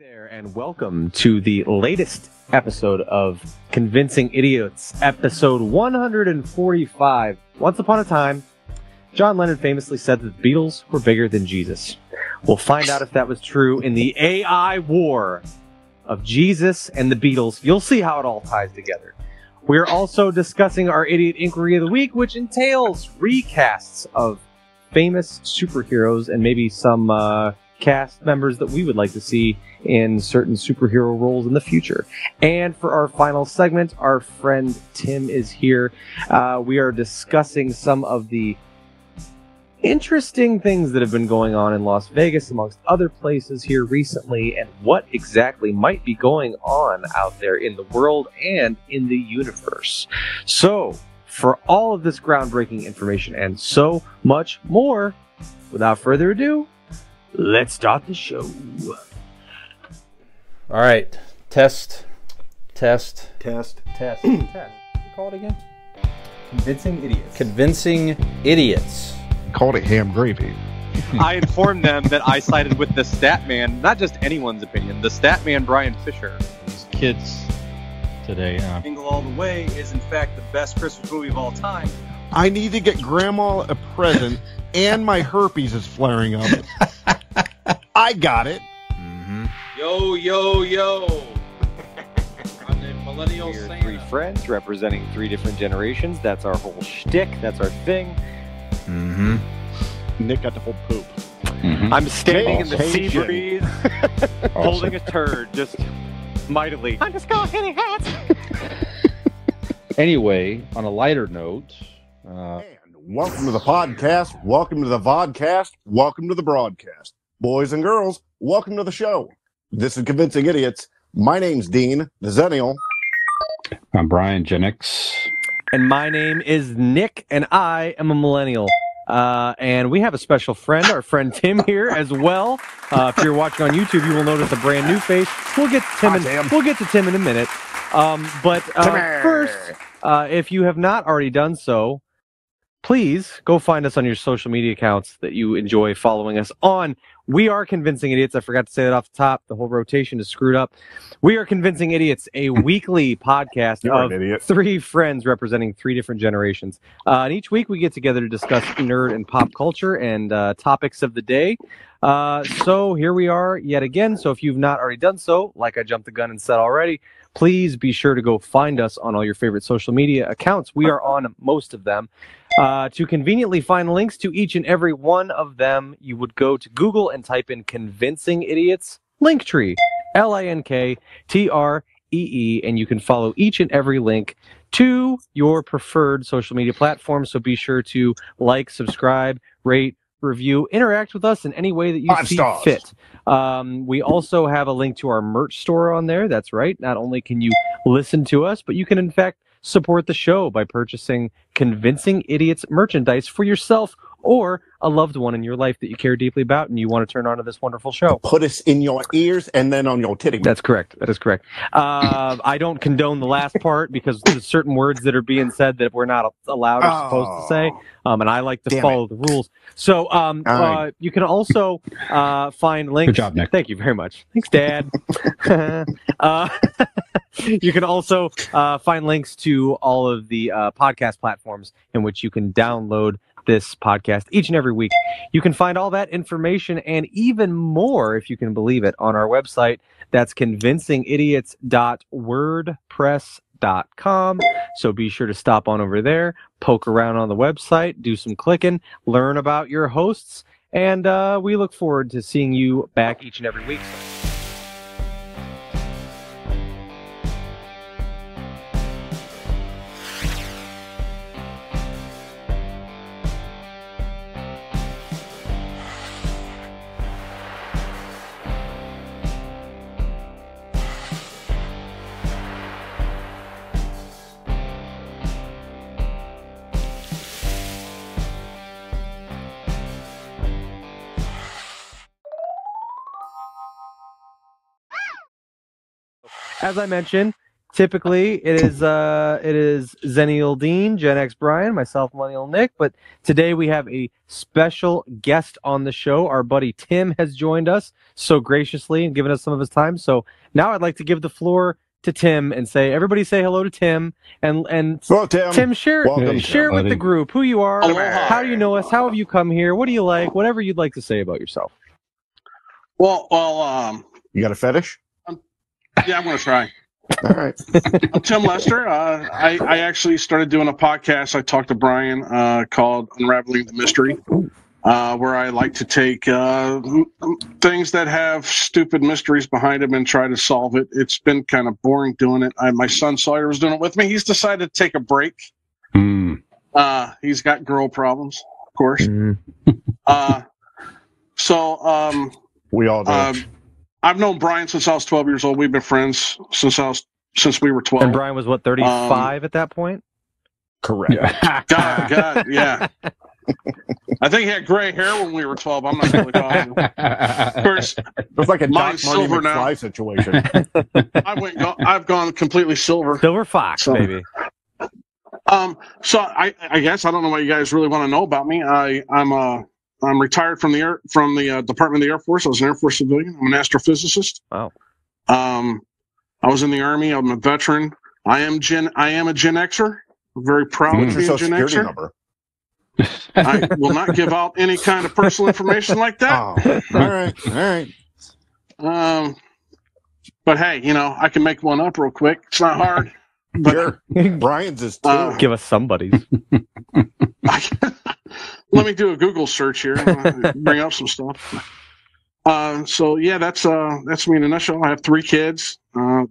there, and welcome to the latest episode of Convincing Idiots, episode 145. Once upon a time, John Lennon famously said that the Beatles were bigger than Jesus. We'll find out if that was true in the AI war of Jesus and the Beatles. You'll see how it all ties together. We're also discussing our Idiot Inquiry of the Week, which entails recasts of famous superheroes and maybe some cast members that we would like to see in certain superhero roles in the future. And for our final segment, our friend Tim is here. We are discussing some of the interesting things that have been going on in Las Vegas, amongst other places here recently, and what exactly might be going on out there in the world and in the universe. So, for all of this groundbreaking information and so much more, without further ado, let's start the show. All right. Test. You Call it again? Convincing Idiots. Convincing Idiots. Called it ham gravy. I informed them that I sided with the stat man, not just anyone's opinion, the stat man Brian Fisher. These kids today. Jingle All the Way is in fact the best Christmas movie of all time. I need to get Grandma a present, and my herpes is flaring up. I got it. Mm-hmm. Yo. I'm the millennial We're Santa. three friends representing three different generations. That's our whole shtick. That's our thing. Mm-hmm. Nick got to hold poop. Mm-hmm. I'm standing in the sea Caucasian. breeze, holding a turd, just mightily. I'm just going hitting hats. Anyway, on a lighter note, And welcome to the podcast. Welcome to the vodcast. Welcome to the broadcast. Boys and girls, welcome to the show. This is Convincing Idiots. My name's Dean, the Zennial. I'm Brian, GenX. And my name is Nick, and I am a millennial. And we have a special friend, our friend Tim here as well. If you're watching on YouTube, you will notice a brand new face. We'll get to Tim in a minute. But first, if you have not already done so, please go find us on your social media accounts that you enjoy following us on. We are Convincing Idiots. I forgot to say that off the top. The whole rotation is screwed up. We are Convincing Idiots, a weekly podcast of three friends representing three different generations. And each week we get together to discuss nerd and pop culture and topics of the day. So here we are yet again. So if you've not already done so, like I jumped the gun and said already, please be sure to go find us on all your favorite social media accounts. We are on most of them. To conveniently find links to each and every one of them, you would go to Google and type in Convincing Idiots Linktree, LINKTREE, and you can follow each and every link to your preferred social media platform. So be sure to like, subscribe, rate, review, interact with us in any way that you see fit. We also have a link to our merch store on there. That's right. Not only can you listen to us, but you can in fact support the show by purchasing Convincing Idiots merchandise for yourself or a loved one in your life that you care deeply about and you want to turn on to this wonderful show. Put us in your ears and then on your titty. That's correct. That is correct. I don't condone the last part because there's certain words that are being said that we're not allowed or supposed to say. And I like to follow the rules. So you can also find links. Good job, Nick. Thank you very much. Thanks, Dad. You can also find links to all of the podcast platforms in which you can download this podcast each and every week. You can find all that information and even more, if you can believe it, on our website. That's convincingidiots.wordpress.com. So be sure to stop on over there, poke around on the website, do some clicking, learn about your hosts, and we look forward to seeing you back each and every week. As I mentioned, typically it is Zennial Dean, GenX Brian, myself, Millennial Nick. But today we have a special guest on the show. Our buddy Tim has joined us so graciously and given us some of his time. So now I'd like to give the floor to Tim and say, everybody say hello to Tim. And Hello, Tim. Tim, share Welcome, with the group who you are. Aloha. How do you know us? How have you come here? What do you like? Whatever you'd like to say about yourself. Well, You got a fetish? yeah, I'm going to try. All right. I'm Tim Lester. I actually started doing a podcast. I talked to Brian called Unraveling the Mystery, where I like to take things that have stupid mysteries behind them and try to solve it. It's been kind of boring doing it. My son Sawyer was doing it with me. He's decided to take a break. He's got girl problems, of course. We all do. I've known Brian since I was 12 years old. We've been friends since we were 12. And Brian was what, 35 at that point? Correct. Yeah. God, yeah. I think he had gray hair when we were 12. I'm not really positive. Of course, It's like a Doc mine's Marty silver now. McFly situation. I've gone completely silver. Silver Fox, So- baby. So I guess I don't know what you guys really want to know about me. I'm retired from the Department of the Air Force. I was an Air Force civilian. I'm an astrophysicist. Wow. I was in the Army. I'm a veteran. I am a Gen Xer. I'm very proud What's to your be a social Gen security Xer. number? I will not give out any kind of personal information like that. Oh, all right. But hey, I can make one up real quick. It's not hard. But Sure. Brian's is too. Give us somebody's. let me do a Google search here. Bring up some stuff. So yeah, that's me in a nutshell. I have 3 kids.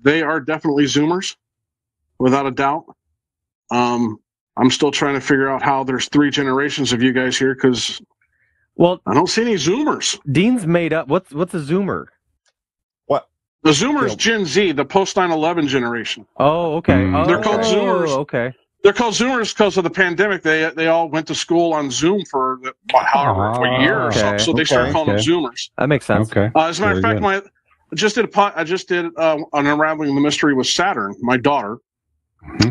They are definitely Zoomers, without a doubt. I'm still trying to figure out how there's 3 generations of you guys here because Well, I don't see any Zoomers. Dean's made up. What's a Zoomer? The Zoomers, Gen Z, the post 9/11 generation. Oh, okay. Oh, They're called Zoomers. Okay. They're called Zoomers because of the pandemic. They all went to school on Zoom for a year or so. So they started calling them Zoomers. That makes sense. Okay. As a matter of fact, I just did an Unraveling the Mystery with Saturn, my daughter.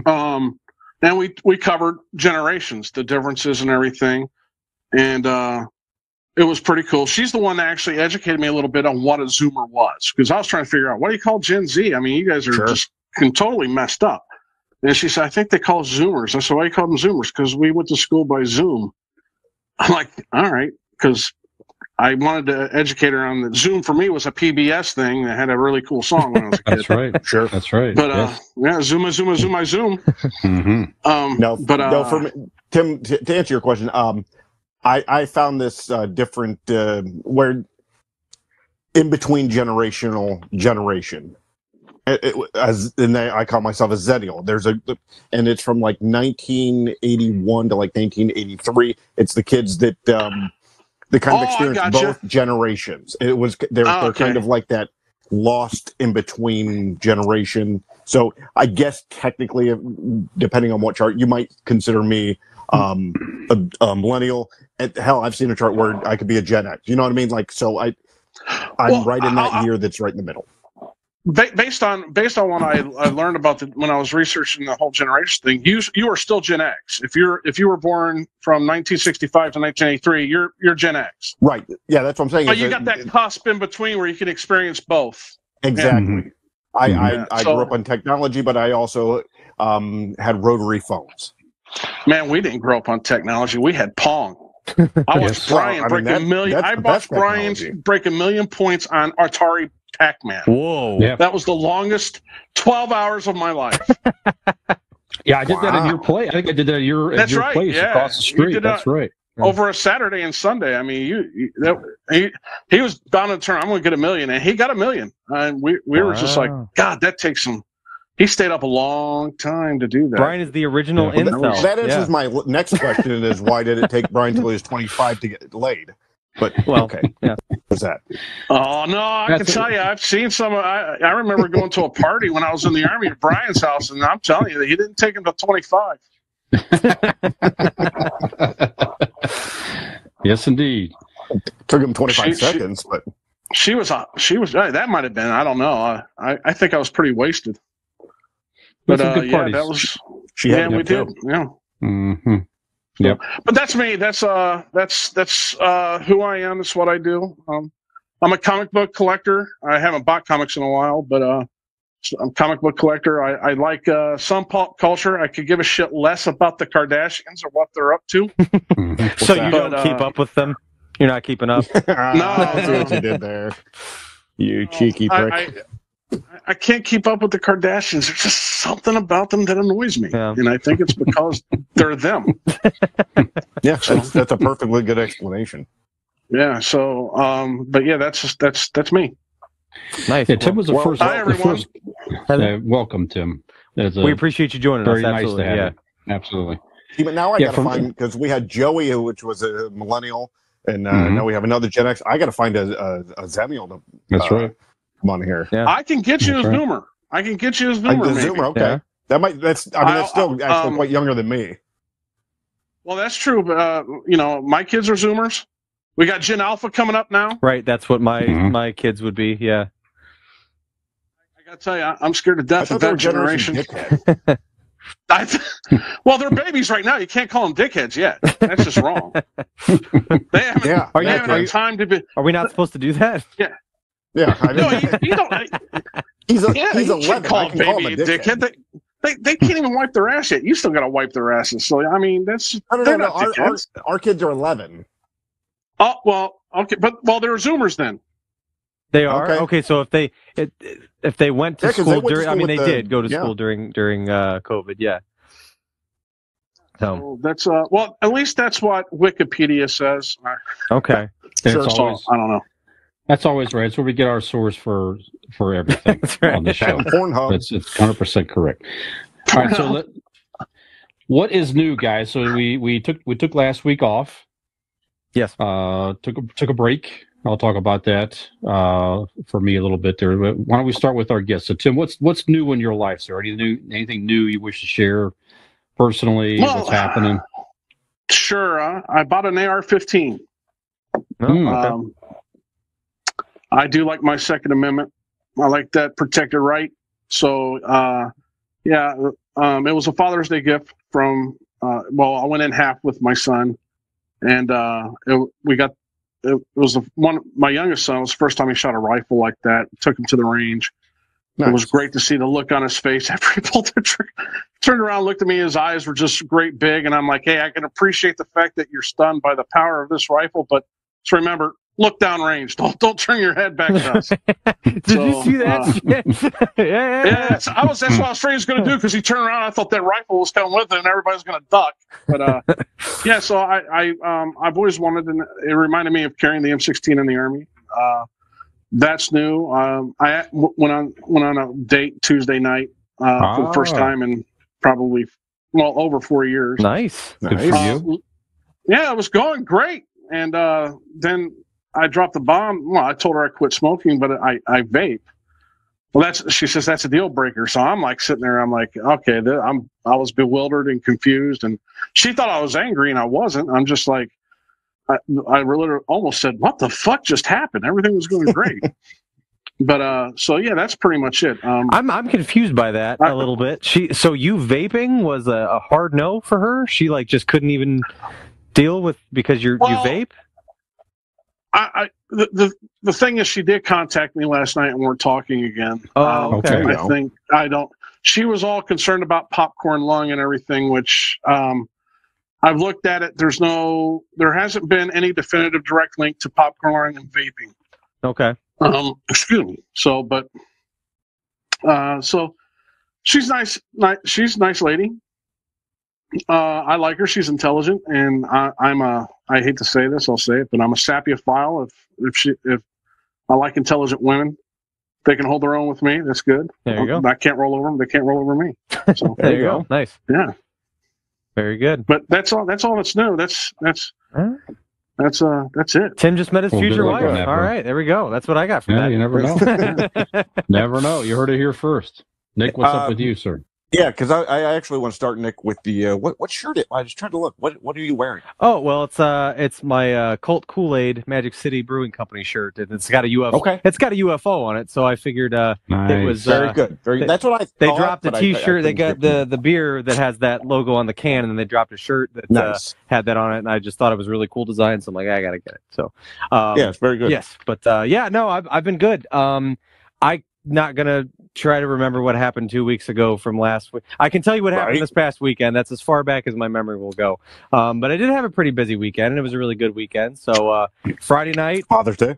And we covered generations, the differences and everything. And it was pretty cool. She's the one that actually educated me a little bit on what a Zoomer was, because I was trying to figure out, what do you call Gen Z? I mean, you guys are just totally messed up. And she said, I think they call us Zoomers. I said, why do you call them Zoomers? Because we went to school by Zoom. I'm like, all right, because I wanted to educate her on that. Zoom for me was a PBS thing that had a really cool song when I was a kid. That's right. Sure. That's right. But yes. Zoom. No, for me, Tim, to answer your question, I found this different where in between generation. I call myself a Zennial. And it's from like 1981 to like 1983. It's the kids that kind of experienced both generations. They're kind of like that lost in between generation. So I guess technically, depending on what chart, you might consider me a millennial. And hell, I've seen a chart where I could be a Gen X. You know what I mean? Like, so I'm right in that year that's right in the middle. Based on what I learned about when I was researching the whole generation thing, you are still Gen X. If you were born from 1965 to 1983, you're Gen X. Right. Yeah, that's what I'm saying. But you got that cusp in between where you can experience both. Exactly. Yeah. I grew up on technology, but I also had rotary phones. Man, we didn't grow up on technology. We had Pong. I watched Brian break a million. I watched Brian break 1 million points on Atari Pac-Man. Whoa. Yeah. That was the longest 12 hours of my life. Yeah, I did that in your place. I think I did that at your place across the street. That's right. Over a Saturday and Sunday. I mean, he was bound to turn. I'm going to get 1 million, and he got 1 million. And we were just like, God, that takes some. He stayed up a long time to do that. Brian is the original incel. That answers my next question: is why did it take Brian till he was 25 to get laid? But okay, what's that? Oh no, I can tell you, I've seen some. I remember going to a party when I was in the Army at Brian's house, and I'm telling you that he didn't take him to 25. Yes, indeed. Took him 25 seconds, but she was. That might have been. I don't know. I think I was pretty wasted. But some good yeah, parties. that was. She Yeah, had we them, did. too. Yeah. Mm-hmm. Yep. But that's me. That's who I am. That's what I do. I'm a comic book collector. I haven't bought comics in a while, but I'm a comic book collector. I like some pop culture. I could give a shit less about the Kardashians or what they're up to. So you don't keep up with them? You're not keeping up? No, I see what you did there. You cheeky prick. I can't keep up with the Kardashians. There's just something about them that annoys me, and I think it's because they're them. Yeah, that's a perfectly good explanation. Yeah. So, but yeah, that's me. Nice. Yeah, Tim was the first. Hi, everyone. Welcome, Tim. We appreciate you joining very us. nice Absolutely. to have Yeah. you. Absolutely. See, but now I got to find, because we had Joey, which was a millennial, and now we have another Gen X. I got to find a Zemiel to That's right. come on here. Yeah. I can get you a Zoomer. I can get you a Zoomer. Zoomer, okay. Yeah. That's still actually quite younger than me. Well, that's true, but my kids are Zoomers. We got Gen Alpha coming up now. Right, that's what my kids would be. Yeah. I got to tell you, I'm scared to death of that generation. Well, they're babies right now. You can't call them dickheads yet. That's just wrong. They haven't had time to be. Are we not supposed to do that? Yeah. Yeah. No, you don't. He's 11. Can't call a baby a dickhead. They can't even wipe their ass yet. You still got to wipe their asses. So I mean, that's. I don't know. Our kids are 11. Oh well, okay, but they're Zoomers then. They are okay. So if they went to school during, they did go to school during COVID. Yeah. So that's well, at least that's what Wikipedia says. Okay. Sure, I don't know. That's always right. It's where we get our source for everything on the show. It's 100% correct. All right. So what is new, guys? So we took last week off. Yes. Took a break. I'll talk about that for me a little bit there. But why don't we start with our guest? So, Tim, what's new in your life, sir? Anything new you wish to share personally? What's happening? Sure. I bought an AR-15. Okay. I do like my Second Amendment. I like that protected right. So, it was a Father's Day gift from. I went in half with my son, and it was my youngest son. It was the first time he shot a rifle like that. Took him to the range. Nice. It was great to see the look on his face after he pulled the trigger. Turned around, looked at me. His eyes were just great big, and I'm like, "Hey, I can appreciate the fact that you're stunned by the power of this rifle, but just remember, look downrange. Don't turn your head back to us." Did you see that? Yeah. That's what I was afraid he was going to do, because he turned around. I thought that rifle was coming with him, and everybody's going to duck. But so I've always wanted, and it reminded me of carrying the M16 in the Army. That's new. I went on a date Tuesday night for the first time in probably over 4 years. Nice. Good for you. Yeah, it was going great, and then I dropped the bomb. Well, I told her I quit smoking, but I vape. Well, she says that's a deal breaker. So I'm like sitting there. I'm like, okay, I was bewildered and confused, and she thought I was angry, and I wasn't. I'm just like, I really almost said, "What the fuck just happened?" Everything was going great. But so yeah, that's pretty much it. I'm confused by that a little bit. So you vaping was a hard no for her. She just couldn't even deal with because you vape. The thing is, she did contact me last night, and we're talking again. Oh, okay. I think she was all concerned about popcorn lung and everything, which I've looked at it. There hasn't been any definitive direct link to popcorn lung and vaping. Okay. Excuse me. So, but so she's nice. She's a nice lady. I like her. She's intelligent, and I hate to say this, I'll say it, but I'm a sapiophile. If I like intelligent women, they can hold their own with me. That's good. There you go. I can't roll over them. They can't roll over me. So, there you go. Nice. Yeah. Very good. But that's all that's new. That's it. Tim just met his future wife. All right, there we go. That's what I got from that. You never know. Never know. You heard it here first. Nick, what's up with you, sir? Yeah, because I actually want to start, Nick, with the what shirt? I just tried to look. What are you wearing? Oh well, it's my Colt Kool-Aid Magic City Brewing Company shirt, and it's got a UFO. Okay. It's got a UFO on it, so I figured it was Very good. Very. That's what I thought. They dropped a but T-shirt. They couldn't got get the beer that has that logo on the can, and then they dropped a shirt that nice. had that on it, and I just thought it was a really cool design. So I'm like, I gotta get it. So yeah, it's very good. yes, but no, I've been good. I not gonna try to remember what happened 2 weeks ago from last week. I can tell you what happened this past weekend. That's as far back as my memory will go. But I did have a pretty busy weekend, and it was a really good weekend. So Friday night, Father's Day.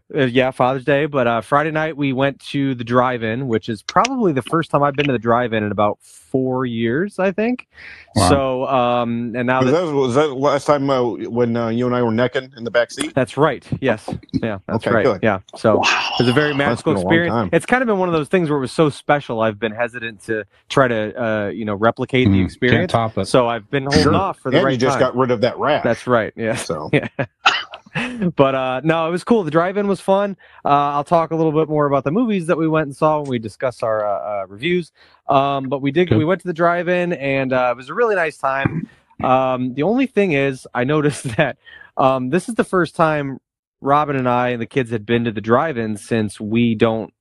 Father's Day. But Friday night we went to the drive-in, which is probably the first time I've been to the drive-in in about 4 years, I think. Wow. So and now was that last time when you and I were necking in the back seat? That's right. Yes. Yeah. That's right. Good. Yeah. So it was a very magical experience. It's kind of been one of those things where it was so special. I've been hesitant to try to replicate the experience. Can't top it. So I've been holding off for the right time. You just got rid of that rash. That's right. Yeah. So. Yeah. But no, it was cool. The drive-in was fun. I'll talk a little bit more about the movies that we went and saw when we discuss our reviews. But we went to the drive-in, and it was a really nice time. The only thing is, I noticed that this is the first time Robin and I and the kids had been to the drive-in since we don't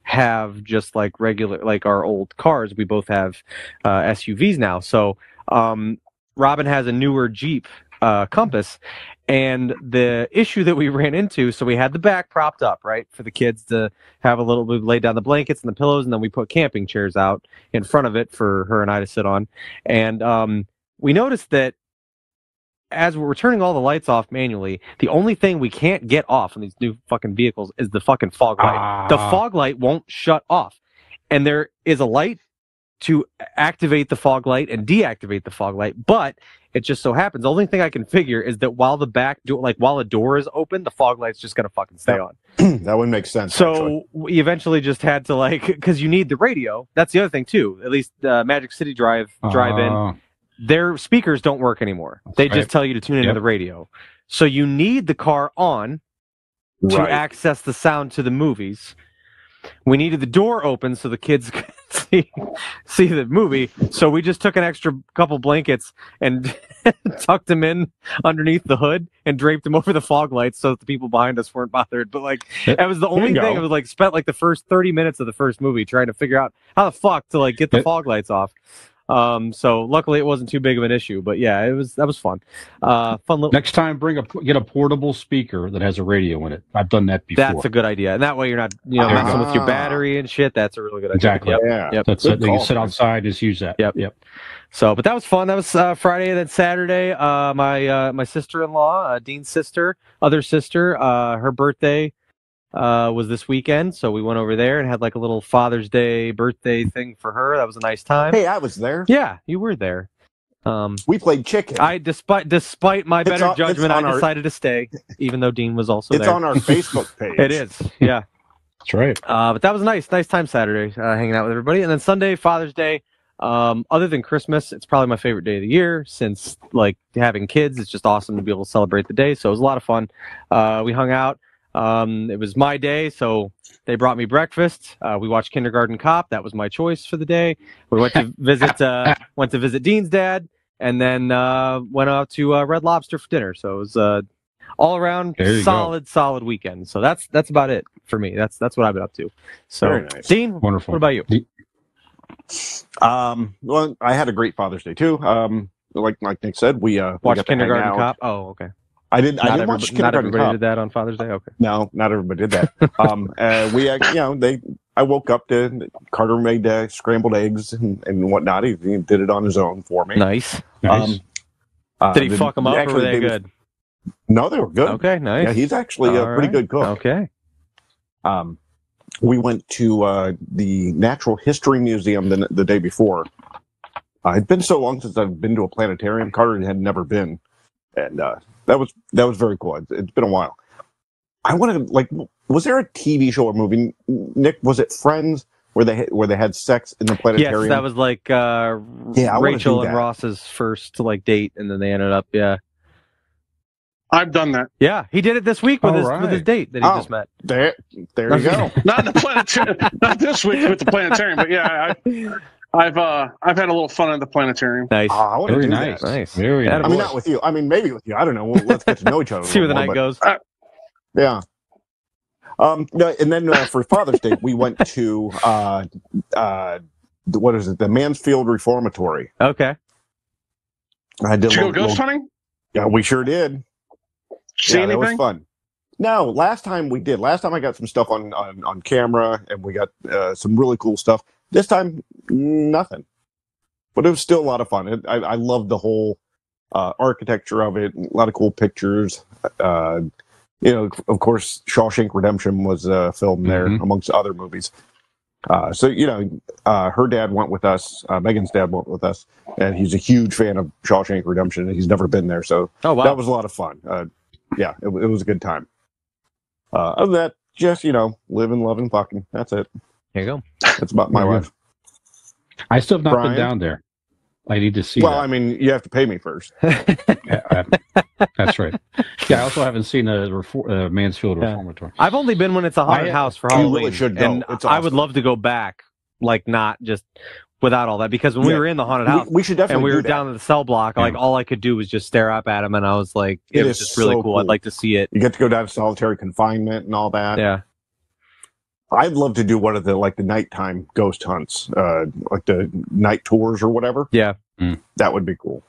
have just like regular, like our old cars. We both have SUVs now. So Robin has a newer Jeep Compass, and the issue that we ran into, so we had the back propped up, right, for the kids to have a little bit, lay down the blankets and the pillows, and then we put camping chairs out in front of it for her and I to sit on. And we noticed that as we're turning all the lights off manually, the only thing we can't get off on these new fucking vehicles is the fucking fog light. The fog light won't shut off. And there is a light to activate the fog light and deactivate the fog light, but it just so happens, the only thing I can figure is that while the back door, like while a door is open, the fog light's just gonna fucking stay on. That would make sense. So actually, we eventually just had to, like, because you need the radio. That's the other thing too. At least Magic City Drive-In, their speakers don't work anymore. They just tell you to tune into the radio. So you need the car on to access the sound to the movies. We needed the door open so the kids could see the movie. So we just took an extra couple blankets and tucked them in underneath the hood and draped them over the fog lights so that the people behind us weren't bothered. But like, that was the only thing. I was like, spent like the first 30 minutes of the first movie trying to figure out how the fuck to like get the fog lights off. So luckily it wasn't too big of an issue, but yeah, that was fun. Fun little. Next time, get a portable speaker that has a radio in it. I've done that before. That's a good idea, and that way you're not messing with your battery and shit. That's a really good idea. Exactly. Yep. That's it. You can sit outside, just use that. Yep. So, but that was fun. That was Friday. Then Saturday, my sister-in-law, Dean's sister, other sister, her birthday was this weekend, so we went over there and had like a little Father's Day birthday thing for her. That was a nice time. Hey, I was there. Yeah, you were there. We played chicken. Despite my better judgment, I decided to stay, even though Dean was also there. It's on our Facebook page. It is, yeah. That's right. But that was nice time Saturday, hanging out with everybody, and then Sunday, Father's Day. Other than Christmas, it's probably my favorite day of the year, since like having kids, it's just awesome to be able to celebrate the day. So it was a lot of fun. We hung out. It was my day, so they brought me breakfast. We watched Kindergarten Cop. That was my choice for the day. We went to visit Dean's dad, and then went out to Red Lobster for dinner. So it was all around solid weekend. So that's about it for me. That's what I've been up to. So very nice. Dean, wonderful. What about you? Well, I had a great Father's Day too. Like Nick said, we watched Kindergarten Cop. Oh, okay. I didn't watch Kindergarten Cop. Not everybody did that on Father's Day. Okay. No, not everybody did that. I woke up to Carter made scrambled eggs and whatnot. He did it on his own for me. Nice. Did he fuck them up, or were they good? No, they were good. Okay, nice. Yeah, he's actually a pretty good cook. Okay. We went to the Natural History Museum the day before. It'd been so long since I've been to a planetarium. Carter had never been, and that was very cool. It's been a while. I wanted to, was there a TV show or movie, Nick? Was it Friends where they had sex in the planetarium? Yes, that was like Rachel and Ross's first date, and then they ended up I've done that. Yeah, he did it this week with his date that he just met. There you go. Not in the planetarium, not this week with the planetarium, but yeah, I've had a little fun at the planetarium. Nice. I want to Very do nice. that. Nice. Very Attaboy. nice. I mean, not with you. I mean, maybe with you. I don't know. Let's get to know each other. See where the night but, goes. Yeah. No, and then for Father's Day, we went to what is it? The Mansfield Reformatory. Okay. I did. Did you go ghost hunting? Yeah, we sure did. See That was anything? fun. No, last time we did. Last time I got some stuff on camera, and we got some really cool stuff. This time, nothing. But it was still a lot of fun. I loved the whole architecture of it. A lot of cool pictures. Of course, Shawshank Redemption was filmed there, amongst other movies. So, her dad went with us. Megan's dad went with us. And he's a huge fan of Shawshank Redemption. And he's never been there. So that was a lot of fun. It was a good time. Other than that, just, living, loving, fucking. That's it. There you go. That's about my life. I still have not Brian? been down there. I need to see Well, that. I mean, you have to pay me first. That's right. Yeah, I also haven't seen a Mansfield Reformatory. I've only been when it's a haunted house for Halloween. You really should go. And It's I would awesome. love to go back, like not just without all that, because when we were in the haunted house, We should definitely and we do were that. down in the cell block, like all I could do was just stare up at him, and I was like, it was is just really so cool. I'd like to see it. You get to go down to solitary confinement and all that. Yeah. I'd love to do one of the nighttime ghost hunts, like the night tours or whatever. Yeah. That would be cool.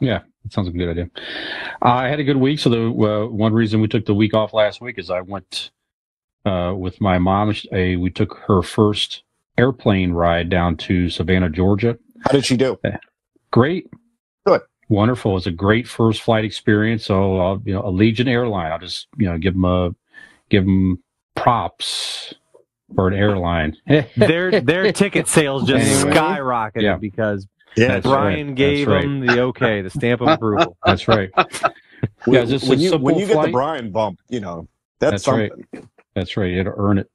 Yeah, that sounds like a good idea. I had a good week. So the one reason we took the week off last week is I went with my mom. We took her first airplane ride down to Savannah, Georgia. How did she do? Great. Good. Wonderful. It was a great first flight experience. So, Allegiant Airline, I'll just, give them props for an airline. Their ticket sales just skyrocketed because Yeah, Brian gave them the okay, the stamp of approval. That's right. when just you a simple get the flight. Brian bump, that's right. something. That's right. You had to earn it.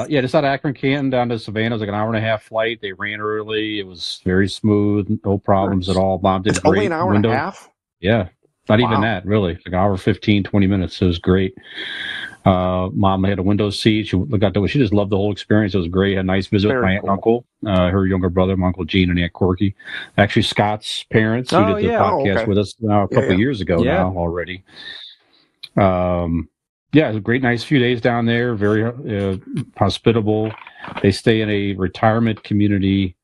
Just out of Akron, Canton down to Savannah. It was like an hour and a half flight. They ran early. It was very smooth. No problems at all. Mom did It's great. only an hour and a half? Yeah. Not even that, really. Like an hour, 15, 20 minutes. It was great. Mom had a window seat. She looked out the way. She just loved the whole experience. It was great. Had a nice visit with my aunt and uncle, her younger brother, my Uncle Gene and Aunt Corky. Actually, Scott's parents who did the podcast with us a couple of years ago now already. It was a great, nice few days down there. Very hospitable. They stay in a retirement community,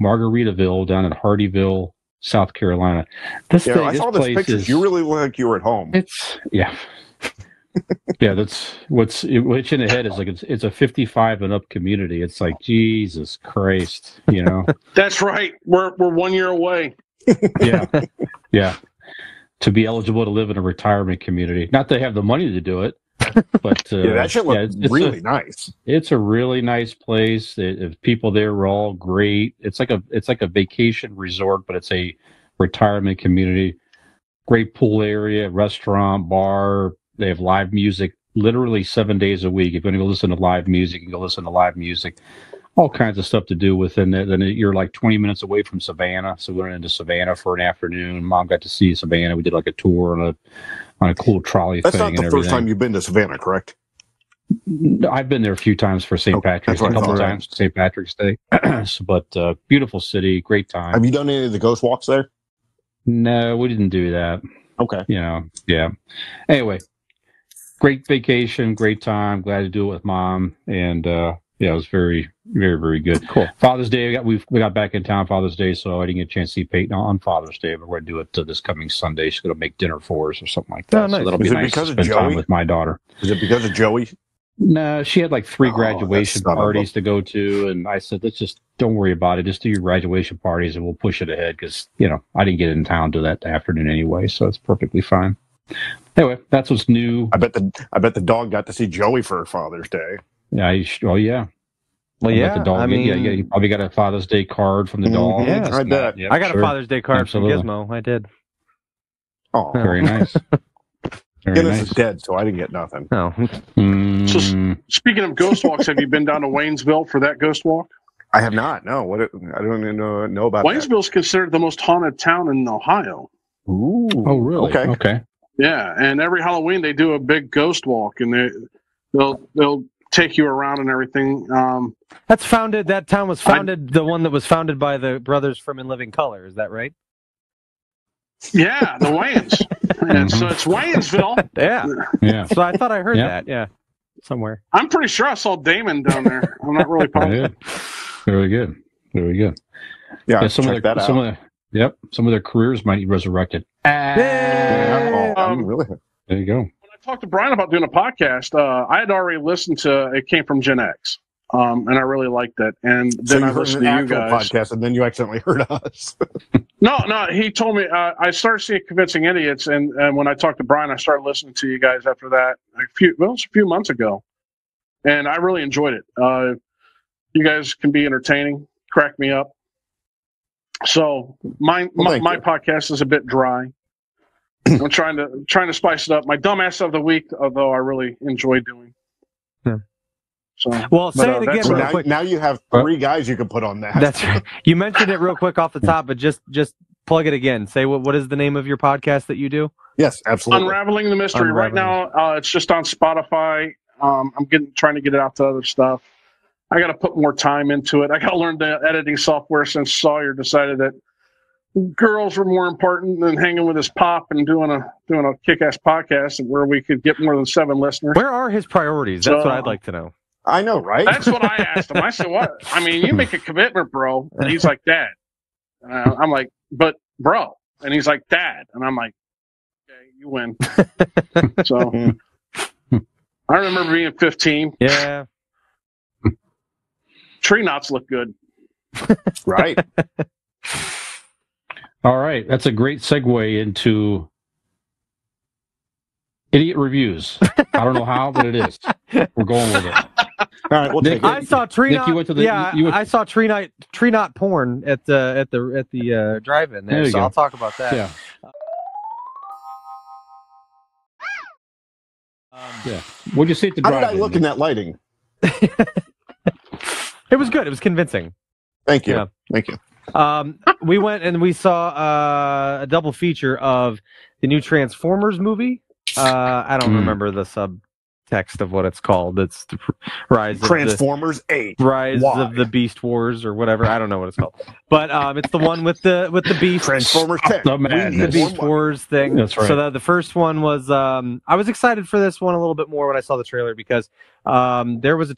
Margaritaville, down in Hardyville, South Carolina. I saw those pictures. You really look like you were at home. That's what's in the head is like it's a 55 and up community. It's like Jesus Christ, That's right. We're 1 year away. Yeah. To be eligible to live in a retirement community, not that they have the money to do it, but that should look really nice. It's a really nice place. The people there were all great. It's like a vacation resort, but it's a retirement community. Great pool area, restaurant, bar. They have live music literally 7 days a week. If you're going to go listen to live music, you can go listen to live music. All kinds of stuff to do within it. Then you're like 20 minutes away from Savannah. So we went into Savannah for an afternoon. Mom got to see Savannah. We did like a tour on a cool trolley That's thing. That's not the first time you've been to Savannah, correct? I've been there a few times for St. Patrick's, a couple times for St. Patrick's Day. But beautiful city, great time. Have you done any of the ghost walks there? No, we didn't do that. Okay. Anyway, great vacation, great time. Glad to do it with Mom, and it was very, very, very good. Cool. Father's Day, we got back in town Father's Day, so I didn't get a chance to see Peyton on Father's Day, but we're going to do it this coming Sunday. She's going to make dinner for us or something like that. Oh, nice. So that'll be nice to spend time with my daughter. Is it because of Joey? No, she had like 3 graduation parties to go to, and I said, let's just don't worry about it. Just do your graduation parties, and we'll push it ahead because I didn't get in town till that afternoon anyway, so it's perfectly fine. Anyway, that's what's new. I bet the dog got to see Joey for Father's Day. Yeah. Well, yeah. The dog, you probably got a Father's Day card from the dog. Yeah, I bet. I got a Father's Day card from Gizmo. I did. Oh, very nice. Guinness is dead, so I didn't get nothing. No. So speaking of ghost walks, have you been down to Waynesville for that ghost walk? I have not. No, I don't even know about Waynesville's considered the most haunted town in Ohio. Ooh. Oh, really? Okay. Yeah, and every Halloween they do a big ghost walk, and they'll take you around and everything. That's founded. That town was founded. The one that was founded by the brothers from In Living Color. Is that right? Yeah, the Wayans. It's Waynesville. Yeah. So I thought I heard that. Yeah, somewhere. I'm pretty sure I saw Damon down there. I'm not really positive. Very good. Very good. Yeah, some of their careers might be resurrected. Really. There you go. When I talked to Brian about doing a podcast, I had already listened to it. Came from GenX, and I really liked it. And then I listened to you guys. Podcast, and then you accidentally heard us. No. He told me I started seeing Convincing Idiots, and when I talked to Brian, I started listening to you guys after that. It was a few months ago, and I really enjoyed it. You guys can be entertaining, crack me up. So my podcast is a bit dry. I'm trying to spice it up. My dumbass of the week, although I really enjoy doing. Yeah. So, well, say it again real quick. Now you have 3 guys you can put on that. That's right. You mentioned it real quick off the top, but just plug it again. Say what is the name of your podcast that you do? Yes, absolutely. Unraveling the Mystery. Right now, it's just on Spotify. I'm trying to get it out to other stuff. I got to put more time into it. I got to learn the editing software since Sawyer decided that girls were more important than hanging with his pop and doing a kick-ass podcast where we could get more than 7 listeners. Where are his priorities? That's what I'd like to know. I know, right? That's what I asked him. I said, "What? I mean, you make a commitment, bro." And he's like, "Dad." I'm like, "But, bro." And he's like, "Dad." And I'm like, "Okay, you win." So I remember being 15. Yeah. Tree knots look good. Right. All right. That's a great segue into idiot reviews. I don't know how, but it is. We're going with it. All right, we'll take it. I saw tree knot. You went to the, I saw tree knot porn at the drive-in there. So I'll talk about that. Yeah. Yeah. What'd you see at the drive-in? How did I look in that lighting? It was good. It was convincing. Thank you. Yeah. Thank you. We went and we saw a double feature of the new Transformers movie. I don't remember the subtext of what it's called. It's the Rise of Transformers 8. Rise of the Beast Wars or whatever. I don't know what it's called. But it's the one with the Beast. Transformers 10. The Beast Wars thing. That's right. So the first one was I was excited for this one a little bit more when I saw the trailer because there was a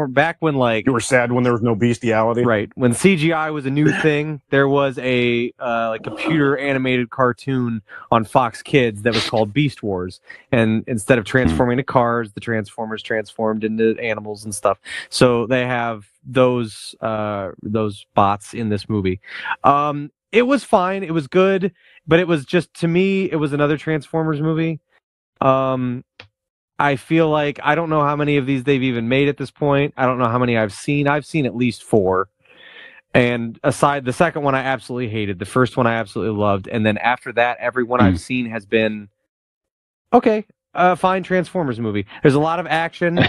back when You were sad when there was no bestiality? Right. When CGI was a new thing, there was a computer animated cartoon on Fox Kids that was called Beast Wars. And instead of transforming to cars, the Transformers transformed into animals and stuff. So they have those bots in this movie. It was fine. It was good, but it was just, to me, it was another Transformers movie. I feel like I don't know how many of these they've even made at this point. I don't know how many I've seen. I've seen at least 4. And aside, the second one I absolutely hated. The first one I absolutely loved. And then after that, every one I've seen has been okay. Fine Transformers movie. There's a lot of action.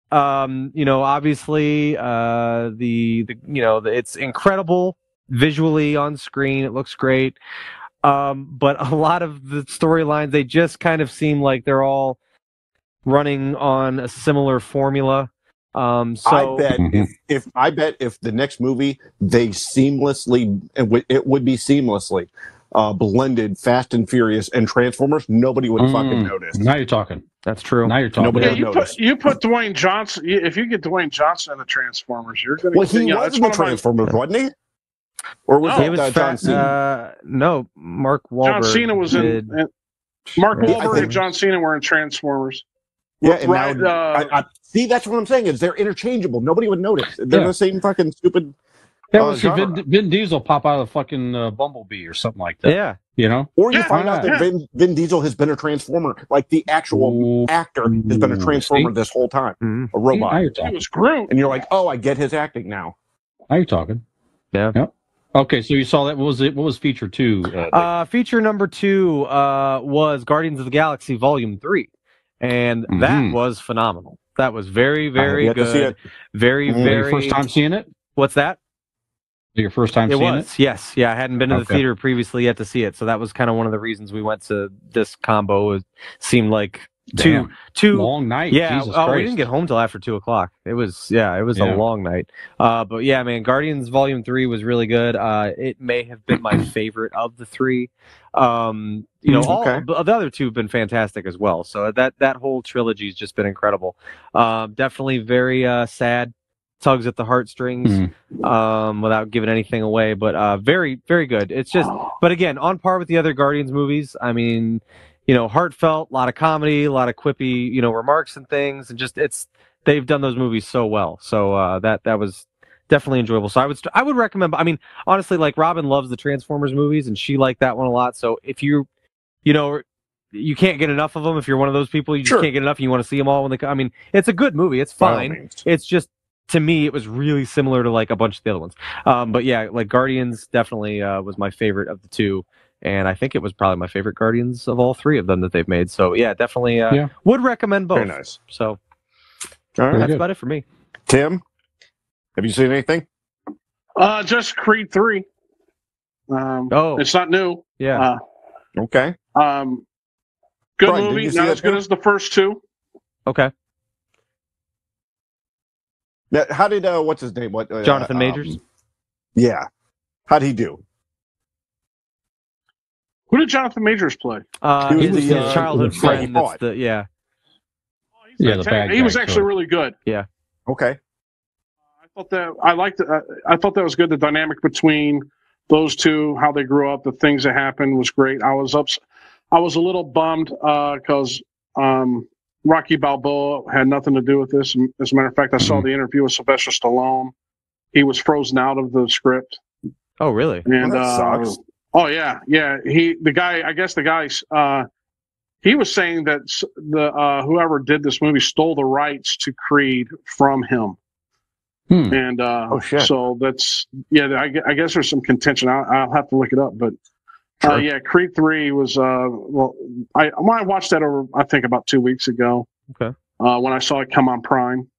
Obviously, it's incredible visually on screen. It looks great. But a lot of the storylines, they just kind of seem like they're all running on a similar formula. I bet if the next movie they seamlessly, it would be seamlessly blended Fast and Furious and Transformers, nobody would fucking notice. Now you're talking. That's true. Now you're talking. Nobody would notice. You put Dwayne Johnson. If you get Dwayne Johnson in the Transformers, you're going to. Well, he was in the Transformers, wasn't he? Or was it John Cena? No, Mark Wahlberg. John Cena was in. Mark Wahlberg and John Cena were in Transformers. Yeah, and now see, that's what I'm saying is they're interchangeable. Nobody would notice. They're the same fucking stupid. Vin Diesel pop out of the fucking Bumblebee or something like that. Yeah, Or you find out that Vin Diesel has been a Transformer, like the actual actor has been a Transformer this whole time, a robot. It was Groot, and you're like, oh, I get his acting now. Now you're talking. Yeah. Yep. Okay, so you saw that. What was it? What was feature 2? Feature number 2 was Guardians of the Galaxy Volume 3. And that was phenomenal. That was very, very good. Very, very. Your first time seeing it? What's that? Your first time seeing it? Yes. Yeah, I hadn't been to the theater previously yet to see it. So that was kind of one of the reasons we went to this combo. It seemed like Two long night. Yeah. Jesus We Christ. didn't get home till after 2:00. It was a long night. But yeah, man, Guardians Volume 3 was really good. It may have been my favorite of the three. All the other two have been fantastic as well. So that whole trilogy has just been incredible. Definitely very sad, tugs at the heartstrings, without giving anything away, but very, very good. It's just, but again, on par with the other Guardians movies. I mean, heartfelt, a lot of comedy, a lot of quippy, remarks and things, and just they've done those movies so well. So that was definitely enjoyable. So I would recommend. I mean, honestly, like Robin loves the Transformers movies, and she liked that one a lot. So if you can't get enough of them, if you're one of those people, you just can't get enough. And you want to see them all when they come. I mean, it's a good movie. It's fine. It's just, to me, it was really similar to like a bunch of the other ones. But yeah, like Guardians definitely was my favorite of the two. And I think it was probably my favorite Guardians of all three of them that they've made. So yeah, definitely would recommend both. Very nice. So that's about it for me. Tim, have you seen anything? Just Creed 3. It's not new. Yeah. Okay. Good Brian, movie. did you see Not that as good too? as the first two. Okay. Now, how did what's his name? Jonathan Majors? Yeah. How'd he do? Who did Jonathan Majors play? He His was the, childhood the friend. fight. That's Yeah, the bad He was guy, actually so. really good. Okay. I thought that was good. The dynamic between those two, how they grew up, the things that happened was great. I was a little bummed because Rocky Balboa had nothing to do with this. As a matter of fact, I saw the interview with Sylvester Stallone. He was frozen out of the script. Oh, really? And that sucks. Oh yeah. He was saying that the whoever did this movie stole the rights to Creed from him. And oh shit. So that's I guess there's some contention. I'll have to look it up, but Creed 3 was I watched that over I think about 2 weeks ago. Okay. When I saw it come on Prime,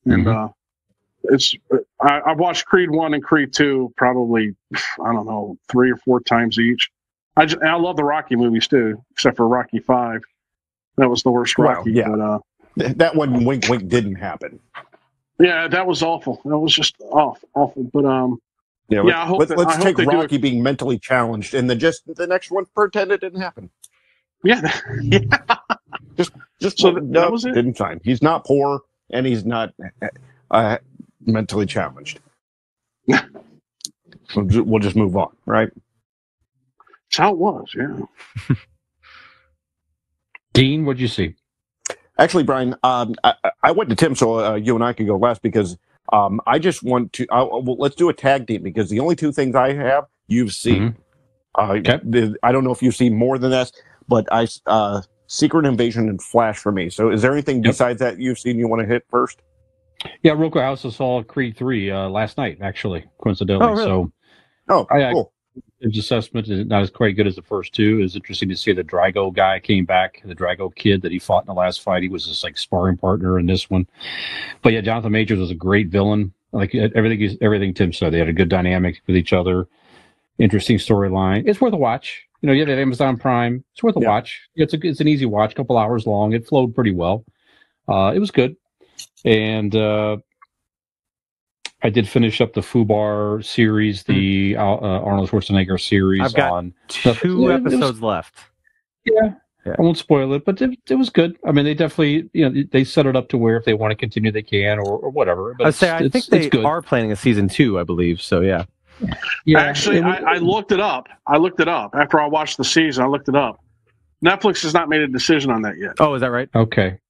and I watched Creed 1 and Creed 2 probably, I don't know, 3 or 4 times each. I love the Rocky movies too, except for Rocky 5. That was the worst Rocky. Yeah. But, that one, wink, wink, didn't happen. yeah, that was awful. That was just awful. But I hope let's take they Rocky being mentally challenged, and then just the next one pretend it didn't happen. Yeah, Just so no, that was it. Didn't sign. He's not poor, and he's not mentally challenged. We'll just move on, right? That's how it was. Yeah. Dean, what'd you see? Actually, Brian, I went to Tim, so you and I could go last because I just want to. Let's do a tag team because the only 2 things I have you've seen. Okay. I don't know if you've seen more than this, but Secret Invasion and Flash for me. So, is there anything besides that you've seen you want to hit first? Yeah, real quick. I also saw Creed 3 last night, actually, coincidentally. Oh, really? Oh, cool. His assessment is not as quite good as the first 2. It's interesting to see the Drago guy came back, the Drago kid that he fought in the last fight. He was his like sparring partner in this one. But yeah, Jonathan Majors was a great villain. Like everything Tim said, they had a good dynamic with each other. Interesting storyline. It's worth a watch. You have it at Amazon Prime. It's worth a watch. It's an easy watch, a couple hours long. It flowed pretty well. It was good. And I did finish up the Fubar series, the Arnold Schwarzenegger series. I've got 2 episodes left. Yeah, I won't spoil it, but it was good. I mean, they definitely, they set it up to where if they want to continue, they can, or whatever. But I think they are planning a season 2, I believe. So yeah. Actually, I looked it up. After I watched the season. I looked it up. Netflix has not made a decision on that yet. Oh, is that right? Okay.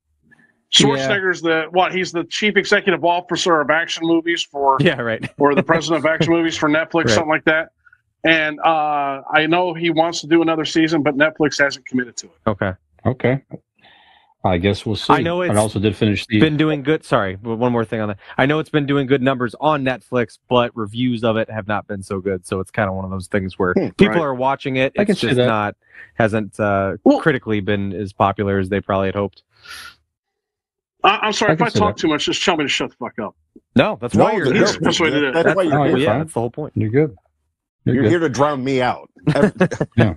Schwarzenegger's he's the chief executive officer of action movies or the president of action movies for Netflix, something like that. And I know he wants to do another season, but Netflix hasn't committed to it. Okay. I guess we'll see. I know I also did finish been doing good. Sorry, one more thing on that. I know it's been doing good numbers on Netflix, but reviews of it have not been so good. So it's kind of one of those things where people are watching it. It's just hasn't critically been as popular as they probably had hoped. I'm sorry, if I talk too much, just tell me to shut the fuck up. No, that's why you're here. That's why you That's why you're here. Yeah, that's the whole point. You're good. You're here to drown me out. Yeah.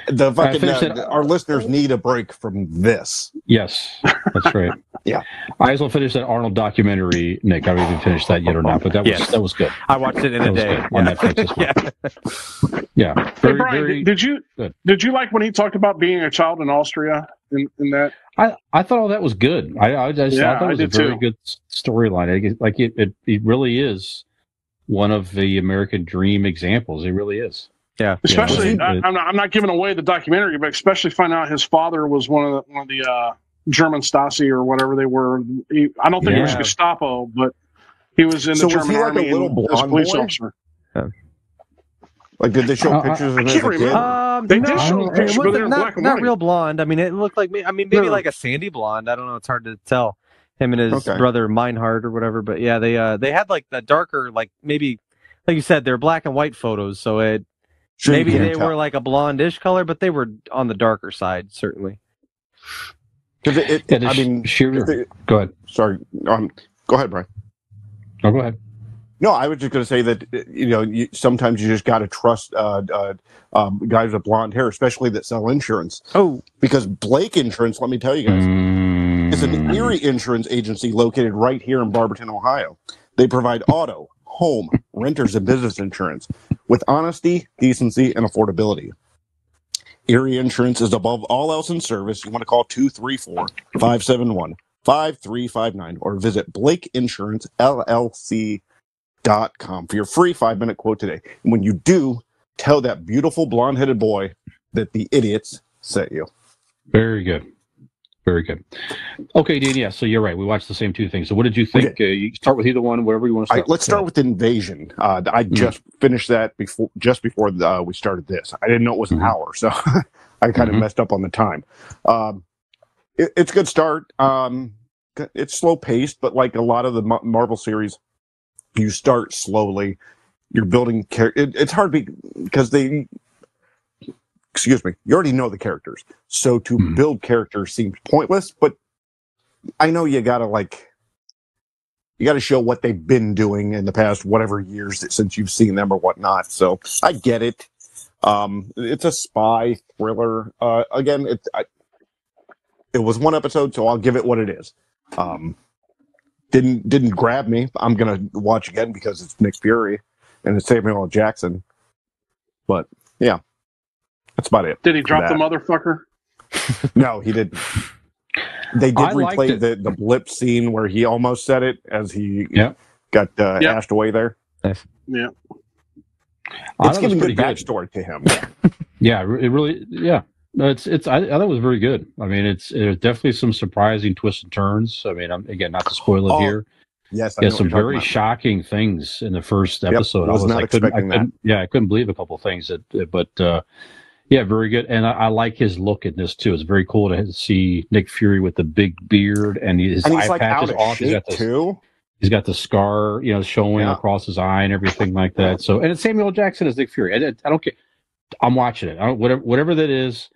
The fucking finished it. our listeners need a break from this. Yes, that's right. Yeah. I also finished that Arnold documentary, Nick. I haven't even finished that yet or not, but that was good. I watched it in a That was day good on Netflix as well. Yeah. Hey, Brian, did you good. did you like when he talked about being a child in Austria in that? I thought all that was good. I thought it was a very good storyline. Like it really is one of the American dream examples. It really is. Yeah. Especially, I'm not giving away the documentary, but especially find out his father was one of the German Stasi or whatever they were. I don't think he was Gestapo, but he was in the German army as a police officer. Yeah. Like, did they show pictures of him as a kid? They did show pictures, but they're black and not white. real blonde. I mean, it looked like maybe like a sandy blonde. I don't know. It's hard to tell. Him and his brother Meinhard or whatever. But yeah, they had like the darker, like maybe like you said, they're black and white photos. So maybe they were like a blondish color, but they were on the darker side certainly. Because go ahead. Sorry, go ahead, Brian. No, go ahead. No, I was just going to say that sometimes you just got to trust guys with blonde hair, especially that sell insurance. Oh, because Blake Insurance, let me tell you guys, is an Erie insurance agency located right here in Barberton, Ohio. They provide auto, home, renters, and business insurance with honesty, decency, and affordability. Erie Insurance is above all else in service. You want to call 234-571-5359 or visit BlakeInsuranceLLC.com for your free 5-minute quote today. And when you do, tell that beautiful blonde-headed boy that the idiots sent you. Very good. Very good. Okay, Dean, yeah, so you're right. We watched the same two things. So what did you think? Okay. You start with either one, whatever you want to start with. Let's start with Invasion. I just finished that before we started this. I didn't know it was an hour, so I kind of messed up on the time. It's a good start. It's slow-paced, but like a lot of the Marvel series, you start slowly. You're building it's hard because you already know the characters. So to build characters seems pointless, but I know you gotta show what they've been doing in the past whatever years since you've seen them or whatnot. So I get it. It's a spy thriller. Again, it was one episode, so I'll give it what it is. Didn't grab me. I'm gonna watch again because it's Nick Fury and it's Samuel L. Jackson. But yeah. That's about it. Did he drop the motherfucker? No, he didn't. They did replay the blip scene where he almost said it as he got ashed away there. Nice. Yeah. It's giving good backstory to him. Yeah, it really, yeah. No, I thought it was very good. I mean, there's definitely some surprising twists and turns. I mean, again, not to spoil it here. Yes, yeah, some very shocking things in the first episode. I was not expecting that. I couldn't believe a couple of things yeah, very good. And I like his look in this too. It's very cool to see Nick Fury with the big beard and his eye patch is off. He's got the scar, showing across his eye and everything like that. So, and it's Samuel Jackson as Nick Fury. I don't care. I'm watching it. Whatever that is,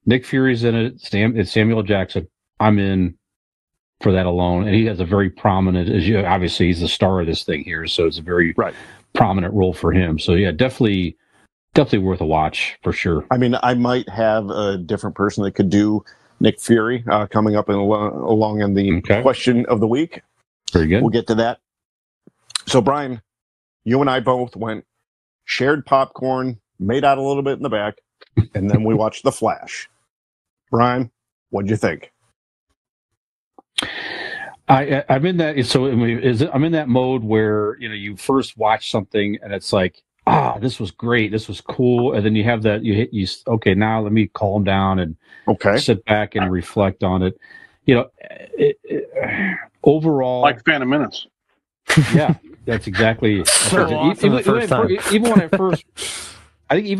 Nick Fury's in it. It's Samuel Jackson. I'm in for that alone. And he has a very prominent, obviously he's the star of this thing here. So it's a very prominent role for him. So yeah, definitely worth a watch for sure. I mean, I might have a different person that could do Nick Fury coming up along in the question of the week. Very good. We'll get to that. So, Brian, you and I both shared popcorn, made out a little bit in the back, and then we watched The Flash. Brian, what'd you think? I'm in that. So I'm in that mode where you first watch something and it's like, this was great, this was cool, and then you have that okay, now let me calm down and sit back and reflect on it. Overall, like Phantom Menace. Yeah, that's exactly. Even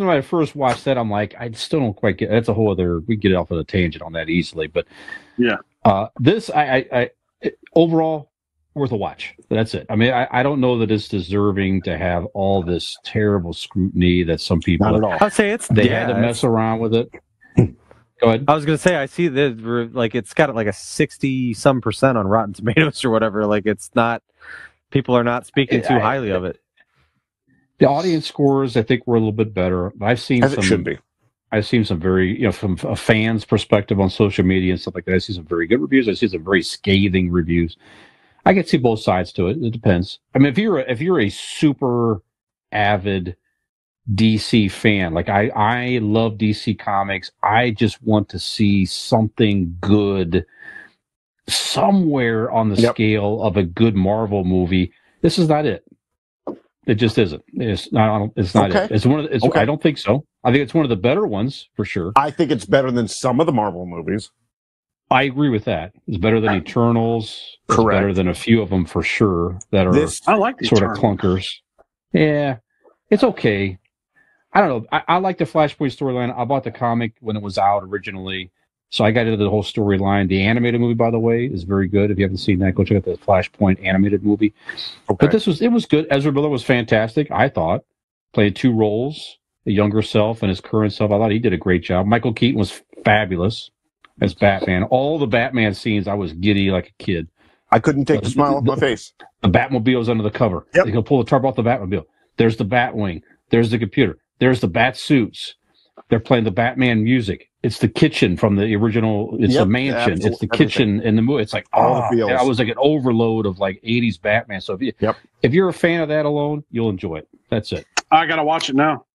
when I first watched that, I'm like, I still don't quite get. That's a whole other. We get off of a tangent on that easily, but yeah, this overall worth a watch. That's it. I mean, I don't know that it's deserving to have all this terrible scrutiny that some people. Not at all. I'd say had to mess around with it. Go ahead. I was going to say, I see that it's got like a 60-some% on Rotten Tomatoes or whatever. Like it's not, people are not speaking too highly of it. The audience scores, I think, were a little bit better. I've seen it should be. I've seen some very, from a fan's perspective on social media and stuff like that, I see some very good reviews. I see some very scathing reviews. I can see both sides to it. It depends. I mean, if you're a super avid DC fan, like I love DC Comics. I just want to see something good somewhere on the scale of a good Marvel movie. This is not it. It just isn't. It's not. It's not it. It's one of. It's. I don't think so. I think it's one of the better ones for sure. I think it's better than some of the Marvel movies. I agree with that. It's better than Eternals. It's Correct. better than a few of them for sure that are I like sort of clunkers. Yeah, it's okay. I don't know. I like the Flashpoint storyline. I bought the comic when it was out originally, so I got into the whole storyline. The animated movie, by the way, is very good. If you haven't seen that, go check out the Flashpoint animated movie. Okay. But it was good. Ezra Miller was fantastic, I thought. Played two roles, the younger self and his current self. I thought he did a great job. Michael Keaton was fabulous as Batman. All the Batman scenes, I was giddy like a kid. I couldn't take the smile off my face. The Batmobile's under the cover. Yep. They can pull the tarp off the Batmobile. There's the Batwing. There's the computer. There's the bat suits. They're playing the Batman music. It's the kitchen from the original. It's the mansion. Absolutely. It's the kitchen in the movie. It's like, I was like an overload of like 80s Batman. So if you're a fan of that alone, you'll enjoy it. That's it. I got to watch it now.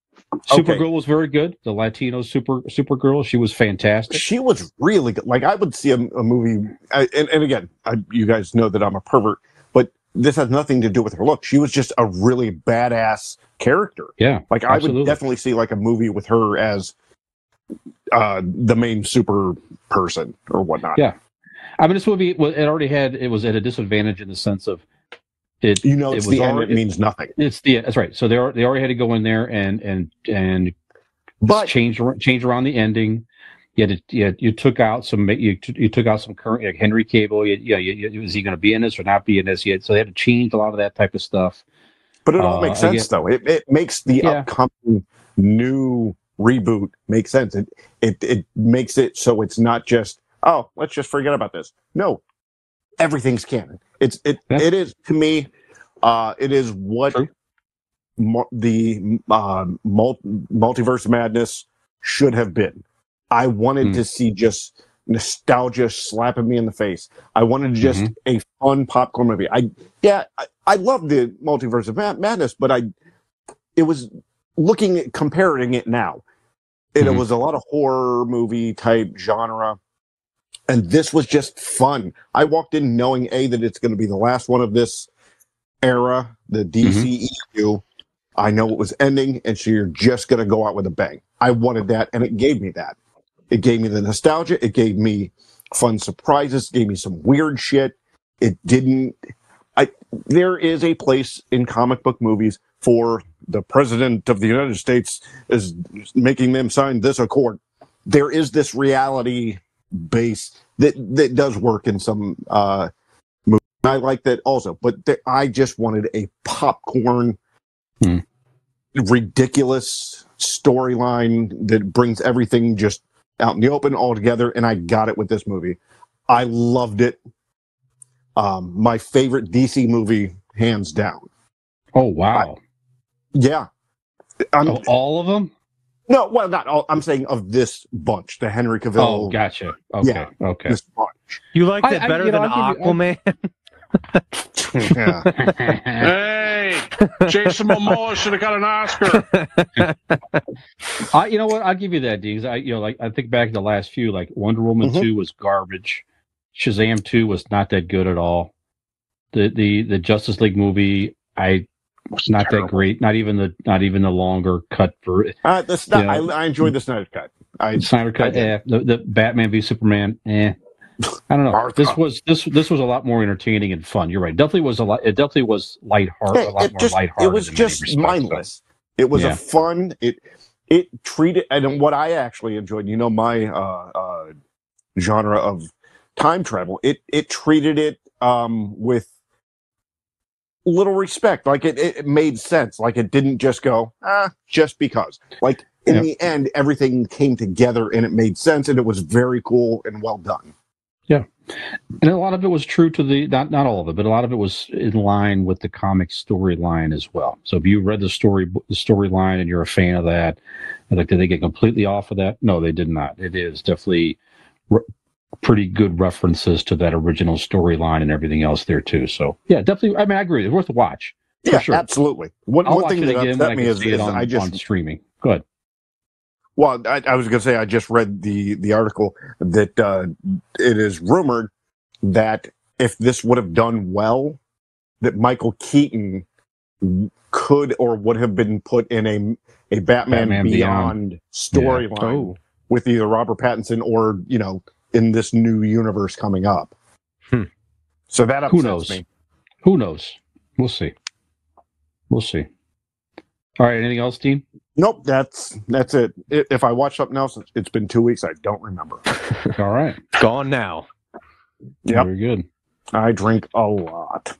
Supergirl was very good. The Latino Supergirl, she was fantastic. She was really good. Like I would see a movie, and again, you guys know that I'm a pervert, but this has nothing to do with her look. She was just a really badass character. Yeah, like absolutely. I would definitely see like a movie with her as the main super person or whatnot. Yeah, I mean this movie it was at a disadvantage in the sense of it. You know, it's the end. It means nothing. That's right. So they already had to go in there and change around the ending. You took out some current, like Henry Cable. Was he going to be in this or not be in this yet? So they had to change a lot of that type of stuff. But it all makes sense, though. It makes the upcoming new reboot make sense. It makes it so it's not just, let's just forget about this. No, everything's canon. It is to me. It is what the multiverse madness should have been. I wanted to see just nostalgia slapping me in the face. I wanted just a fun popcorn movie. I love the multiverse of madness, but it was comparing it now. It was a lot of horror movie type genre, and this was just fun. I walked in knowing that it's going to be the last one of this era, the DCEU. I know it was ending, and so you're just going to go out with a bang. I wanted that, and it gave me that. It gave me the nostalgia. It gave me fun surprises. It gave me some weird shit. It didn't. There is a place in comic book movies for the president of the United States is making them sign this accord. There is this reality base that does work in some movies. I like that also, but I just wanted a popcorn, ridiculous storyline that brings everything just out in the open all together, and I got it with this movie. I loved it. My favorite DC movie, hands down. Oh, wow. All of them? No, well, not all. I'm saying of this bunch, the Henry Cavill. Oh, gotcha. Okay, okay. This bunch. You liked it better than Aquaman? Hey, Jason Momoa should have got an Oscar. You know what? I'll give you that, D. I think back to the last few. Like Wonder Woman 2 was garbage. Shazam 2 was not that good at all. The Justice League movie, was not terrible. That great. Not even the longer cut for it. I enjoyed the Snyder cut. Snyder cut. The Batman v Superman. I don't know. This was a lot more entertaining and fun. You're right. It definitely was lighthearted. A lot more lighthearted. It was just mindless. It was a fun. It treated, and what I actually enjoyed. My genre of time travel. It treated it with little respect. Like it made sense. Like it didn't just go just because. Like in the end, everything came together and it made sense, and it was very cool and well done. Yeah. And a lot of it was true to not all of it, but a lot of it was in line with the comic storyline as well. So if you read the storyline and you're a fan of that, like, did they get completely off of that? No, they did not. It is definitely pretty good references to that original storyline and everything else there too. So yeah, definitely. I mean, I agree. It's worth a watch. Yeah, sure. Absolutely. I'll One watch thing it that again when upset I me can is, see it on on streaming. Good. Well, I was going to say I just read the article that it is rumored that if this would have done well, that Michael Keaton could or would have been put in a Batman Beyond storyline with either Robert Pattinson or, in this new universe coming up. So that upsets me. Who knows? We'll see. All right. Anything else, Dean? Nope, that's it. If I watch something else, it's been 2 weeks. I don't remember. All right. Gone now. Yep. Very good. I drink a lot.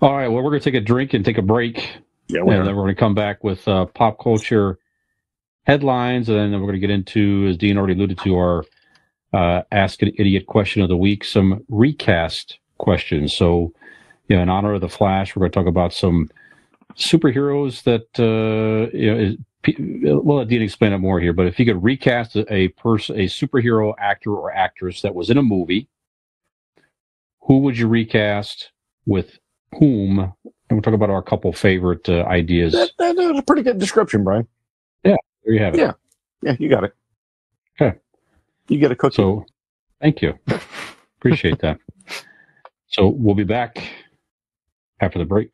All right. Well, we're going to take a drink and take a break. Yeah, and then we're going to come back with pop culture headlines, and then we're going to get into, as Dean already alluded to, our Ask an Idiot question of the week, some recast questions. So, in honor of the Flash, we're going to talk about some superheroes that we'll let Dean explain it more here. But if you could recast a superhero actor or actress that was in a movie, who would you recast with whom? And we'll talk about our couple favorite ideas. That's a pretty good description, Brian. Yeah, there you have it. Yeah, you got it. Okay, you get a cookie. So, thank you. Appreciate that. So we'll be back after the break.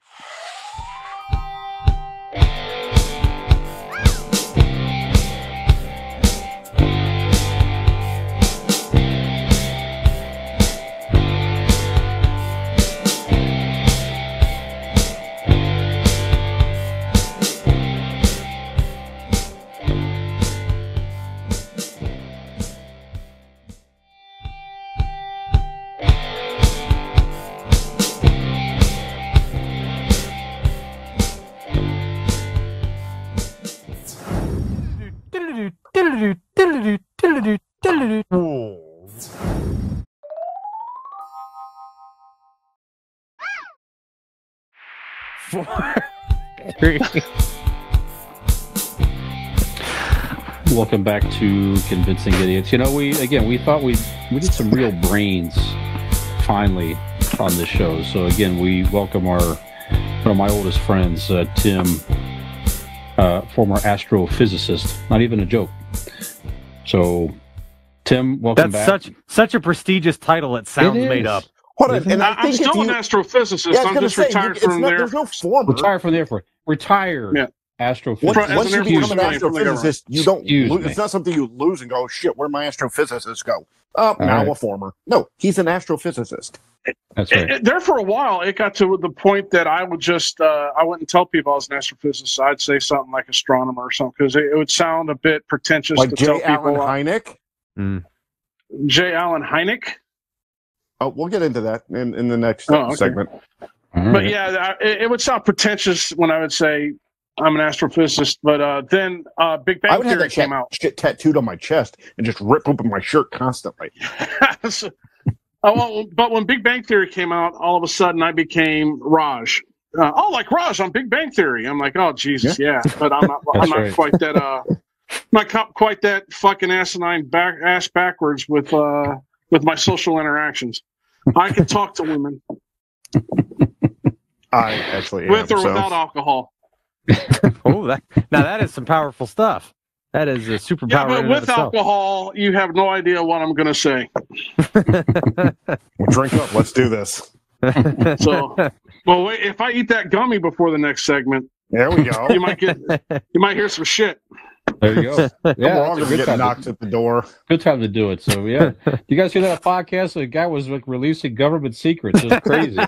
Welcome back to Convincing Idiots. We thought we did some real brains finally on this show. So again, we welcome one of my oldest friends, Tim, former astrophysicist. Not even a joke. So, Tim, welcome back. That's such a prestigious title. It sounds made up. Hold on, and I'm still an astrophysicist. Yeah, I'm just retired from there. There's no former. Retired from there. Retired astrophysicist. Once you become an astrophysicist, you don't lose. Me. It's not something you lose and go, oh, shit, where'd my astrophysicist go? Now a former. No, he's an astrophysicist. That's right. There for a while, it got to the point that I would just, I wouldn't tell people I was an astrophysicist. I'd say something like astronomer or something, because it would sound a bit pretentious like to J. tell people. Allen Hynek? J. Allen Hynek? Oh, we'll get into that in the next segment. But yeah, it would sound pretentious when I would say I'm an astrophysicist. But then Big Bang Theory came out. Shit tattooed on my chest and just rip open my shirt constantly. But when Big Bang Theory came out, all of a sudden I became Raj. Like Raj on Big Bang Theory. I'm like, oh Jesus, yeah. But I'm not. I'm not quite that. Not quite that fucking asinine ass backwards with my social interactions. I can talk to women. I actually with or without alcohol. That is some powerful stuff. That is a superpower. Yeah, but with alcohol, you have no idea what I'm going to say. Well, drink up. Let's do this. Wait, if I eat that gummy before the next segment, there we go. You might hear some shit. There you go. Yeah, we're all going to get knocked at the door. Good time to do it. So yeah, you guys hear that podcast? The guy was like releasing government secrets. It was crazy.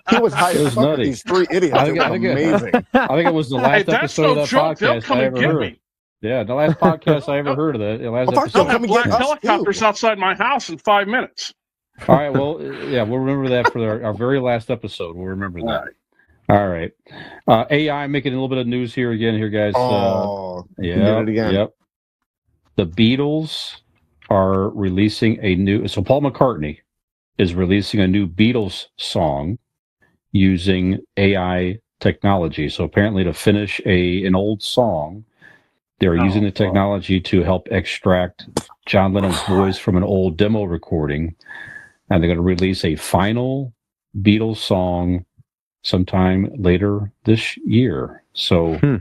He was high as fuck. These three idiots. It was amazing. I think it was the last episode of that podcast I ever heard. Me. Yeah, the last podcast I ever heard of that. The last episode. They'll have black helicopters outside my house in 5 minutes. All right. Well, yeah, we'll remember that for our very last episode. We'll remember that. All right. AI making a little bit of news here, guys. Oh, yeah. it again. Yep. The Beatles are releasing so Paul McCartney is releasing a new Beatles song using AI technology. So apparently to finish an old song, they're using the technology to help extract John Lennon's voice from an old demo recording. And they're going to release a final Beatles song sometime later this year. So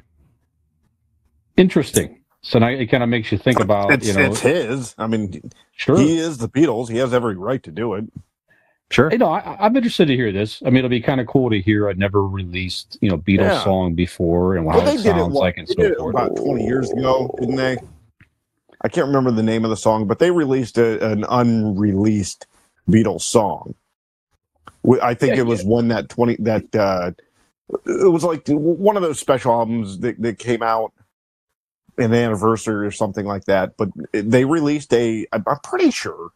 interesting. So now it kind of makes you think about, it's his. I mean, sure, he is the Beatles. He has every right to do it. Sure. I'm interested to hear this. I mean, it'll be kind of cool to hear a never released, Beatles song before and how it sounds like and so forth. About 20 years ago, didn't they? I can't remember the name of the song, but they released an unreleased Beatles song. I think it was one that it was like one of those special albums that came out an anniversary or something like that. But they released I'm pretty sure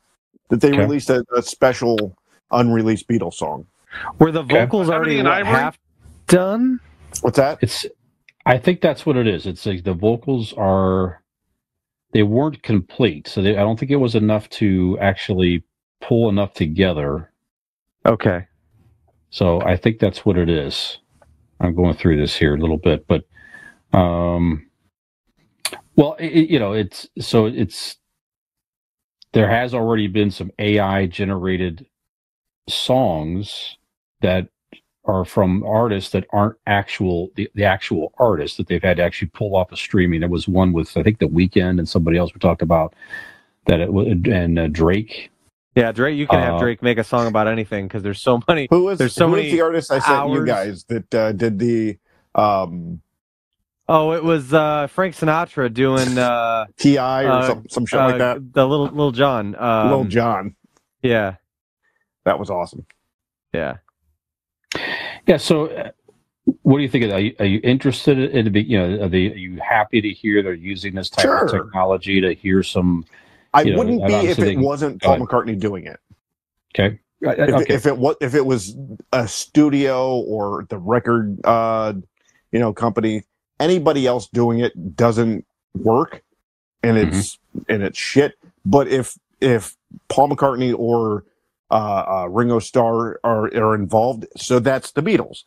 that they released a special unreleased Beatles song. Were the vocals already half done? What's that? I think that's what it is. It's like the vocals they weren't complete, so I don't think it was enough to actually pull enough together. Okay. So I think that's what it is. I'm going through this here a little bit, but there has already been some AI generated songs that are from artists that aren't the actual artists that they've had to actually pull off of streaming. There was one with, I think, The Weeknd and somebody else we talked about and Drake. Yeah, Drake. You can have Drake make a song about anything because there's so many. Who is the artist I sent you guys that did the? Oh, it was Frank Sinatra doing T.I. or some shit like that. The Little John. Little John. Yeah, that was awesome. Yeah. Yeah. So, what do you think of that? Are you interested in are you happy to hear they're using this type of technology to hear some? I wouldn't be if it wasn't Paul McCartney doing it. Okay. If it was a studio or the record company, anybody else doing it doesn't work, and it's shit. But if Paul McCartney or Ringo Starr are involved, so that's the Beatles.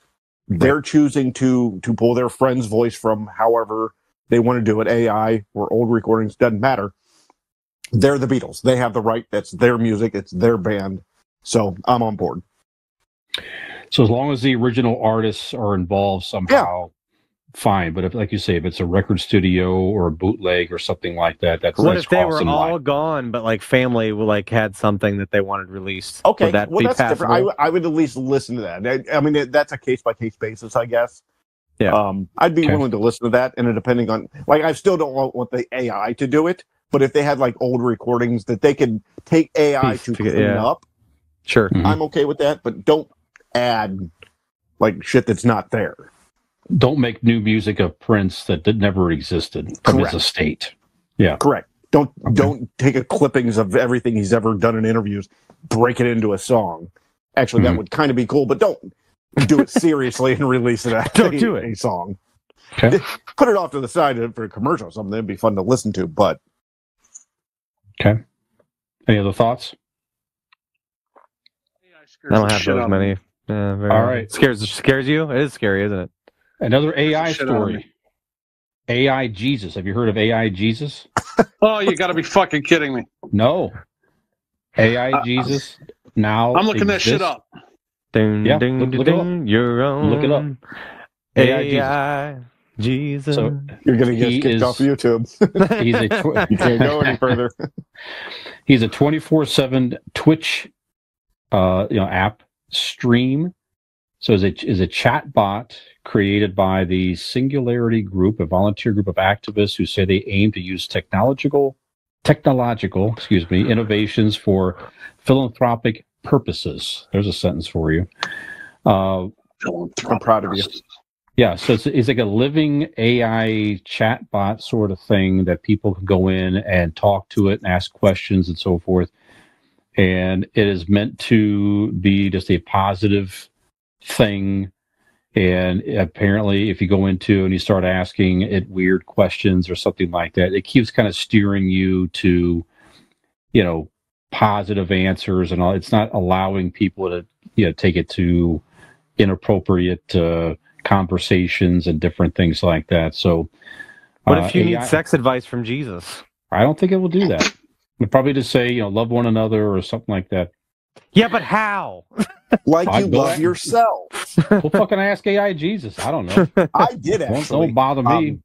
They're choosing to pull their friend's voice from however they want to do it, AI or old recordings, doesn't matter. They're the Beatles. They have the right. That's their music. It's their band. So I'm on board. So as long as the original artists are involved somehow, fine. But if, like you say, if it's a record studio or a bootleg or something like that, that's what if they were all gone, but like family had something that they wanted released? Okay, would that be that's passable? different. I would at least listen to that. I mean, that's a case by case basis, I guess. Yeah. I'd be willing to listen to that, and depending on I still don't want the AI to do it. But if they had like old recordings that they could take AI to clean up, sure, I'm okay with that. But don't add like shit that's not there. Don't make new music of Prince that never existed from his estate. Yeah, correct. Don't take a clippings of everything he's ever done in interviews, break it into a song. Actually, that would kind of be cool, but don't do it seriously and release it as a song. Okay. Put it off to the side for a commercial or something. It'd be fun to listen to, but. Okay. Any other thoughts? I don't have those many. All right. Scares you? It is scary, isn't it? Another AI story. AI Jesus. Have you heard of AI Jesus? Oh, you got to be fucking kidding me. No. AI Jesus now I'm looking that shit up. Ding, yeah, ding, look ding, it up. Your own Look it up. AI Jesus. So you're going to get kicked off YouTube. You can't go any further. He's a 24/7 Twitch, app stream. So is a chat bot created by the Singularity Group, a volunteer group of activists who say they aim to use technological, innovations for philanthropic purposes. There's a sentence for you. I'm proud of you. Yeah, so it's like a living AI chatbot sort of thing that people can go in and talk to it and ask questions and so forth. And it is meant to be just a positive thing. And apparently, if you go into and you start asking it weird questions or something like that, it keeps kind of steering you to positive answers and all. It's not allowing people to take it to inappropriate conversations and different things like that. So, what if you AI, need sex advice from Jesus? I don't think it will do that. It'll probably just say, love one another or something like that. Yeah, but how? Like you love yourself. We'll fucking ask AI Jesus. I don't know. I did actually. Don't bother me.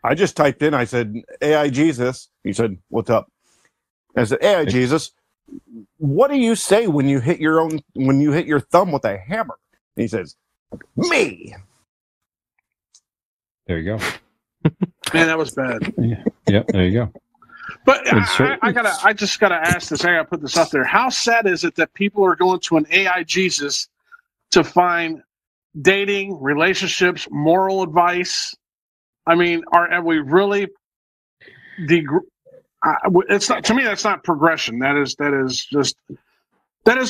I just typed in. I said, "AI Jesus." He said, "What's up?" I said, "AI Jesus, what do you say when you hit your thumb with a hammer?" And he says, "Me." There you go. Man, that was bad. Yeah, there you go. But I just gotta ask this. I gotta put this out there. How sad is it that people are going to an AI Jesus to find dating, relationships, moral advice? I mean, are we really? It's not, to me. That's not progression. That is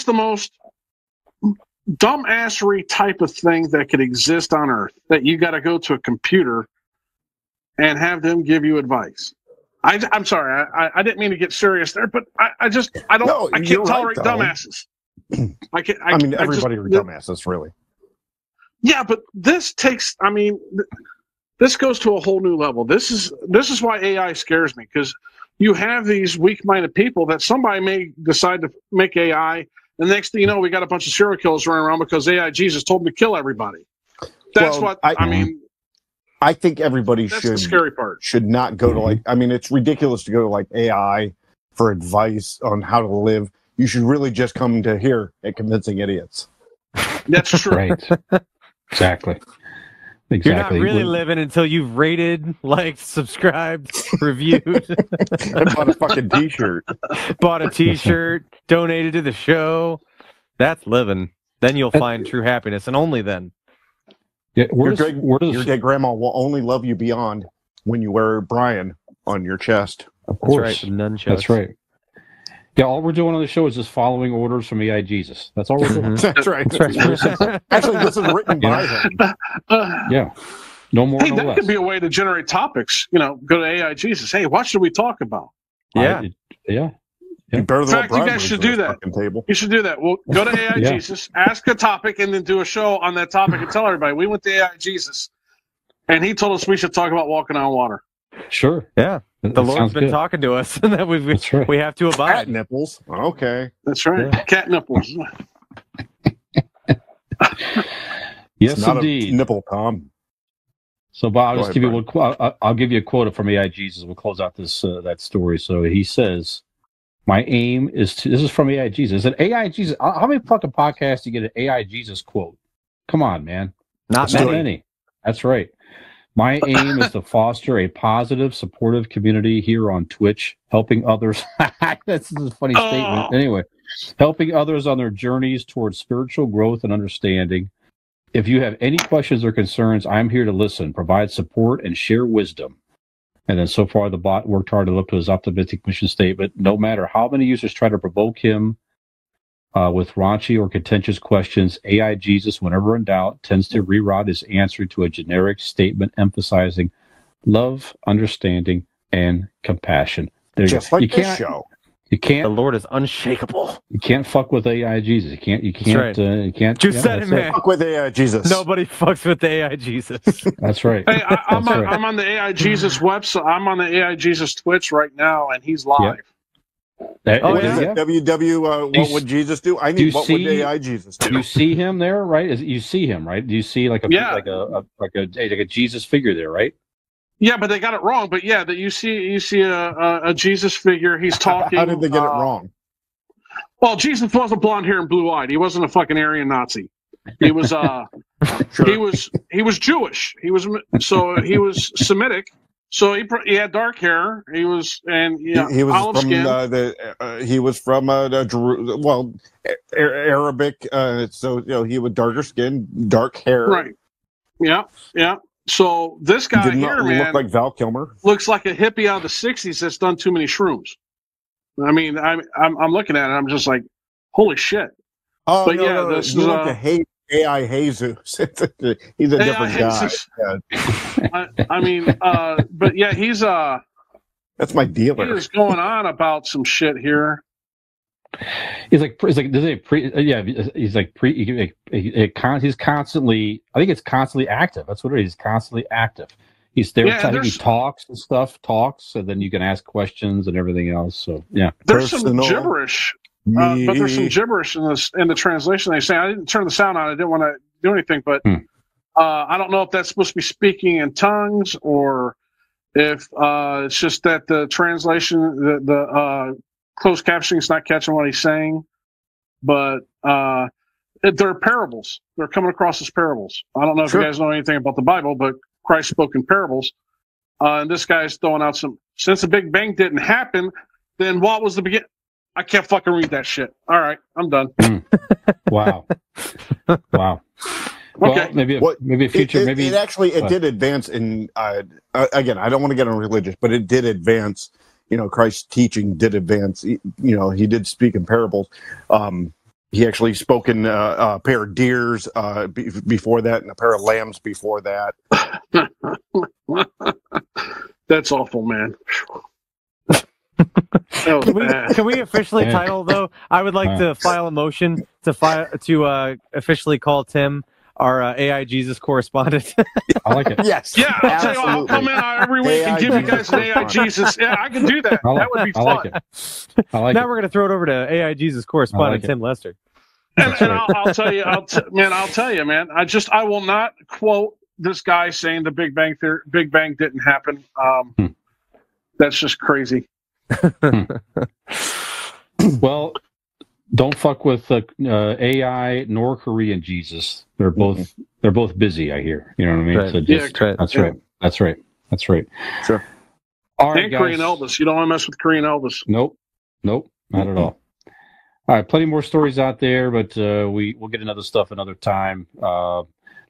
the most dumbassery type of thing that could exist on Earth. That you got to go to a computer and have them give you advice. I'm sorry, I didn't mean to get serious there, but I can't tolerate dumbasses. I mean, everybody are dumbasses, really. Yeah, but this takes. I mean, this goes to a whole new level. This is why AI scares me, because you have these weak-minded people that somebody may decide to make AI, and next thing you know, we got a bunch of serial killers running around because AI Jesus told them to kill everybody. That's I mean. I think everybody the scary part. should not go to it's ridiculous to go to AI for advice on how to live. You should really just come to here at Convincing Idiots. That's true. Right. Exactly. You're not really living until you've rated, liked, subscribed, reviewed. And bought a fucking t-shirt. Bought a t-shirt, donated to the show. That's living. Then you'll find true happiness, and only then. Yeah, your dead grandma will only love you beyond when you wear Brian on your chest. Of course. That's right, nunchucks. That's right. Yeah, all we're doing on the show is just following orders from AI Jesus. That's all we're doing. That's right. Actually, this is written by him. Yeah. No more, no that less. could be a way to generate topics. Go to AI Jesus. Hey, what should we talk about? Yeah. Yeah. In fact, you guys should do that. You should do that. We'll go to AI Jesus, ask a topic, and then do a show on that topic and tell everybody. We went to AI Jesus, and he told us we should talk about walking on water. Sure. Yeah. The Lord's been talking to us, and that we have to abide. Cat nipples. Okay. That's right. Yeah. Cat nipples. Yes, indeed. Nipple, Tom. So, Bob, I'll give you a quote from AI Jesus. We'll close out this that story. So he says, "My aim is to." This is from AI Jesus. Is it AI Jesus? How many fucking podcasts do you get an AI Jesus quote? Come on, man. Not many. That's right. My aim is to foster a positive, supportive community here on Twitch, helping others. This is a funny statement. Anyway, helping others on their journeys towards spiritual growth and understanding. If you have any questions or concerns, I'm here to listen, provide support, and share wisdom. And then so far, the bot worked hard to live up to his optimistic mission statement. No matter how many users try to provoke him with raunchy or contentious questions, AI Jesus, whenever in doubt, tends to reroute his answer to a generic statement emphasizing love, understanding, and compassion. Just like this show. You can't. The Lord is unshakable. You can't fuck with AI Jesus. You can't. Right. You can't. You said it, man. Fuck with AI Jesus. Nobody fucks with the AI Jesus. That's right. Hey, I'm on the AI Jesus website. I'm on the AI Jesus Twitch right now, and he's live. WW, what would Jesus do? I need what would AI Jesus do? You see him there, right? You see him, right? Do you see like a Jesus figure there, right? Yeah, but they got it wrong. But yeah, that you see a Jesus figure. He's talking. How did they get it wrong? Well, Jesus wasn't blonde hair and blue eyed. He wasn't a fucking Aryan Nazi. He was sure. he was Jewish. He was Semitic. So he had dark hair. He was he was olive from skin. He was from Arabic. So he was darker skin, dark hair. Right. Yeah. Yeah. So this guy here, man, look like Val Kilmer. Looks like a hippie out of the '60s that's done too many shrooms. I mean, I'm looking at it. I'm just like, holy shit. Oh, but this is AI Jesus. He's a different guy. Yeah. I mean, but yeah, he's that's my dealer. He is going on about some shit here. He's like does he yeah, he's like he's constantly, I think it's constantly active. That's what it is. He's constantly active. He's there. Yeah, I think he talks, and then you can ask questions and everything else. So yeah, there's some Personal. gibberish, but there's some gibberish in the translation. They say I didn't turn the sound on. I didn't want to do anything, but I don't know if that's supposed to be speaking in tongues or if it's just that the translation, the closed captioning is not catching what he's saying. But they're parables. They're coming across as parables. I don't know if you guys know anything about the Bible, but Christ spoke in parables. And this guy's throwing out some, since the Big Bang didn't happen, then what was the beginning? I can't fucking read that shit. All right, I'm done. Wow. Wow. Okay. Well, maybe a future. It did advance in. Again, I don't want to get on religious, but it did advance. Christ's teaching did advance. He did speak in parables. He actually spoke in a pair of deers before that, and a pair of lambs before that. That's awful, man. Can we officially title though? I would like to file a motion to officially call Tim our AI Jesus correspondent. I like it. Yes. Yeah, I'll tell you what, I'll come in every week and give you guys an AI Jesus. Yeah, I can do that. That would be fun. I like Now it. we're going to throw it over to AI Jesus correspondent Tim Lester. And I'll tell you, man. I will not quote this guy saying the Big Bang didn't happen. That's just crazy. Well, don't fuck with AI nor Korean Jesus. They're both busy, I hear. You know what I mean? Right. So That's right. Sure. All right, and guys. Korean Elvis. You don't want to mess with Korean Elvis. Nope, not at all. All right, plenty more stories out there, but we'll get another stuff another time.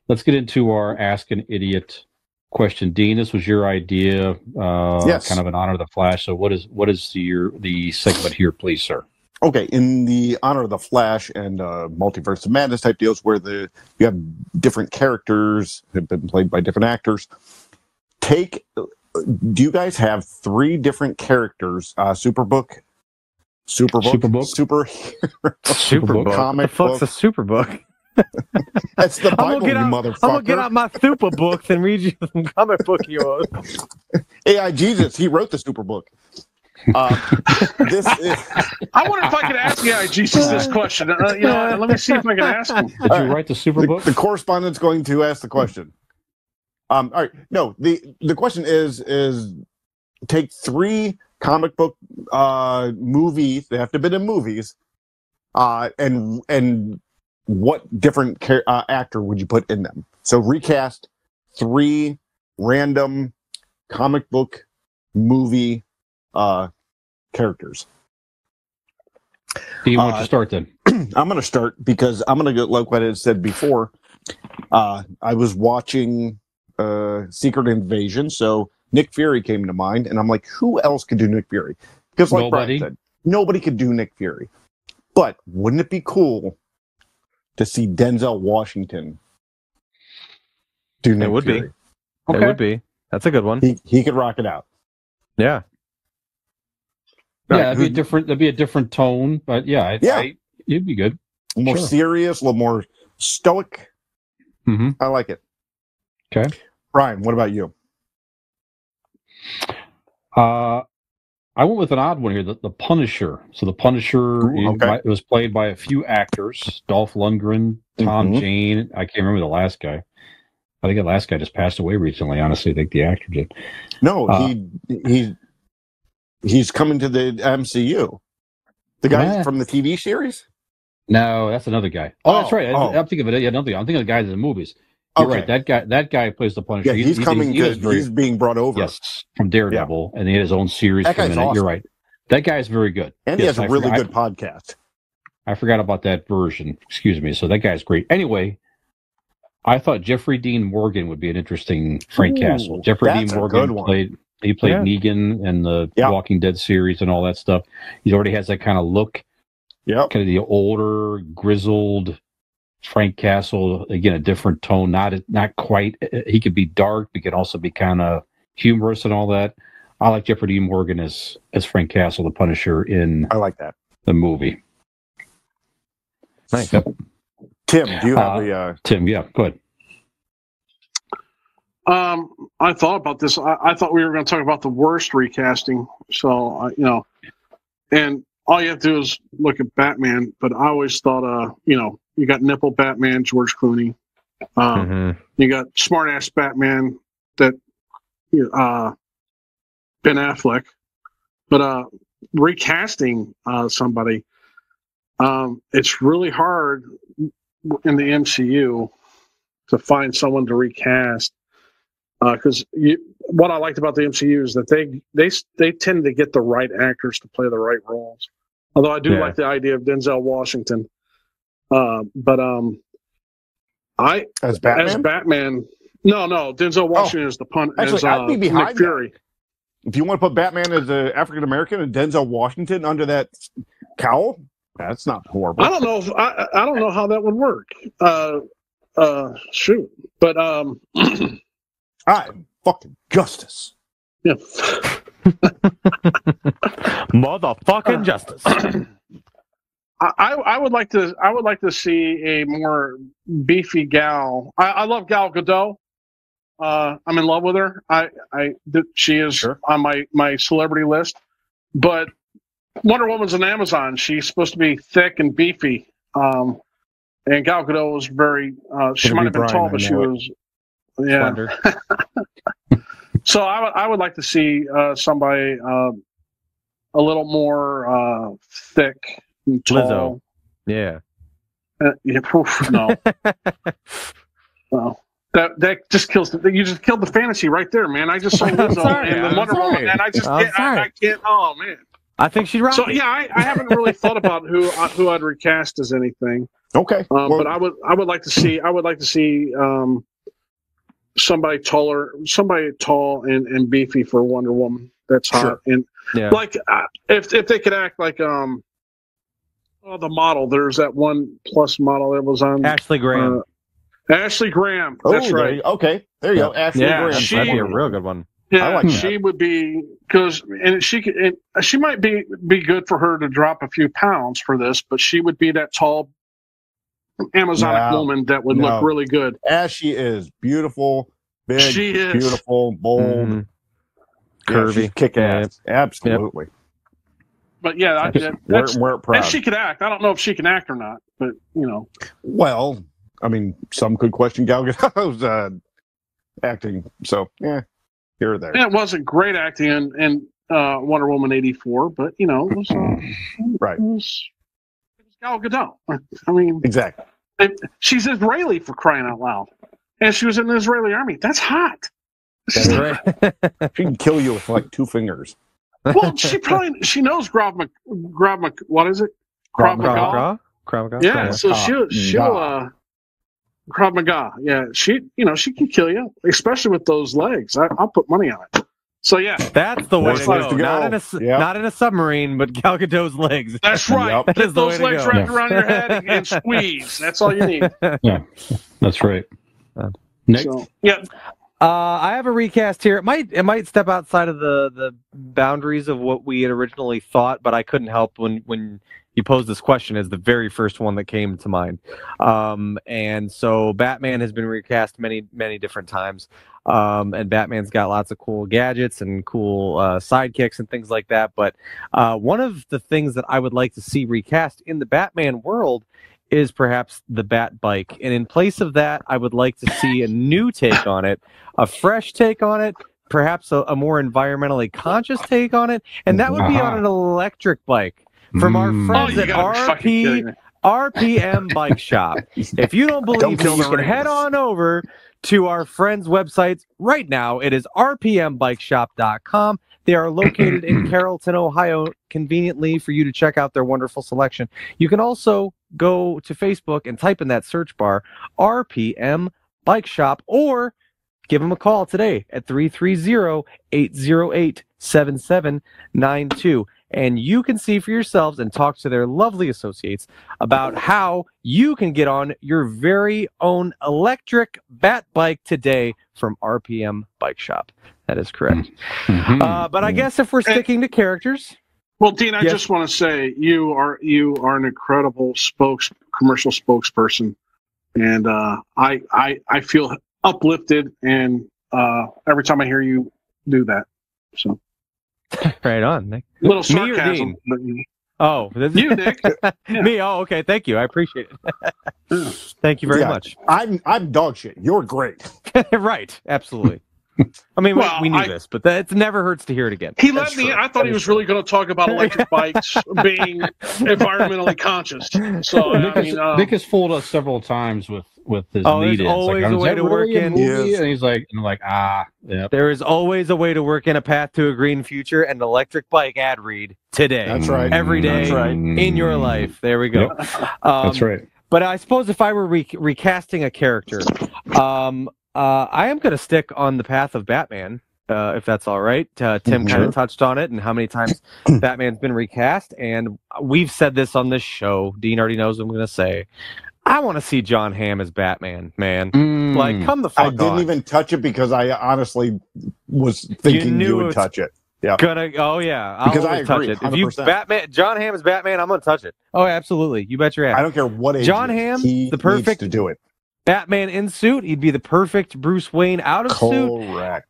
Let's get into our Ask an Idiot question. Dean, this was your idea. Yes. Kind of an honor of the Flash. So what is the segment here, please, sir? Okay, in the honor of the Flash and Multiverse of Madness type deals, where you have different characters have been played by different actors. Do you guys have 3 different characters? Superbook, superhero, comic book. The Superbook. That's the Bible, you motherfucker. I'm gonna get out my Superbook and read you some comic book heroes. AI Jesus, he wrote the Superbook. This is. I wonder if I could ask AI Jesus this question. Let me see if I can ask him. Did you write the Superbook? The correspondent's going to ask the question. All right. No, the question is take 3 comic book movies. They have to be in movies. And what different actor would you put in them? So recast 3 random comic book movie characters. Do you want to start then? I'm going to start because I'm going to go like what I said before. I was watching Secret Invasion, so Nick Fury came to mind, and I'm like, who else could do Nick Fury? Because like Brian said, nobody could do Nick Fury. But wouldn't it be cool to see Denzel Washington do Nick Fury? Okay. It would be. That's a good one. He could rock it out. Yeah. Yeah, that'd be a different tone, but it'd be good. More serious, a little more stoic. Mm-hmm. I like it. Okay. Brian, what about you? I went with an odd one here, the Punisher. So the Punisher it was played by a few actors: Dolph Lundgren, Tom Jane. I can't remember the last guy. I think the last guy just passed away recently. Honestly, I think the actor did. No, he's coming to the MCU. The guy from the TV series? No, that's another guy. Oh, that's right. I'm thinking of it. Yeah, I'm thinking of the guys in the movies. You're right. That guy plays the Punisher. Yeah, he's coming. He's being brought over. Yes, from Daredevil, and he had his own series. That guy's awesome. You're right. That guy's very good, and he has a really good podcast. I forgot about that version. Excuse me. So that guy's great. Anyway, I thought Jeffrey Dean Morgan would be an interesting Frank Castle. Jeffrey Dean Morgan played Negan in the Walking Dead series and all that stuff. He already has that kind of look. Yeah, kind of the older, grizzled Frank Castle. Again, a different tone. Not quite. He could be dark. He could also be kind of humorous and all that. I like Jeffrey Dean Morgan as Frank Castle, the Punisher in. I like that the movie. Nice. Yep. Tim, do you have the? Tim, yeah, go ahead. I thought about this. I thought we were going to talk about the worst recasting. So, and all you have to do is look at Batman. But I always thought, you got nipple Batman, George Clooney. You got smart ass Batman that Ben Affleck. But recasting somebody, it's really hard in the MCU to find someone to recast. Because what I liked about the MCU is that they tend to get the right actors to play the right roles. Although I do like the idea of Denzel Washington, but As Batman? as Batman, no, Denzel Washington is the pun. Actually, as, I'd be behind Nick Fury. If you want to put Batman as an African American and Denzel Washington under that cowl, that's not horrible. I don't know. I don't know how that would work. Shoot, but I'm fucking justice. yeah. Motherfucking justice. I would like to see a more beefy gal. I love Gal Gadot. I'm in love with her. She is on my celebrity list. But Wonder Woman's on Amazon. She's supposed to be thick and beefy. And Gal Gadot was very. She might have been tall, but she was. Yeah. So I would like to see somebody a little more thick and tall. Lizzo. Yeah. No. No. That just kills. You just killed the fantasy right there, man. I just saw Lizzo and the Wonder Woman, and I can't. Oh man. I think she'd rock. So yeah, I haven't really thought about who I'd recast as anything. Okay. But I would like to see. Somebody taller, somebody tall and beefy for Wonder Woman. That's hot. And like if they could act like the model. There's that one plus model that was on Ashley Graham. Ashley Graham. That's right. Okay, there you go. Ashley Graham. That'd be a real good one. Yeah, I like that. she would be she might be good for her to drop a few pounds for this, but she would be that tall Amazonic woman that would look really good. As she is beautiful, big, she is beautiful, bold, curvy, kick ass. Absolutely. But yeah, we're proud. and she could act. I don't know if she can act or not, but Well, I mean, some could question Gal Gadot's acting. So yeah, here or there. Yeah, it wasn't great acting in Wonder Woman 84, but it was right. It was Gal Gadot. I mean, Exactly. She's Israeli, for crying out loud, and she was in the Israeli army. That's hot. That's right. She can kill you with like 2 fingers. Well, she knows Krav Maga. What is it? Krav Maga. Krav Maga. Yeah, so she'll Krav Maga. Yeah, she can kill you, especially with those legs. I'll put money on it. So yeah, that's the way to go. go. Not in a submarine, but Gal Gadot's legs. That's right. That Get is the way those to legs go. wrapped around your head and squeeze. That's all you need. Yeah, that's right. Nick? So, yeah. I have a recast here. It might step outside of the boundaries of what we had originally thought, but I couldn't help when you posed this question as the very first one that came to mind. And so Batman has been recast many different times, and Batman's got lots of cool gadgets and cool sidekicks and things like that. But one of the things that I would like to see recast in the Batman world is perhaps the Bat Bike. And in place of that, I would like to see a new take on it, a fresh take on it, perhaps a more environmentally conscious take on it, and that would be on an electric bike from our friends at RPM Bike Shop. If you don't believe me, you can head on over to our friends' websites right now. It is rpmbikeshop.com. They are located in Carrollton, Ohio, conveniently for you to check out their wonderful selection. You can also go to Facebook and type in that search bar, RPM Bike Shop, or give them a call today at 330-808-7792. And you can see for yourselves and talk to their lovely associates about how you can get on your very own electric Bat Bike today from RPM Bike Shop. That is correct. But I guess if we're sticking to characters, Well, Dean, I Yes. just want to say you are an incredible commercial spokesperson, and I feel uplifted, and every time I hear you do that. So Right on, Nick. little Me or sarcasm. Dean? But, Oh, you, Nick. Yeah. Me? Oh, okay. Thank you. I appreciate it. Thank you very Yeah. much. I'm dog shit. You're great. Right. Absolutely. I mean, Well, we knew this, but it never hurts to hear it again. He That's let me. true. I thought he was really going to talk about electric bikes being environmentally conscious. So Nick has fooled us several times with his Oh, there's lead-ins. always like, a is way that to really work a in. movie? Yes. And he's like, yeah. There is always a way to work in a path to a green future and an electric bike ad read today. That's right. Every day That's right. in your life. There we go. That's right. But I suppose if I were recasting a character, I am going to stick on the path of Batman, if that's all right. Tim kind of touched on it and how many times Batman's been recast. And we've said this on this show. Dean already knows what I'm going to say. I want to see John Hamm as Batman, man. Like, come the fuck I didn't on. even touch it because I honestly was thinking knew you would it's touch it. Yeah. Oh yeah, I'll Because I always touch agree, it. If you 100%. John Hamm is Batman, I'm gonna touch it. Oh, absolutely. You bet your ass. I don't care what age John he is, Hamm, he the perfect- needs to do it. Batman in suit. He'd be the perfect Bruce Wayne out of suit. Correct.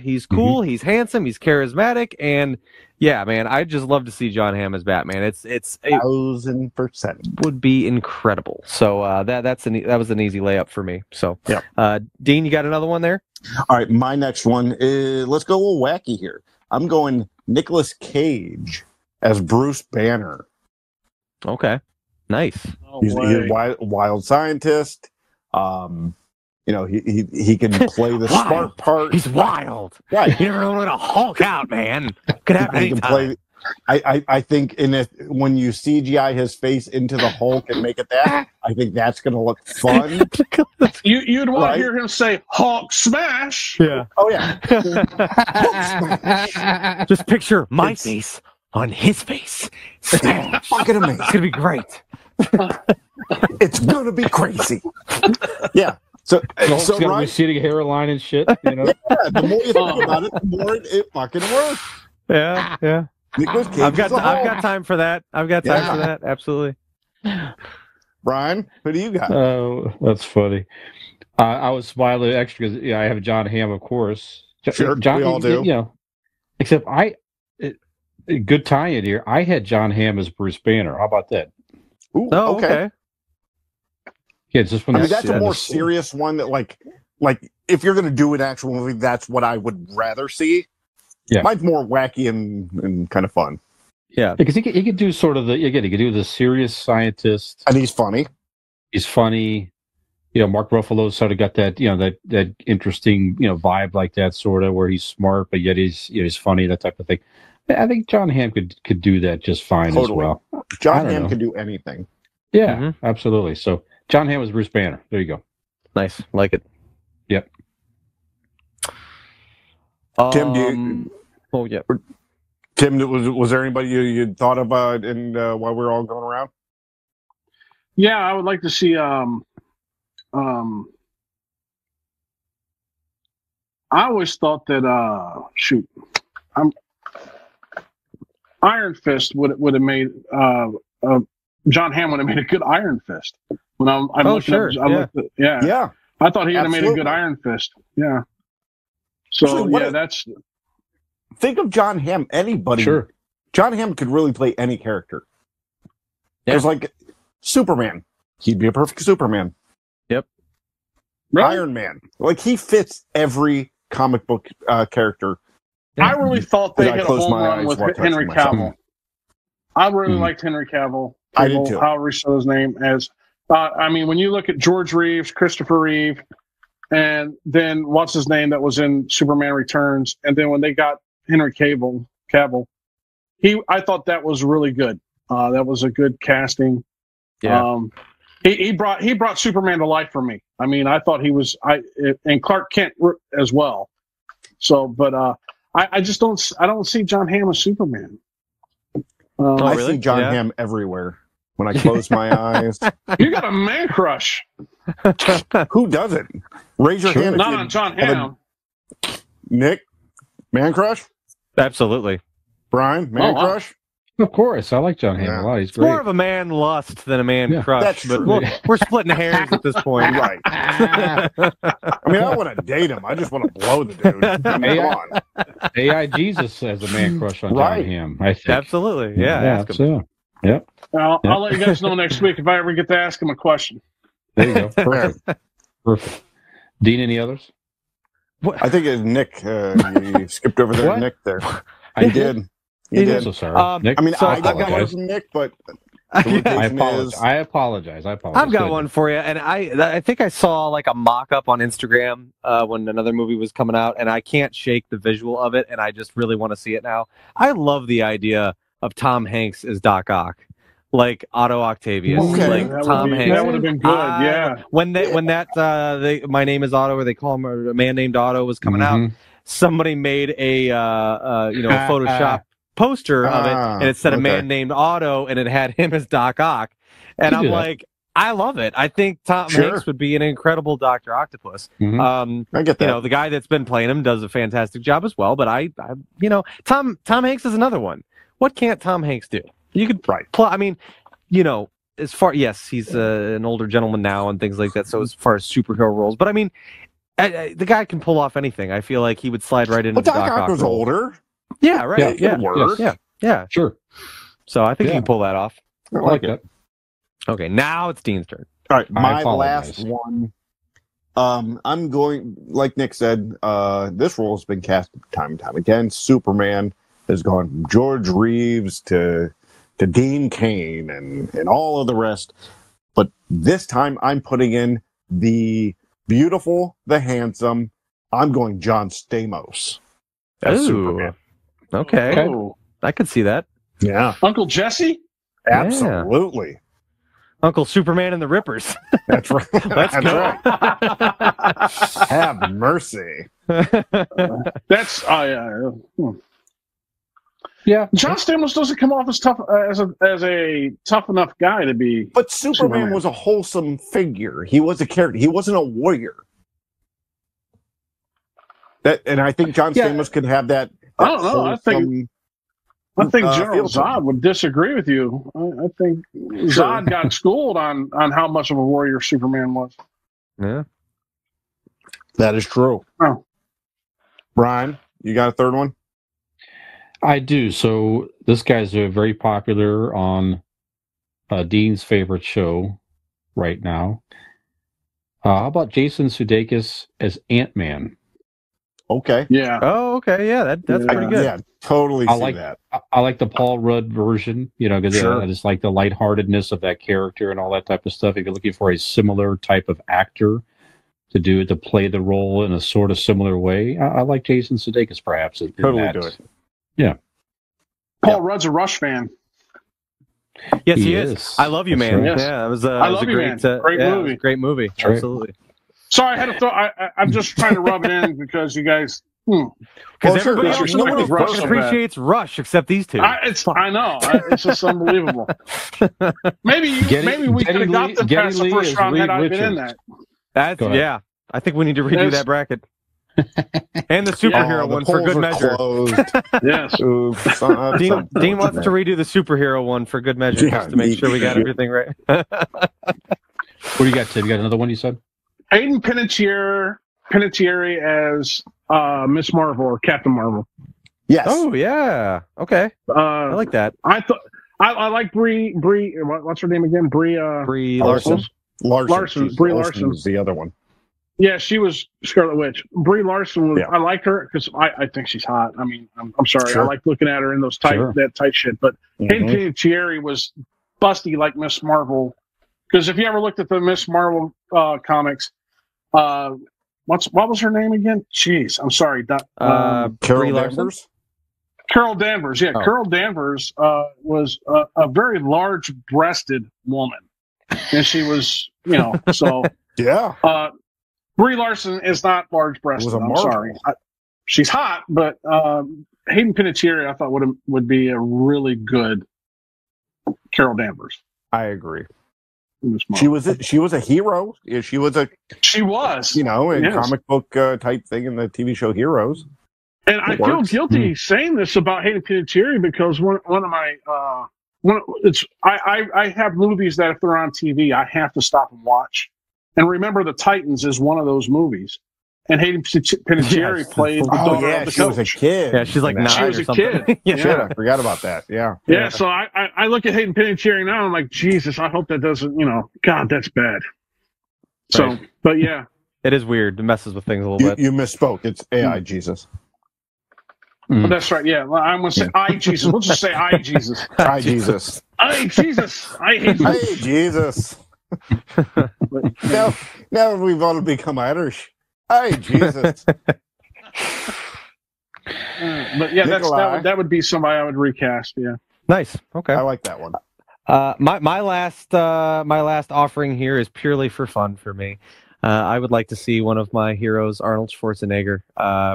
He's cool. He's handsome. He's charismatic, and yeah, man, I'd just love to see John Hamm as Batman. It 1000%. would be incredible. So that was an easy layup for me. So Yeah. Dean, you got another one there? All right, my next one is, let's go a little wacky here. I'm going Nicolas Cage as Bruce Banner. Okay, nice. He's a wild scientist. He can play the smart part. He's wild. Right. You never know when to Hulk out, man. Could happen He can anytime. play. I think when you CGI his face into the Hulk and make it that, I think that's going to look fun. You'd want Right. to hear him say "Hulk smash." Yeah. Oh yeah. Just picture my face on his face. Smash. Fucking amazing. It's gonna be great. It's going to be crazy. Yeah. So Hulk's got a Ryan, receding hairline and shit. You know? yeah, the more you think about it, the more it fucking works. Yeah. Nicolas Cage I've got is a Hulk. time for that. I've got time for that. Absolutely. Brian, who do you got? Oh, that's funny. I was smiling extra because I have John Hamm, of course. Sure, we all do. You know, except good tie-in here. I had John Hamm as Bruce Banner. How about that? Ooh, Oh, okay. Yeah, just when that's a more serious one that like if you're going to do an actual movie, that's what I would rather see. Yeah. Mine's more wacky and kind of fun. Yeah. because he could do sort of he could do the serious scientist. And he's funny. He's funny. You know, Mark Ruffalo's sort of got that that interesting vibe like that sort of where he's smart but yet he's funny, that type of thing. I think John Hamm could do that just fine as well. John I don't Hamm know. can do anything. Yeah, absolutely. So John Hamm was Bruce Banner. There you go. Nice. Like it. Yep. Tim, do you, Oh yeah. Tim, was there anybody you thought about while we were all going around? Yeah, I would like to see. I always thought that. Iron Fist would have made. John Hamm would have made a good Iron Fist. When I looked Yeah. I thought he would have made a good Absolutely. Iron Fist. Yeah. So Actually, that's. Think of John Hamm. Anybody. Sure. John Hamm could really play any character. Because like Superman, he'd be a perfect Superman. Yep. Really? Iron Man, like he fits every comic book character. I really thought they Did I hit a close home my run eyes with while Henry touching myself? Cavill. I really liked Henry Cavill. I did too. However you say his name as. I mean, when you look at George Reeves, Christopher Reeve, and then what's his name that was in Superman Returns, and then when they got Henry Cavill, I thought that was really good. That was a good casting. Yeah. He brought Superman to life for me. I mean, I thought he was and Clark Kent as well. So, but I just don't see John Hamm as Superman. I really? see John Yeah. Hamm everywhere. When I close my eyes, You got a man crush, who doesn't? Raise your hand. if not you on John have a- Hamm. Nick, man crush. Absolutely. Brian, man Oh, wow. crush. Of course, I like John Hamm a lot. He's It's great. more of a man lust than a man crush. That's but true. we're splitting hairs at this point. Right. I mean, I want to date him. I just want to blow the dude. I mean, come on. AI Jesus has a man crush on Right. John Hamm, I think. Absolutely. Yeah. Ask him. So, yep. I'll let you guys know next week if I ever get to ask him a question. There you go. Perfect. Perfect. Dean, any others? I think it's Nick. You skipped over there, What? Nick. There, I you did. You I'm did. so sorry. Nick, I mean, So I got one apologize. from Nick, but I the apologize. rotation is- I apologize. I've Go got ahead. one for you, and I think I saw like a mock-up on Instagram when another movie was coming out, and I can't shake the visual of it, and I just really want to see it now. I love the idea of Tom Hanks as Doc Ock, like Otto Octavius, Okay. like That Tom would be, Hanks. that would have been good. Yeah. When My Name Is Otto, or they call him a Man Named Otto, was coming out, Mhm. somebody made a Photoshop poster of it, and it said a okay. man named Otto, and it had him as Doc Ock, and You I'm do that. like, I love it. I think Tom Sure. Hanks would be an incredible Dr. Octopus. Mhm. I get that. The guy that's been playing him does a fantastic job as well. But Tom Hanks is another one. What can't Tom Hanks do? You could I mean, as far he's an older gentleman now and things like that. So as far as superhero roles, but I mean, the guy can pull off anything. I feel like he would slide right into Well, the Doc Doc Ock Ock was role. older. Yeah, right. It Yeah, could work. yeah. Sure. So I think Yeah. you can pull that off. I I like that. Okay, now it's Dean's turn. All right, I my apologize. last one. I'm going, like Nick said, this role has been cast time and time again. Superman has gone from George Reeves to Dean Cain and all of the rest. But this time I'm putting in the beautiful, the handsome. I'm going John Stamos as Ooh. Superman. Okay. Oh. I could see that. Yeah, Uncle Jesse? absolutely. Uncle Superman and the Rippers. That's right. Let's That's go. right. Have mercy. That's Yeah. John Stamos doesn't come off as tough as a tough enough guy to be. But Superman Superman. was a wholesome figure. He was a character. He wasn't a warrior. And I think John Yeah. Stamos could have that. I don't know. I think General feel to him. Zod would disagree with you. I think Zod got schooled on how much of a warrior Superman was. Yeah. That is true. Oh. Brian, you got a third one? I do. So this guy's very popular on Dean's favorite show right now. How about Jason Sudeikis as Ant-Man? Okay. Yeah. Oh, okay. Yeah, that's Yeah. pretty good. Yeah, totally I see like that. I like the Paul Rudd version, because Sure. I just like the lightheartedness of that character and all that type of stuff. If you're looking for a similar type of actor to play the role in a sort of similar way, I like Jason Sudeikis perhaps. In Totally that. do it. Yeah. Paul Rudd's a Rush fan. Yes, He he is. is. I love you, That's man. right. Yeah, it was. I it was love a you, great, man. Great yeah, it was movie. a great movie. right. Absolutely. Sorry, I had to throw. I'm just trying to rub it in because you guys. Because Well, sure, everybody because else no one fucking Rush so bad. appreciates Rush except these two. I know. It's just unbelievable. Maybe we could have got them Geddy past the Lee first is round had Reed I been in Richards. that. That's Go ahead. yeah. I think we need to redo That's- that bracket. And the superhero the one for polls good are measure. closed. Yes. Oops. Dean wants to redo the superhero one for good measure, Yeah, just to make sure we got everything right. What do you got, Tim? You got another one you said? Hayden Panettiere as Miss Marvel or Captain Marvel. Yes. Oh yeah. Okay. I like that. I thought I like Brie. What's her name again? Brie Larson. Larson. Brie Larson was the other one. Yeah, she was Scarlet Witch. Brie Larson was. Yeah. I liked her because I think she's hot. I mean, I'm sorry. Sure. I like looking at her in those tight Sure. that tight shit. But Hayden Panettiere was busty like Miss Marvel. Because if you ever looked at the Miss Marvel comics, what was her name again? Jeez, I'm sorry. Carol Brie Larson? Danvers? Carol Danvers. Yeah, Oh. Carol Danvers was a very large-breasted woman, and she was, so. Yeah. Brie Larson is not large-breasted. Was a I'm marvel. sorry. She's hot, but Hayden Panettiere I thought would be a really good Carol Danvers. I agree. in this She moment. was a hero. Yeah, she was a She was. in Yes. comic book type thing in the TV show Heroes. And I feel guilty saying this about Hayden Panettiere because one of my I have movies that if they're on TV, I have to stop and watch. And Remember the Titans is one of those movies. And Hayden Panettiere played the daughter of the she coach. was a kid. Yeah, she's like 9 She was or a something. kid. Yeah. Shit, I forgot about that. Yeah. Yeah, so I look at Hayden Panettiere now, and I'm like, Jesus, I hope that doesn't, God, that's bad. So, Right. but yeah. It is weird. It messes with things a little bit. You misspoke. It's AI Jesus. But that's right, yeah. I'm going to say, I Jesus. We'll just say, I Jesus. Hi, Jesus. I Jesus. I hate Hi, you. Jesus. now we've all become Irish. Hi, Jesus. But yeah, Nikolai. that would be somebody I would recast, yeah. Nice. Okay. I like that one. My last offering here is purely for fun for me. I would like to see one of my heroes, Arnold Schwarzenegger,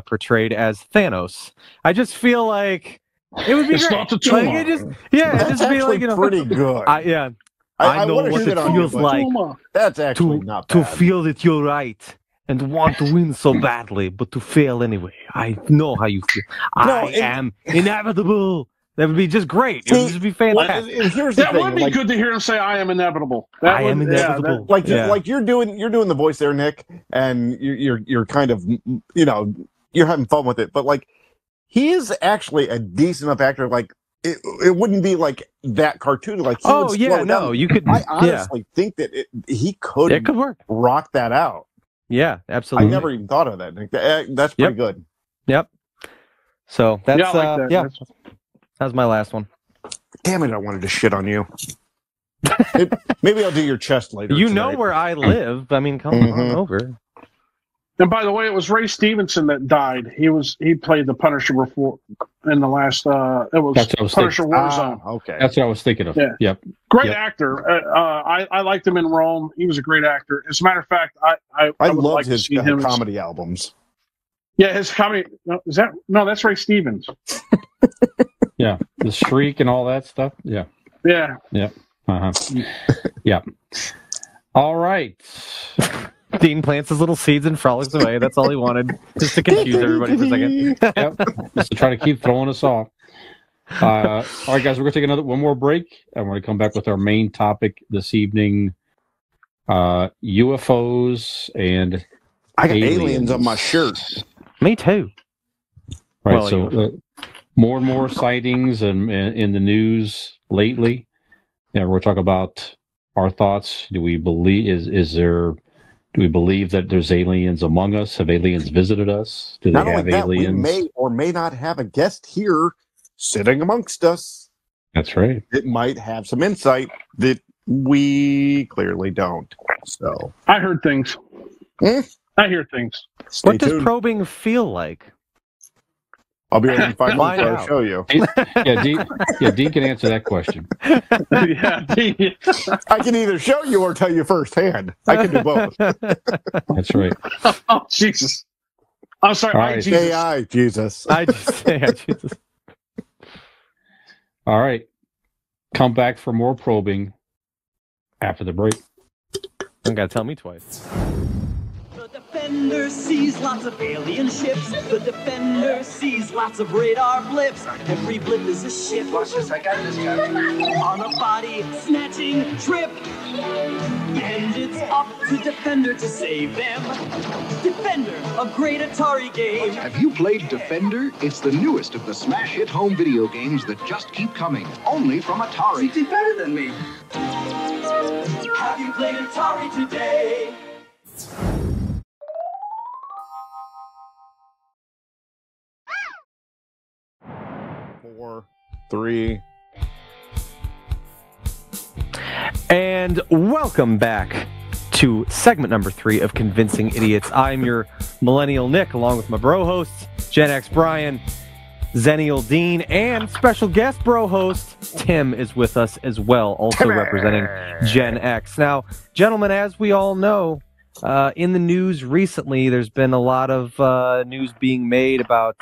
portrayed as Thanos. I just feel like it would be It's great. not the tumor. Like, That's just be like, pretty good. I know wanna what shit it on feels you, but like That's actually not bad. to feel that you're right and want to win so badly, but to fail anyway. I know how you feel. I am inevitable. That would be just great. It would just be fantastic. And here's the That thing. would be good to hear him say, I am inevitable. That I would, am inevitable. Like you're doing the voice there, Nick, and you're kind of you're having fun with it. But like he is actually a decent enough actor. Like it wouldn't be like that cartoony. Like he would slow it down. You could. I honestly think that he could. It could work. Rock that out. Yeah, absolutely. I never even thought of that, Nick. That's pretty good. Yep. So that's I like that. That's my last one. Damn it! I wanted to shit on you. Maybe I'll do your chest later. You tonight. know where I live. I mean, come on over. And by the way, it was Ray Stevenson that died. He played the Punisher before in the last. It was Punisher Warzone. Okay, That's what I was thinking of. Yeah. Yep. Great actor. I liked him in Rome. He was a great actor. As a matter of fact, I would love like his to see him comedy albums. Yeah, his comedy. That's Ray Stevens. Yeah. The Shriek and all that stuff. Yeah. Yeah. Yeah. Uh-huh. Yeah. All right. Dean plants his little seeds and frolics away. That's all he wanted, just to confuse everybody for a second. Yep. Just to try to keep throwing us off. All right, guys, we're going to take one more break, and we're going to come back with our main topic this evening, UFOs and I got aliens on my shirt. Me too. Right, Well, so more and more sightings and in the news lately. And we're talking about our thoughts. Do we believe do we believe that there's aliens among us? Have aliens visited us? Do they Not only have that, aliens? we may or may not have a guest here sitting amongst us. That's right. It might have some insight that we clearly don't. So I heard things. Hmm? I hear things. stay What does tuned. probing feel like? I'll be ready in 5 minutes. Find I'll out. show you. Dean can answer that question. Yeah. I can either show you or tell you firsthand. I can do both. That's right. Oh, Jesus. I'm sorry. All I, right. Jesus. AI, Jesus. I just, yeah, Jesus. All right. Come back for more probing after the break. You gotta tell me twice. The Defender sees lots of alien ships. The Defender sees lots of radar blips. Every blip is a ship. Watch this, I got this guy. On a body snatching trip. And it's up to Defender to save them. Defender, a great Atari game. Have you played Defender? It's the newest of the smash hit home video games that just keep coming. Only from Atari. You did better than me. Have you played Atari today? 4, 3. And welcome back to segment number 3 of Convincing Idiots. I'm your Millennial Nick, along with my bro hosts, GenX Brian, Zennial Dean, and special guest bro host, Tim is with us as well, also representing Gen X. Now, gentlemen, as we all know, in the news recently, there's been a lot of news being made about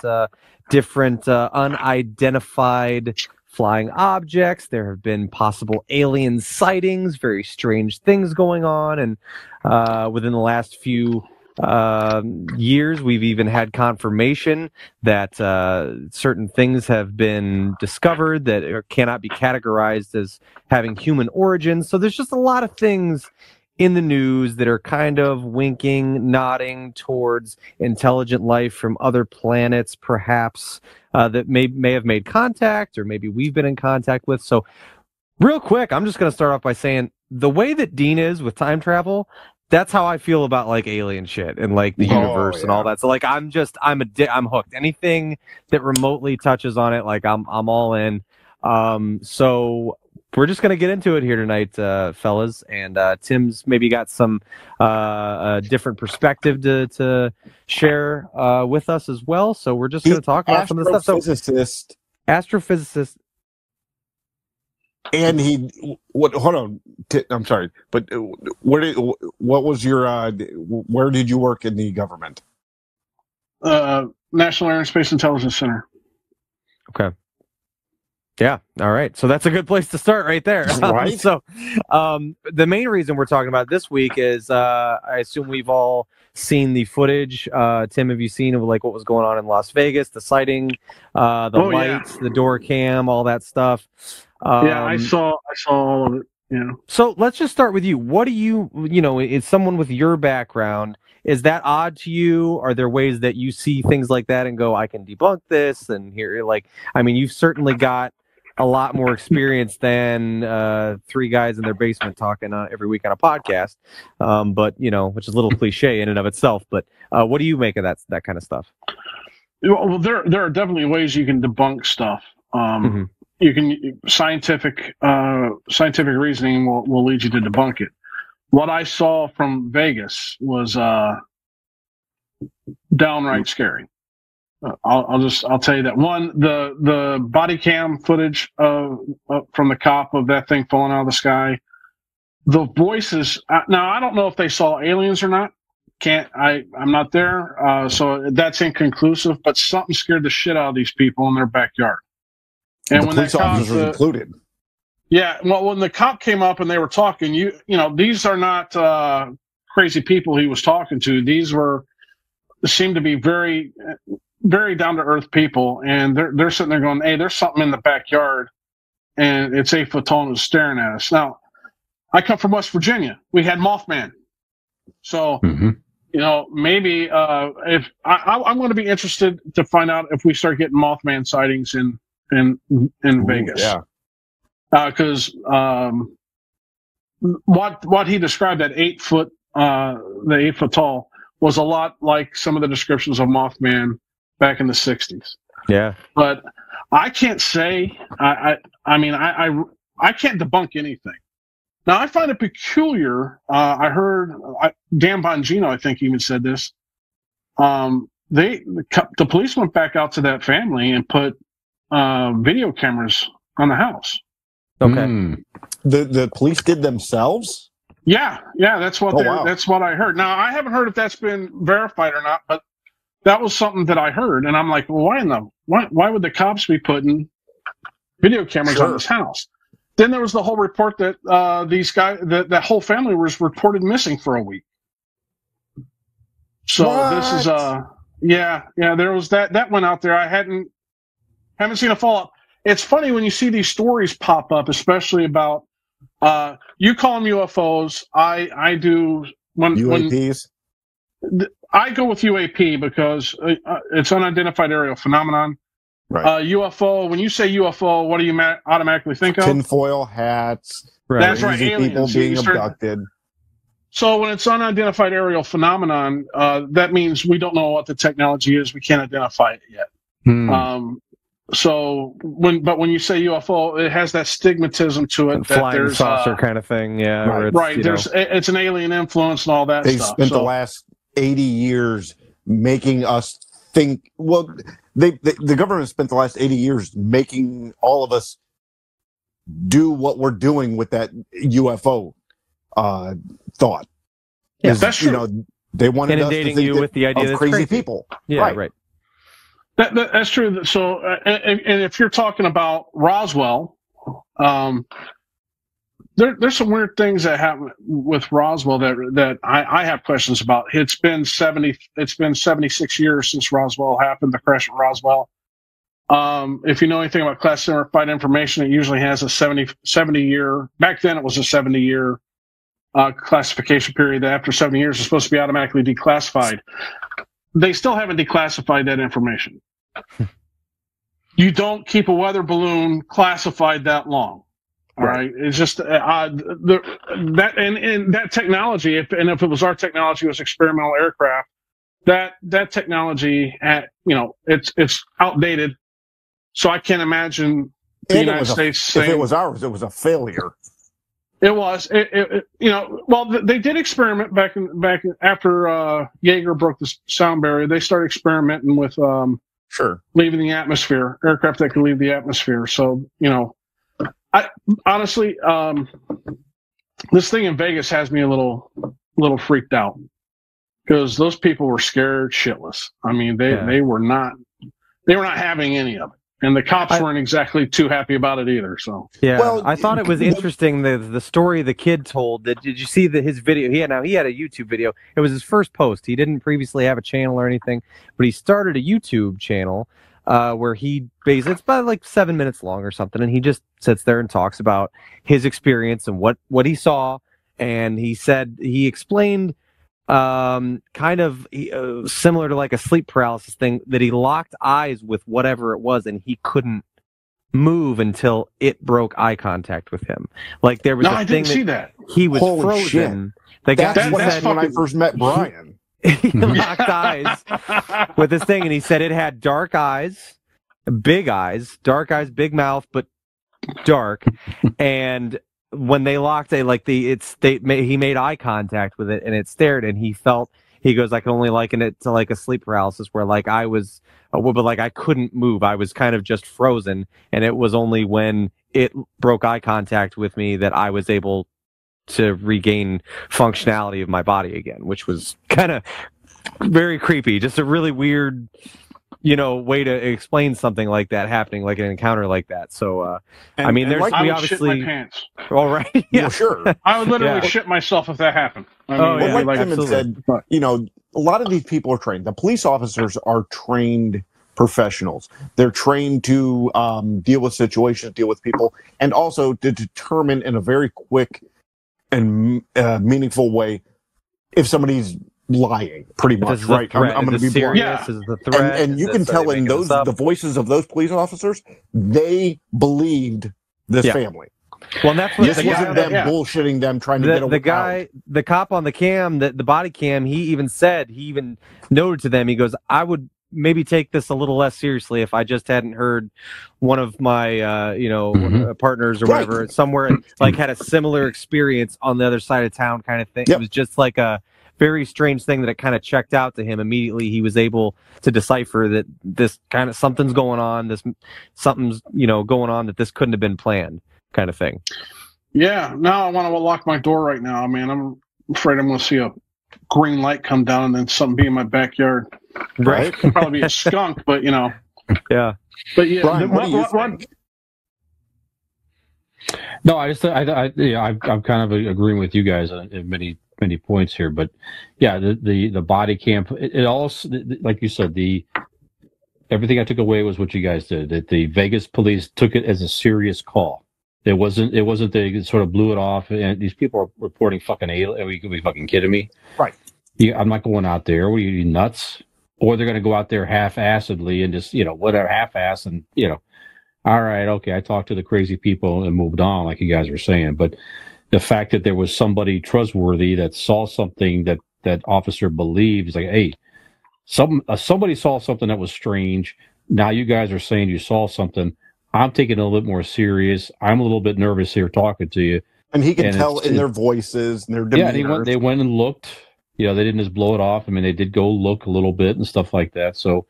different unidentified flying objects. There have been possible alien sightings, very strange things going on, and within the last few years, we've even had confirmation that certain things have been discovered that cannot be categorized as having human origins. So there's just a lot of things in the news that are kind of winking, nodding towards intelligent life from other planets, perhaps, that may have made contact, or maybe we've been in contact with. So real quick, I'm just going to start off by saying the way that Dean is with time travel, that's how I feel about like alien shit and like the universe and all that. So like I'm hooked. Anything that remotely touches on it, like I'm all in. So we're just gonna get into it here tonight, fellas. And Tim's maybe got some a different perspective to share with us as well. So we're just gonna talk about some of the stuff. So, astrophysicist. And hold on, I'm sorry, but what was your, where did you work in the government? National Air and Space Intelligence Center. Okay. Yeah. All right. So that's a good place to start right there. Right. So the main reason we're talking about this week is I assume we've all seen the footage. Tim, have you seen of like what was going on in Las Vegas, the sighting, the lights, the door cam, all that stuff? Yeah, I saw all of it. Yeah. So let's just start with you. What do you is someone with your background, is that odd to you? Are there ways that you see things like that and go, I can debunk this? And here, like, I mean, you've certainly got a lot more experience than three guys in their basement talking every week on a podcast. But, which is a little cliche in and of itself. But what do you make of that kind of stuff? Well, there are definitely ways you can debunk stuff. You can scientific reasoning will lead you to debunk it. What I saw from Vegas was downright scary. I'll tell you that. One, the body cam footage from the cop of that thing falling out of the sky, the voices. Now I don't know if they saw aliens or not. I'm not there, so that's inconclusive. But something scared the shit out of these people in their backyard. And the when police that cop, officers included. Yeah, well, when the cop came up and they were talking, these are not crazy people he was talking to. These seemed to be very, very down to earth people, and they're sitting there going, "Hey, there's something in the backyard, and it's 8 foot tall and it's staring at us." Now, I come from West Virginia. We had Mothman, so maybe if I'm going to be interested to find out if we start getting Mothman sightings in Vegas. Yeah. Because what he described at 8 foot, the 8 foot tall, was a lot like some of the descriptions of Mothman back in the 60s. Yeah. But I can't say, I can't debunk anything. Now, I find it peculiar. I heard Dan Bongino, I think, even said this. The police went back out to that family and put video cameras on the house. Okay. The police did themselves? Yeah, that's what that's what I heard. Now I haven't heard if that's been verified or not, but that was something that I heard, and I'm like, well, why would the cops be putting video cameras on this house? Then there was the whole report that these guys, that whole family was reported missing for a week. So this is there was that went out there. I haven't seen a follow-up. It's funny when you see these stories pop up, especially about you call them UFOs. I do UAPs. I go with UAP because it's unidentified aerial phenomenon. Right. UFO. When you say UFO, what do you automatically think of? Tinfoil hats. Right. That's right. People being abducted. So when it's unidentified aerial phenomenon, that means we don't know what the technology is. We can't identify it yet. So when you say UFO, it has that stigmatism to it. Flying saucer kind of thing, yeah. Right. It's an alien influence and all that They stuff. spent the last 80 years making us think. Well, the government spent the last 80 years making all of us do what we're doing with that UFO thought. Yeah, that's true. They wanted inundating us to think you with the idea of that crazy people. Yeah, right. That's true. So, and if you're talking about Roswell, there's some weird things that happen with Roswell that I have questions about. It's been 76 years since Roswell happened, the crash at Roswell. If you know anything about classified information, it usually has a 70 year. Back then, it was a 70-year classification period. That after 70 years, it's supposed to be automatically declassified. They still haven't declassified that information. You don't keep a weather balloon classified that long. All right. It's just that technology. If it was our technology, it was experimental aircraft. That technology, it's outdated. So I can't imagine the United States saying, if it was ours, it was a failure. It was. Well, they did experiment back after Yeager broke the sound barrier. They started experimenting with leaving the atmosphere, aircraft that could leave the atmosphere. So I honestly, this thing in Vegas has me a little freaked out because those people were scared shitless. I mean, they were not having any of it. And the cops weren't exactly too happy about it either. So well, I thought it was interesting the story the kid told. Did you see his video? He had a YouTube video. It was his first post. He didn't previously have a channel or anything, but he started a YouTube channel where it's about like 7 minutes long or something, and he just sits there and talks about his experience and what he saw. And he explained kind of similar to like a sleep paralysis thing, that he locked eyes with whatever it was and he couldn't move until it broke eye contact with him. Like there was I didn't see that. He was Holy frozen. Shit. That's what happened when I first met Brian. He locked eyes with this thing, and he said it had dark eyes, big eyes, big mouth, but dark. And when they locked, he made eye contact with it, and it stared, and he goes, I can only liken it to like a sleep paralysis, where like I was, but like I couldn't move. I was kind of just frozen, and it was only when it broke eye contact with me that I was able to regain functionality of my body again, which was kind of very creepy. Just a really weird, way to explain something like that happening, like an encounter like that. So, I mean, I would obviously shit my pants. All right, yeah, well, sure. I would literally shit myself if that happened. I mean, like Tim said, a lot of these people are trained. The police officers are trained professionals. They're trained to deal with situations, deal with people, and also to determine in a very quick and meaningful way if somebody's lying, pretty much, right? I'm going to be blunt. Yeah. Is the threat, and you can tell in the voices of those police officers, they believed this family. Well, and that's what this wasn't them bullshitting them, trying to get away. The cop on the cam, the body cam, he even noted to them, he goes, I would maybe take this a little less seriously if I just hadn't heard one of my partners or whatever somewhere like had a similar experience on the other side of town, kind of thing. It was just like a very strange thing that it kind of checked out to him immediately. He was able to decipher that this kind of something's going on, going on, that this couldn't have been planned, kind of thing. Yeah, now I want to lock my door right now, man. I'm afraid I'm going to see a green light come down and then something be in my backyard. Right? It'll probably be a skunk, but yeah. But yeah, Brian, what do you think? No, I'm kind of agreeing with you guys on many points here, but yeah, the body cam, it also, like you said, everything I took away was what you guys did. That the Vegas police took it as a serious call. It wasn't they sort of blew it off, and these people are reporting fucking alien. Are you fucking kidding me? Right. I'm not going out there. What are you nuts? Or they're going to go out there half-assedly and just, whatever, half-ass and, all right, okay, I talked to the crazy people and moved on, like you guys were saying. But the fact that there was somebody trustworthy that saw something that officer believed, is like, hey, somebody saw something that was strange. Now you guys are saying you saw something. I'm taking it a little bit more serious. I'm a little bit nervous here talking to you. And he can tell in their voices and their demeanor. Yeah, they went and looked. They didn't just blow it off. I mean, they did go look a little bit and stuff like that. So,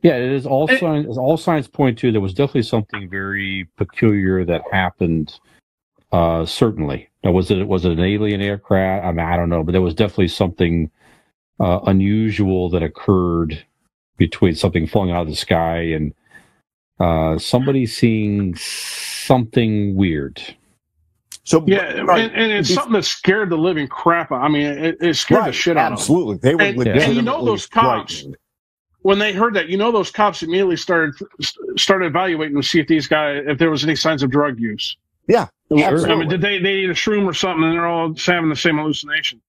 yeah, it is all signs point to there was definitely something very peculiar that happened. Certainly, now, was it an alien aircraft? I mean, I don't know, but there was definitely something unusual that occurred between something falling out of the sky and somebody seeing something weird. So Yeah, and it's something that scared the living crap out. I mean, it scared the shit out of them. Absolutely, they were legitimately and you know those cops, frightened. when they heard that, those cops immediately started evaluating to see if there was any signs of drug use. Yeah, I mean, did they eat a shroom or something, and they're all having the same hallucination?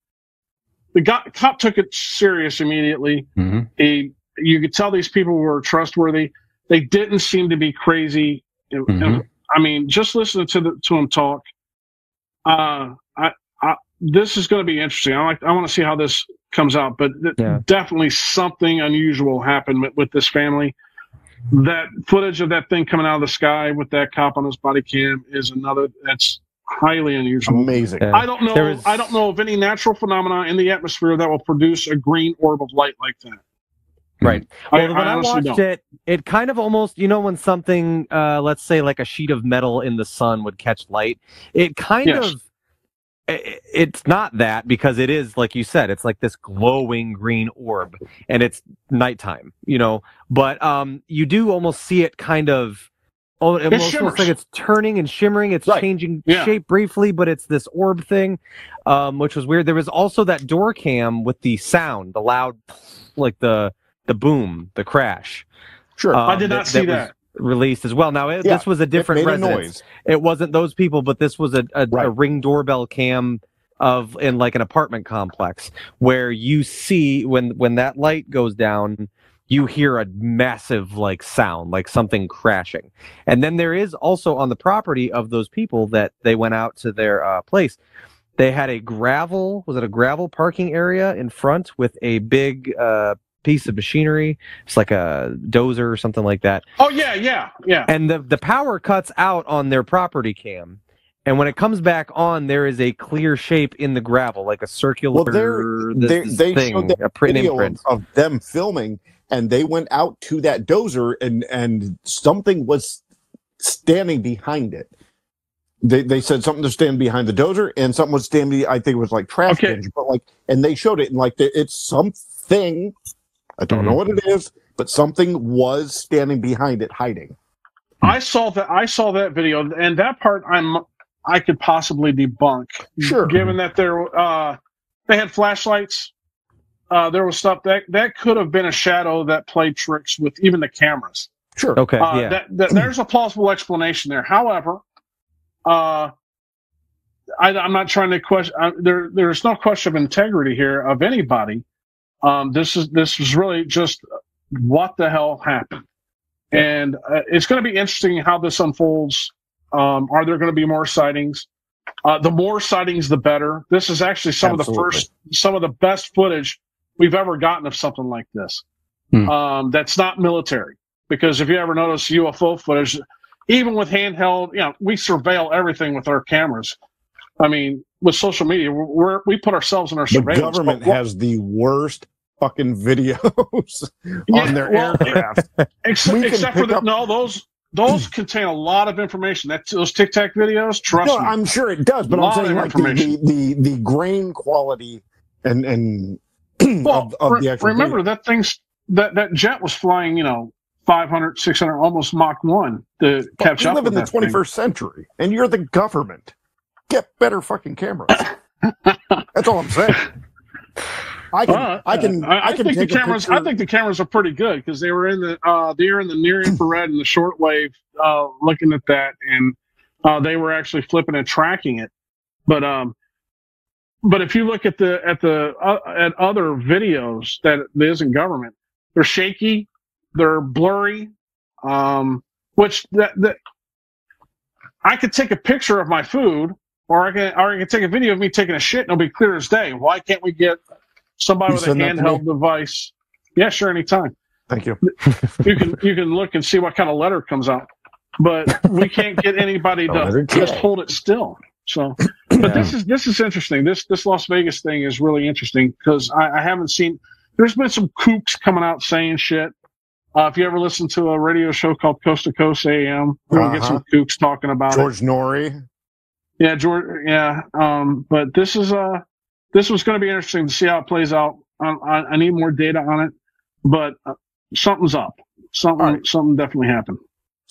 The cop took it serious immediately. Mm-hmm. You could tell these people were trustworthy. They didn't seem to be crazy. Mm-hmm. I mean, just listening to him talk. This is going to be interesting. I want to see how this comes out, but definitely something unusual happened with this family. That footage of that thing coming out of the sky with that cop on his body cam is that's highly unusual. Amazing. I don't know of any natural phenomena in the atmosphere that will produce a green orb of light like that. Right. Well, when I watched don't. it kind of almost, when something, let's say like a sheet of metal in the sun would catch light, it kind of, it's not that, because it is, like you said, it's like this glowing green orb, and it's nighttime, but you do almost see it kind of, it almost looks like it's turning and shimmering. It's changing shape briefly, but it's this orb thing, which was weird. There was also that door cam with the sound, the loud, like the boom, the crash. Sure. I did not see that. Released as well. Now, this was a different residence. It wasn't those people, but this was a Ring doorbell cam in like an apartment complex, where you see when that light goes down, you hear a massive like sound, like something crashing. And then there is also on the property of those people that they went out to their place, they had a gravel parking area in front with a big piece of machinery. It's like a dozer or something like that. Oh yeah. And the power cuts out on their property cam, and when it comes back on, there is a clear shape in the gravel, like a circular. Well, they thing, showed that a print video imprint of them filming, and they went out to that dozer, and something was standing behind it. They said something to stand behind the dozer, and something was standing. I think it was like trash cans, but and they showed it, and it's something. I don't know what it is, but something was standing behind it, hiding. I saw that video, and that part I could possibly debunk. Sure. Given that they had flashlights, there was stuff that could have been a shadow that played tricks with even the cameras. Sure. Okay. There's a plausible explanation there. However, I'm not trying to question. There's no question of integrity here of anybody. This was really just what the hell happened, and it's going to be interesting how this unfolds. Are there going to be more sightings? The more sightings, the better. This is actually some of the best footage we've ever gotten of something like this. That's not military, because if you ever notice UFO footage, even with handheld, we surveil everything with our cameras. I mean, with social media, we put ourselves in our surveillance. The government has the worst fucking videos on their aircraft. Except for those contain a lot of information. Those Tic Tac videos, trust me. I'm sure it does, but I'm saying like the grain quality and of the actual. Remember that that jet was flying, 500, 600, almost Mach 1 to catch up. We live in the 21st century, and you're the government. Get better fucking cameras. That's all I'm saying. I think the cameras are pretty good, because they were in the near infrared and the shortwave, looking at that, and they were actually flipping and tracking it. But if you look at other videos that isn't government, they're shaky, they're blurry, which that I could take a picture of my food, or I can take a video of me taking a shit, and it'll be clear as day. Why can't we get somebody with a handheld device? Yeah, sure, anytime. Thank you. You can look and see what kind of letter comes out, but we can't get anybody to just hold it still. So, but this is interesting. This Las Vegas thing is really interesting, because I haven't seen. There's been some kooks coming out saying shit. If you ever listen to a radio show called Coast to Coast AM, you'll get some kooks talking about George Norrie. Yeah, George. Yeah, but this was going to be interesting to see how it plays out. I need more data on it, but something's up. Something definitely happened.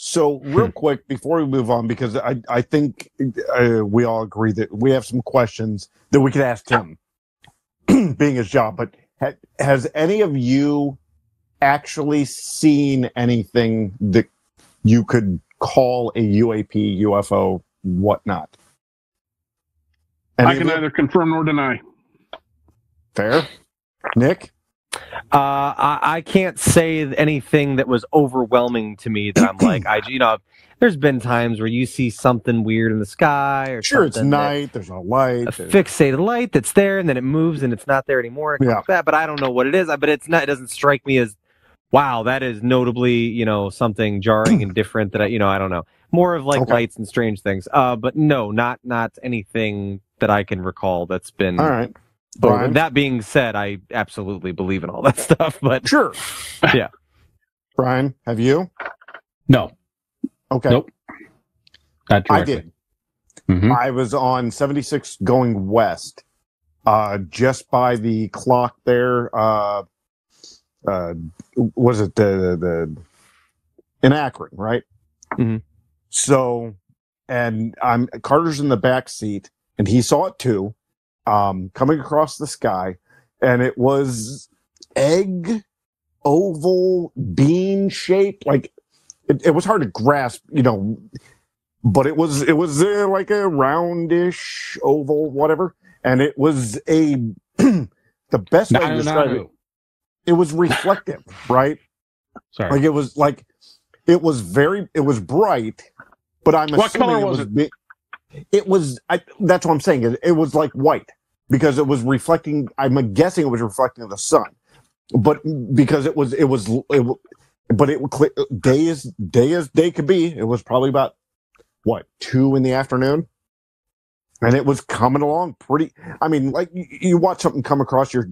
So real quick before we move on, because I think we all agree that we have some questions that we could ask Tim, being his job. But has any of you actually seen anything that you could call a UAP, UFO, whatnot? I can neither confirm nor deny. Fair. Nick? I can't say anything that was overwhelming to me that I'm like, there's been times where you see something weird in the sky or sure, it's something night, there's no light. A fixated light that's there, and then it moves and it's not there anymore. It comes back, but I don't know what it is. But it's not. It doesn't strike me as, wow, that is notably, something jarring and different that I don't know. More of like lights and strange things. But no, not anything that I can recall that's been. All right. Brian? That being said, I absolutely believe in all that stuff. But sure, yeah. Brian, have you? No. Okay. Nope. Not directly. I did. Mm-hmm. I was on 76 going west, just by the clock there. Was it the in Akron, right? Mm-hmm. So, and Carter's in the back seat, and he saw it too. Coming across the sky, and it was egg, oval, bean shaped. Like it was hard to grasp, but it was like a roundish oval, whatever. And it was the best way to describe it. It was reflective, right? Sorry, like it was bright, but I'm what assuming color was it? It was. That's what I'm saying. It was like white because it was reflecting. I'm guessing it was reflecting the sun, but because but day as day could be. It was probably about 2 in the afternoon, and it was coming along pretty. I mean, like you watch something come across your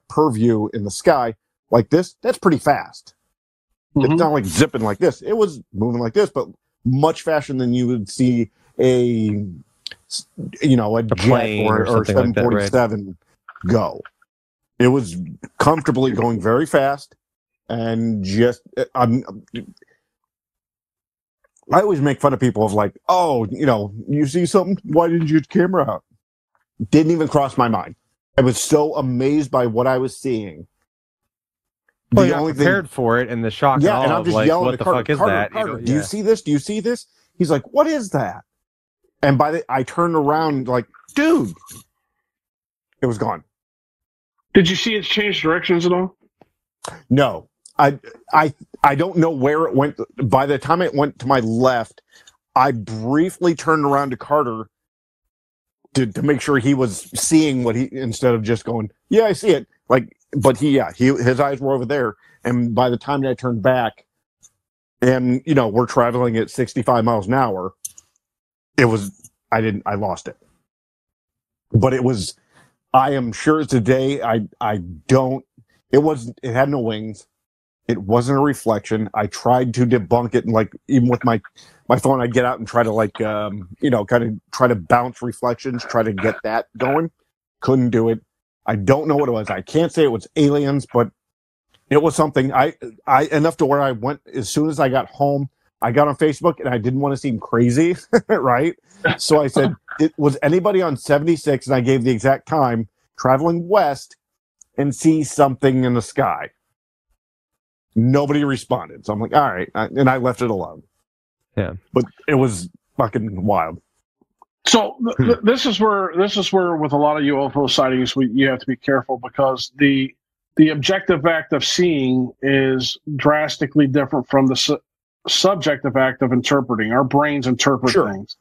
purview in the sky like this. That's pretty fast. Mm-hmm. It's not like zipping like this. It was moving like this, but much faster than you would see a jet or 747 go. It was comfortably going very fast, and just I always make fun of people of like, oh, you see something, why didn't you get the camera out? Didn't even cross my mind. I was so amazed by what I was seeing. Well, you're not prepared for it, and the shock and awe and I'm just yelling what at the Carter, fuck is Carter, that? Carter, do you see this? Do you see this? He's like, what is that? And I turned around like, dude, it was gone. Did you see it change directions at all? No, I don't know where it went. By the time it went to my left, I briefly turned around to Carter to make sure he was seeing what instead of just going, yeah, I see it. Like, but his eyes were over there. And by the time that I turned back, and we're traveling at 65 miles an hour, I lost it. But it was, I am sure today, it had no wings. It wasn't a reflection. I tried to debunk it, and like, even with my phone, I'd get out and try to kind of try to bounce reflections, try to get that going. Couldn't do it. I don't know what it was. I can't say it was aliens, but it was something. I enough to where I went as soon as I got home. I got on Facebook, and I didn't want to seem crazy, right? So I said, was anybody on 76? And I gave the exact time, traveling west, and see something in the sky. Nobody responded. So I'm like, all right. And I left it alone. Yeah. But it was fucking wild. So this is where with a lot of UFO sightings, you have to be careful, because the objective act of seeing is drastically different from the subjective act of interpreting. Our brains interpret things.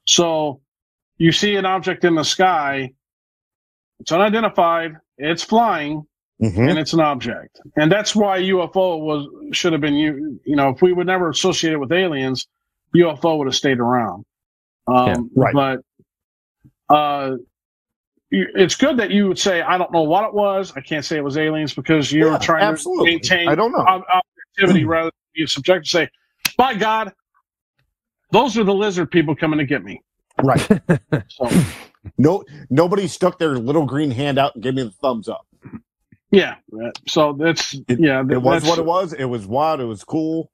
So you see an object in the sky, it's unidentified, it's flying, and it's an object. And that's why UFO should have been, if we would never associate it with aliens, UFO would have stayed around. Right. But it's good that you would say, I don't know what it was. I can't say it was aliens, because you're trying to maintain objectivity rather than be subjective to say, by God, those are the lizard people coming to get me. Right. So nobody stuck their little green hand out and gave me the thumbs up. Yeah. So it was what it was. It was wild. It was cool.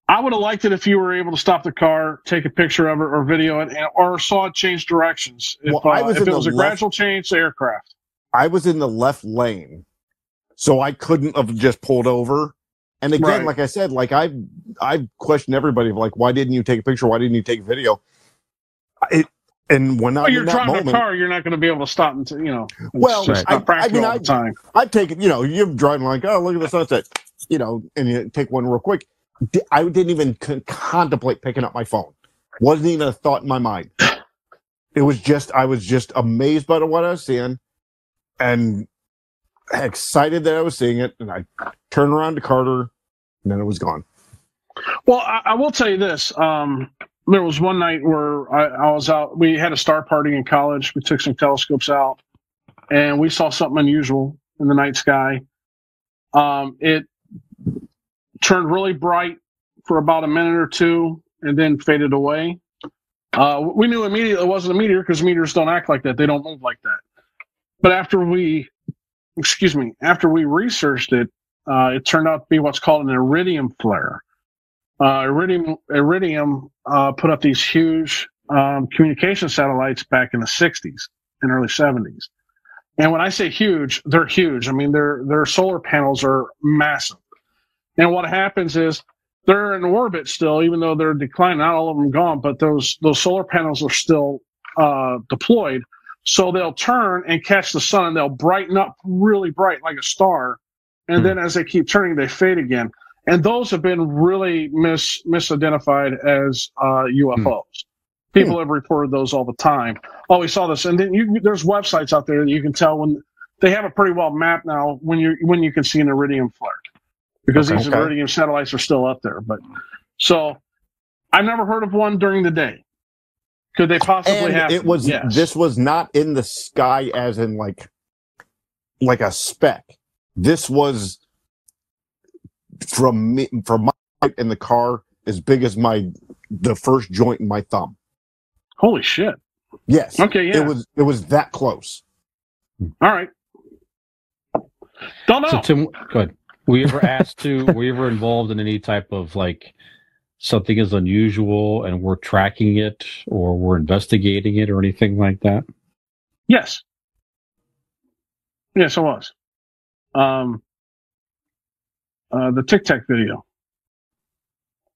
I would have liked it if you were able to stop the car, take a picture of it, or video it, or saw it change directions. If, if it was a gradual change to aircraft. I was in the left lane, so I couldn't have just pulled over. And again, like I said, like I questioned everybody, like, why didn't you take a picture? Why didn't you take a video? And when you're driving a car, you're not going to be able to stop until, you know. Well, not practical all the time. I'd take it, you know, you're driving like, oh, look at the sunset, you know, and you take one real quick. I didn't even contemplate picking up my phone. Wasn't even a thought in my mind. It was just, I was just amazed by what I was seeing and excited that I was seeing it. And I turned around to Carter and then it was gone. Well, I will tell you this. There was one night where I was out. We had a star party in college. We took some telescopes out and we saw something unusual in the night sky. It turned really bright for about a minute or two and then faded away. We knew immediately it wasn't a meteor because meteors don't act like that. They don't move like that. But after we researched it, it turned out to be what's called an iridium flare. Iridium put up these huge communication satellites back in the 60s and early 70s. And when I say huge, they're huge. I mean, their solar panels are massive. And what happens is they're in orbit still, even though they're declining. Not all of them gone, but those solar panels are still deployed. So they'll turn and catch the sun. They'll brighten up really bright like a star. And then as they keep turning, they fade again. And those have been really misidentified as UFOs. People have reported those all the time. Oh, we saw this. And then there's websites out there that you can tell when they have it pretty well mapped now when you can see an iridium flare. Because these iridium satellites are still up there. But so I've never heard of one during the day. Could they possibly have? It was this was not in the sky as in like a speck. This was from my in the car as big as the first joint in my thumb. Holy shit. Yes. Okay, yeah. It was that close. All right. Don't know. So Tim, go ahead. Were you ever involved in any type of like something is unusual and we're tracking it or we're investigating it or anything like that? Yes. Yes, I was. The Tic Tac video.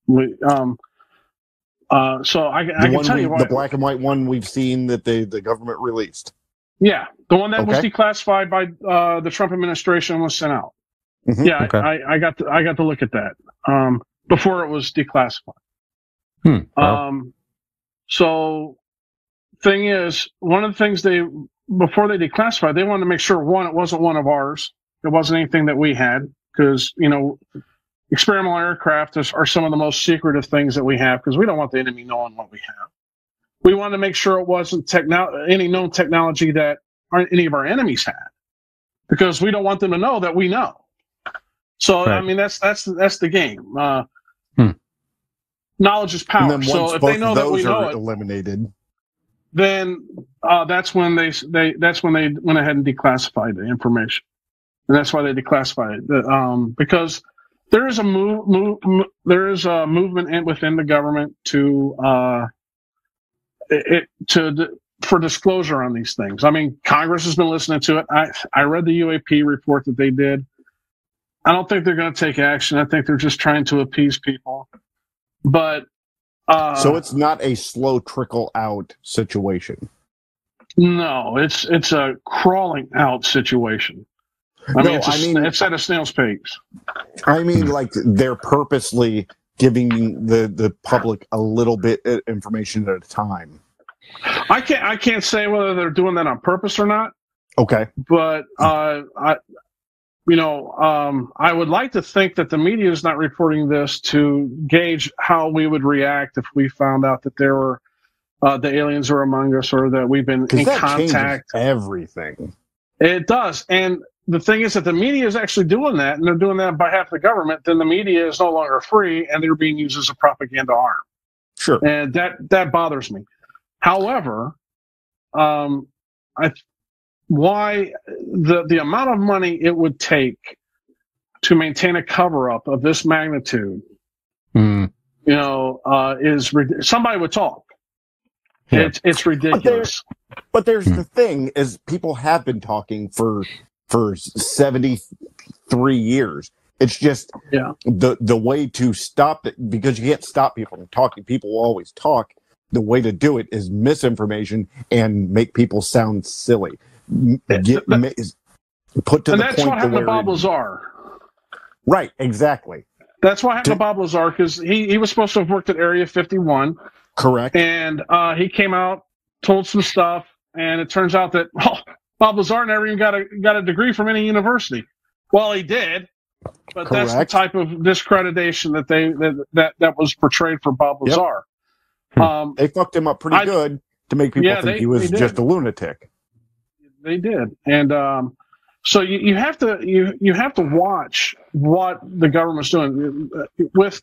So I can tell you why. The black and white one we've seen that the government released. Yeah, the one that was declassified by the Trump administration and was sent out. Mm-hmm. Yeah, I got to look at that before it was declassified. Wow. So, thing is, one of the things before they declassified, they wanted to make sure it wasn't one of ours. It wasn't anything that we had because experimental aircraft are some of the most secretive things that we have because we don't want the enemy knowing what we have. We wanted to make sure it wasn't any known technology that any of our enemies had because we don't want them to know that we know. So I mean that's the game. Knowledge is power. And then so if they know that we know it, eliminated, then that's when they went ahead and declassified the information, and that's why they declassified it because there is a movement within the government for disclosure on these things. I mean, Congress has been listening to it. I read the UAP report that they did. I don't think they're going to take action. I think they're just trying to appease people. But so it's not a slow trickle out situation. No, it's a crawling out situation. It's at a snail's pace. I mean, like they're purposely giving the public a little bit of information at a time. I can't say whether they're doing that on purpose or not. Okay, but I would like to think that the media is not reporting this to gauge how we would react if we found out that there were the aliens are among us or that we've been in contact. Everything. It does, and the thing is that the media is actually doing that, and they're doing that on behalf of the government. Then the media is no longer free, and they're being used as a propaganda arm. Sure, and that bothers me. However, why the amount of money it would take to maintain a cover-up of this magnitude somebody would talk. Yeah. It's ridiculous. But there's the thing is people have been talking for 73 years. It's just the way to stop it, because you can't stop people from talking. People will always talk. The way to do it is misinformation and make people sound silly. Put to and the that's point what happened to Bob it- Lazar. Right, exactly. That's what happened to Bob Lazar, because he was supposed to have worked at Area 51. Correct. And he came out, told some stuff, and it turns out that Bob Lazar never even got a degree from any university. Well, he did, but Correct. that's the type of discreditation that was portrayed for Bob Lazar. They fucked him up pretty good to make people think he was just a lunatic. They did, and so you have to watch what the government's doing with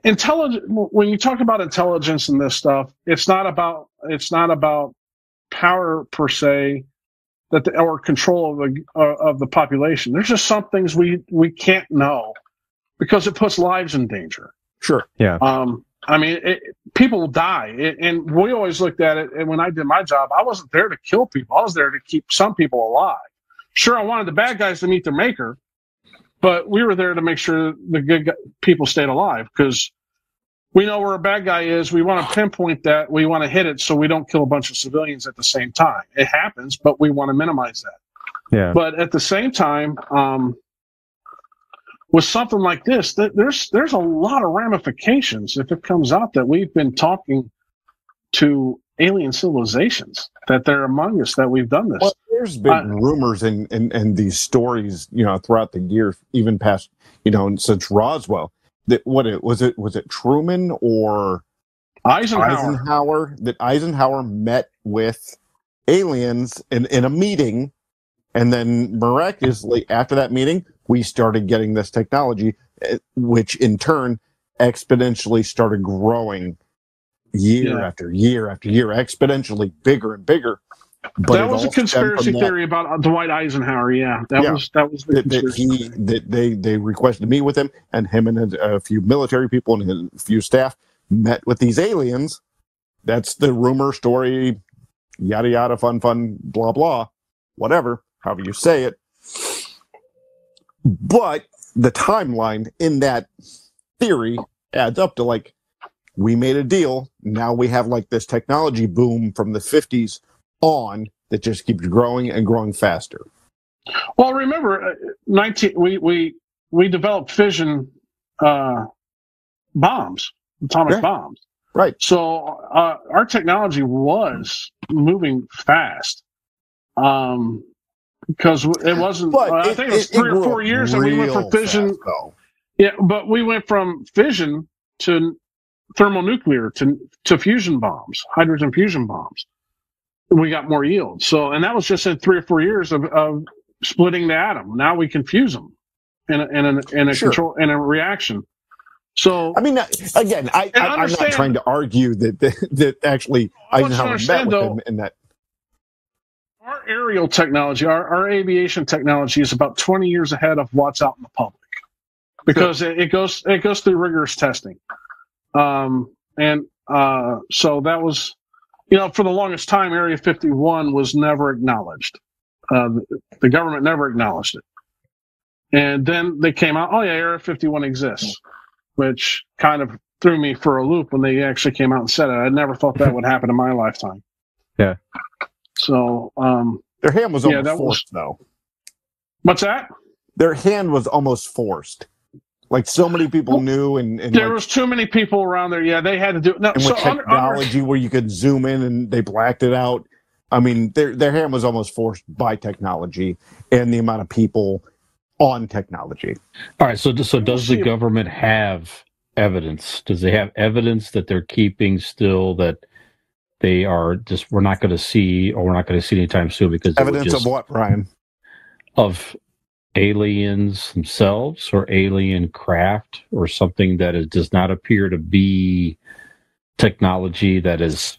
intelligence. When you talk about intelligence and this stuff, it's not about power per se, or control of the population. There's just some things we can't know because it puts lives in danger. Sure. Yeah. I mean, people die, and we always looked at it. And when I did my job, I wasn't there to kill people. I was there to keep some people alive. Sure, I wanted the bad guys to meet their maker, but we were there to make sure the good people stayed alive, because we know where a bad guy is. We want to pinpoint that. We want to hit it so we don't kill a bunch of civilians at the same time. It happens, but we want to minimize that. Yeah. But at the same time, with something like this, there's a lot of ramifications if it comes out that we've been talking to alien civilizations, that they're among us, that we've done this. Well, there's been rumors and these stories, throughout the years, even past, since Roswell, that was it Truman or Eisenhower that Eisenhower met with aliens in a meeting, and then miraculously after that meeting, we started getting this technology, which in turn exponentially started growing year after year after year, exponentially bigger and bigger. But that was a conspiracy theory about Dwight Eisenhower. Yeah, that was the conspiracy. They requested to meet with him, and him and a few military people and a few staff met with these aliens. That's the rumor story, yada yada, fun, blah blah, whatever, however you say it. But the timeline in that theory adds up to we made a deal. Now we have this technology boom from the 50s on that just keeps growing and growing faster. Well, remember, we developed fission bombs, atomic bombs. Right. So our technology was moving fast. Because it wasn't. I think it was 3 or 4 years that we went from fission. But we went from fission to thermonuclear to fusion bombs, hydrogen fusion bombs. We got more yield. So, and that was just in 3 or 4 years of splitting the atom. Now we can fuse them in a control, in a reaction. So, I mean, again, I'm not trying to argue that actually Eisenhower met with him in that. Our aerial technology, our aviation technology, is about 20 years ahead of what's out in the public, because it goes through rigorous testing, so that was, for the longest time, Area 51 was never acknowledged. The government never acknowledged it, and then they came out, Area 51 exists, which kind of threw me for a loop when they actually came out and said it. I never thought that would happen in my lifetime. Yeah. So their hand was almost forced, though. What's that? Their hand was almost forced. So many people knew, and there was too many people around there. Yeah, they had to do it. No, and with technology where you could zoom in, and they blacked it out. I mean, their hand was almost forced by technology and the amount of people on technology. All right. So does the government have evidence? Does they have evidence that they're keeping still that they are just, we're not going to see, or we're not going to see anytime soon? Because evidence of what, Brian? Of aliens themselves, or alien craft, or something that does not appear to be technology that is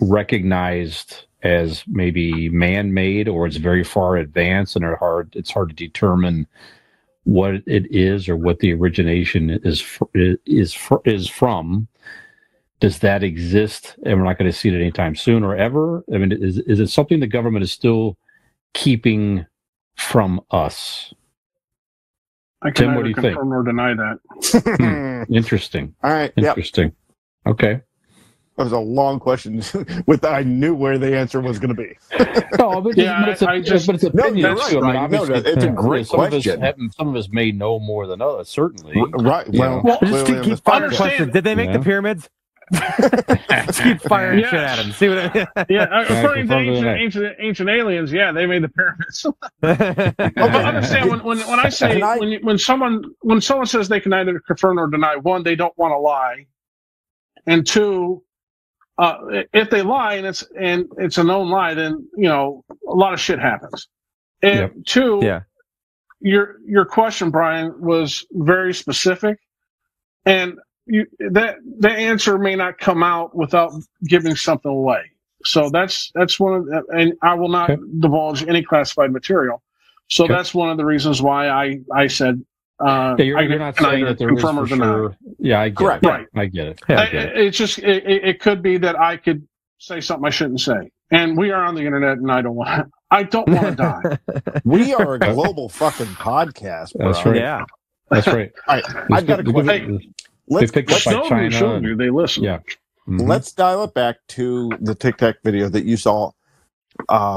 recognized as maybe man-made, or it's very far advanced, and it's hard to determine what it is or what the origination is from. Does that exist, and we're not going to see it anytime soon or ever? I mean, is it something the government is still keeping from us? I can Tim, what do neither you think? confirm nor deny that. Interesting. All right. Yep. Interesting. Okay. That was a long question. I knew where the answer was going to be. No, but it's opinion. No, you're right, too. I mean, Brian. No, obviously, it's a great question. Some of us may know more than others, certainly. Right. Yeah. Well, Just clearly on keep this firing podcast. questions. Did they make the pyramids? Just keep firing shit at them. See what according to ancient aliens, they made the pyramids. But understand when I say when someone says they can neither confirm nor deny, one, they don't want to lie, and two, if they lie and it's a known lie, then a lot of shit happens. And two, your question, Brian, was very specific, and the answer may not come out without giving something away. So that's one of the, and I will not divulge any classified material. So that's one of the reasons why I said you're not saying that there is for sure. Yeah, I get it. Right. I get it. It's just it could be that I could say something I shouldn't say, and we are on the internet, and I don't want to die. We are a global fucking podcast, bro. That's right. Yeah, that's right. All right, I've got a question. Let's China. They listen. Yeah. Mm-hmm. Let's dial it back to the Tic Tac video that you saw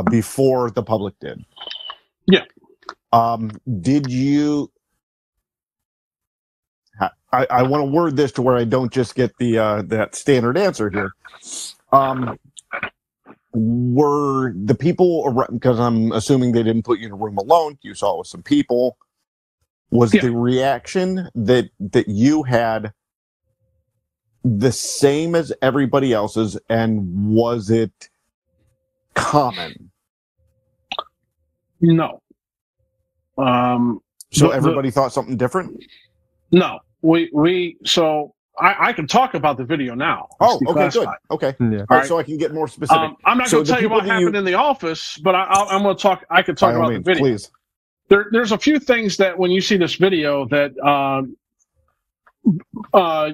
before the public did. Yeah. Did you? I want to word this to where I don't just get the that standard answer here. Were the people around, because I'm assuming they didn't put you in a room alone, you saw it with some people, was the reaction that you had the same as everybody else's, and was it common? No. So everybody thought something different? No. So I can talk about the video now. Oh, okay, good. Okay. Yeah. All right, so I can get more specific. I'm not going to tell you what happened in the office, but I'm going to talk. I can talk about the video. Please. There's a few things that when you see this video that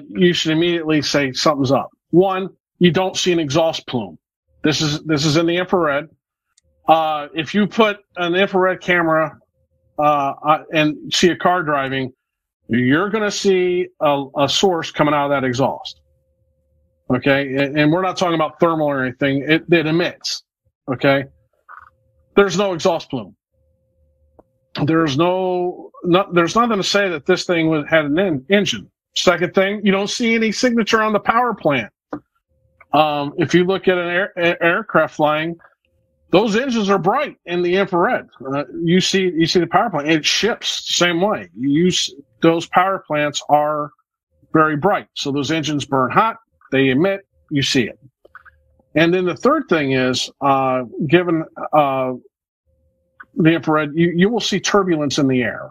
you should immediately say something's up. One, you don't see an exhaust plume. This is in the infrared. If you put an infrared camera and see a car driving, you're going to see a source coming out of that exhaust. Okay, and we're not talking about thermal or anything. It emits. Okay, there's no exhaust plume. There's nothing to say that this thing had an engine. Second thing, you don't see any signature on the power plant. If you look at an aircraft flying, those engines are bright in the infrared. You see the power plant. It ships the same way. Those power plants are very bright. So those engines burn hot. They emit. You see it. And then the third thing is, given the infrared, you will see turbulence in the air.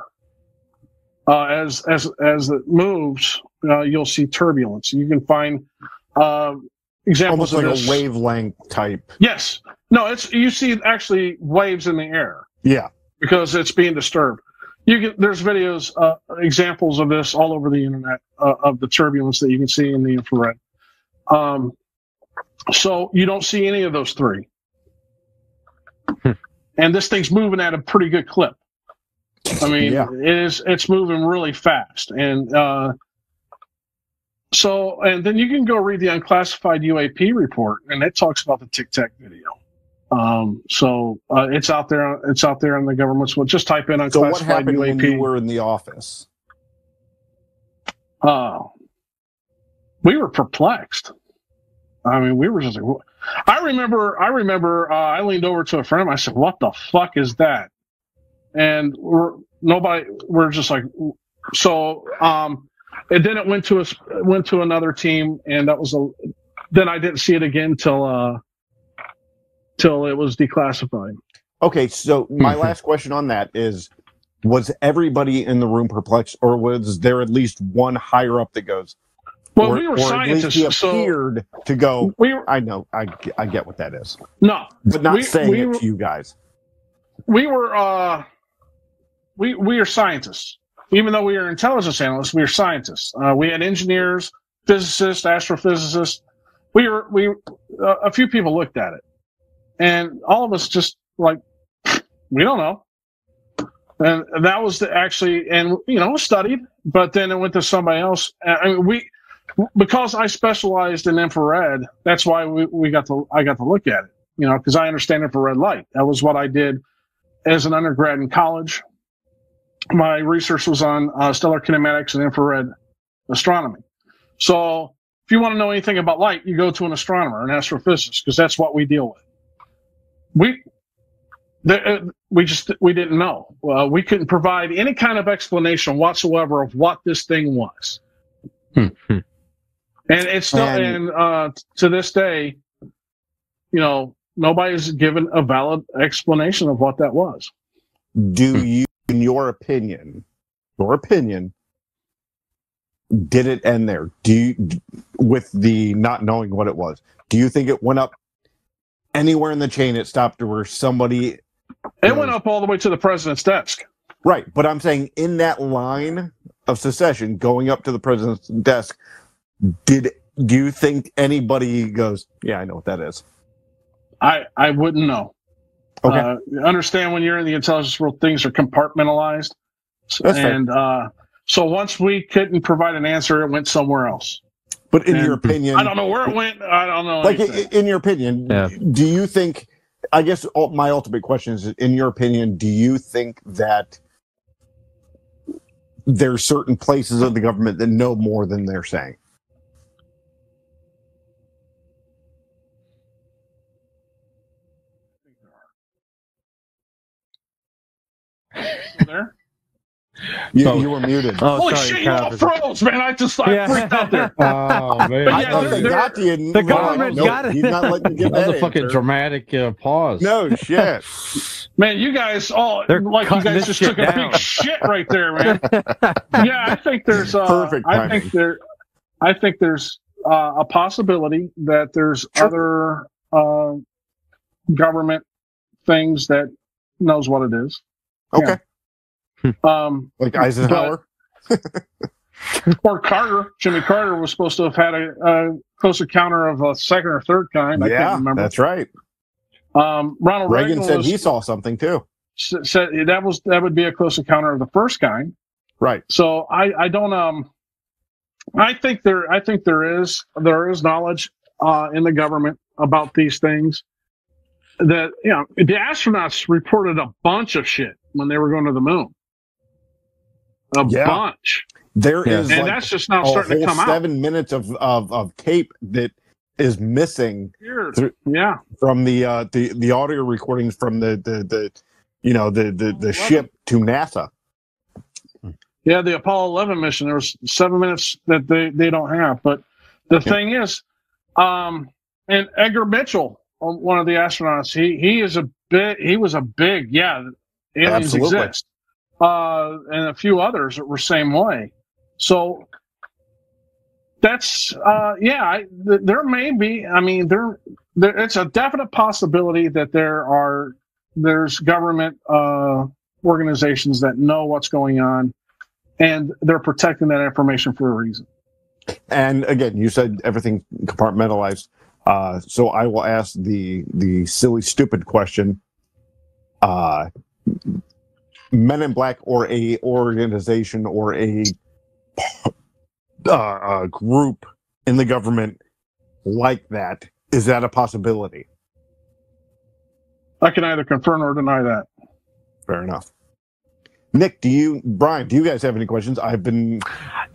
As it moves, you'll see turbulence. You can find examples almost like of this. A wavelength type. Yes. No, you see actually waves in the air. Yeah. Because it's being disturbed. There's videos, examples of this all over the internet of the turbulence that you can see in the infrared. So you don't see any of those three. And this thing's moving at a pretty good clip. I mean, it's moving really fast. And and then you can go read the unclassified UAP report, and it talks about the Tic Tac video. It's out there. It's out there on the government's. Well, just type in unclassified UAP. So what happened when you were in the office? We were perplexed. I mean, we were just like, I remember I leaned over to a friend of mine. I said, "What the fuck is that?" And we're just like, so. And then it went to another team, and that was then I didn't see it again till it was declassified. Okay, so my last question on that is, was everybody in the room perplexed, or was there at least one higher up that goes? Well, we were scientists, he appeared to go. I know, I get what that is. No, but not saying it to you guys. We were we are scientists. even though we were intelligence analysts, we were scientists. We had engineers, physicists, astrophysicists. A few people looked at it, and all of us just like, we don't know. And that was studied, but then it went to somebody else. Because I specialized in infrared, that's why I got to look at it, because I understand infrared light. That was what I did as an undergrad in college. My research was on stellar kinematics and infrared astronomy. So if you want to know anything about light, you go to an astronomer, an astrophysicist, because that's what we deal with. We didn't know. We couldn't provide any kind of explanation whatsoever of what this thing was. And it's still, to this day, nobody's given a valid explanation of what that was. Do you, in your opinion, did it end there? With the not knowing what it was, do you think it went up anywhere in the chain? It stopped where somebody... It went up all the way to the president's desk. Right, but I'm saying in that line of succession, going up to the president's desk, do you think anybody goes, yeah, I know what that is? I wouldn't know. Okay. Understand, when you're in the intelligence world, things are compartmentalized. That's and so once we couldn't provide an answer, it went somewhere else. But in your opinion... I don't know where it went. I don't know. Like, in your opinion, do you think... I guess my ultimate question is, in your opinion, do you think that there are certain places of the government that know more than they're saying? There? You were muted. Oh, Holy sorry, shit, you all froze, man. I just freaked out there. Oh, man. The government got it. He's not letting you get That was that a fucking answer. dramatic pause. No shit. Man, you guys all They're like you cutting guys this just took shit a down. big shit right there, man. Yeah, I think there's Perfect I think there's a possibility that there's other government things that knows what it is. Okay. Yeah. Like Eisenhower? Or Carter. Jimmy Carter was supposed to have had a close encounter of a second or third kind. I can't remember. That's right. Ronald Reagan said he saw something too. Said that would be a close encounter of the first kind. Right. So I don't I think there is knowledge in the government about these things. That the astronauts reported a bunch of shit when they were going to the moon. A bunch. There is, and like, that's just now starting to come out. 7 minutes of tape that is missing. From the audio recordings from the ship to NASA. Yeah, the Apollo 11 mission. There was 7 minutes that they don't have. But the thing is, and Edgar Mitchell, one of the astronauts, he was a big aliens exist. And a few others that were same way. So that's there may be. I mean, there it's a definite possibility that there's government organizations that know what's going on, and they're protecting that information for a reason. And again, you said everything compartmentalized. So I will ask the silly, stupid question. Men in Black, or a organization, or a group in the government like that, is that a possibility? I can either confirm or deny that. Fair enough. Nick, Brian, do you guys have any questions? I've been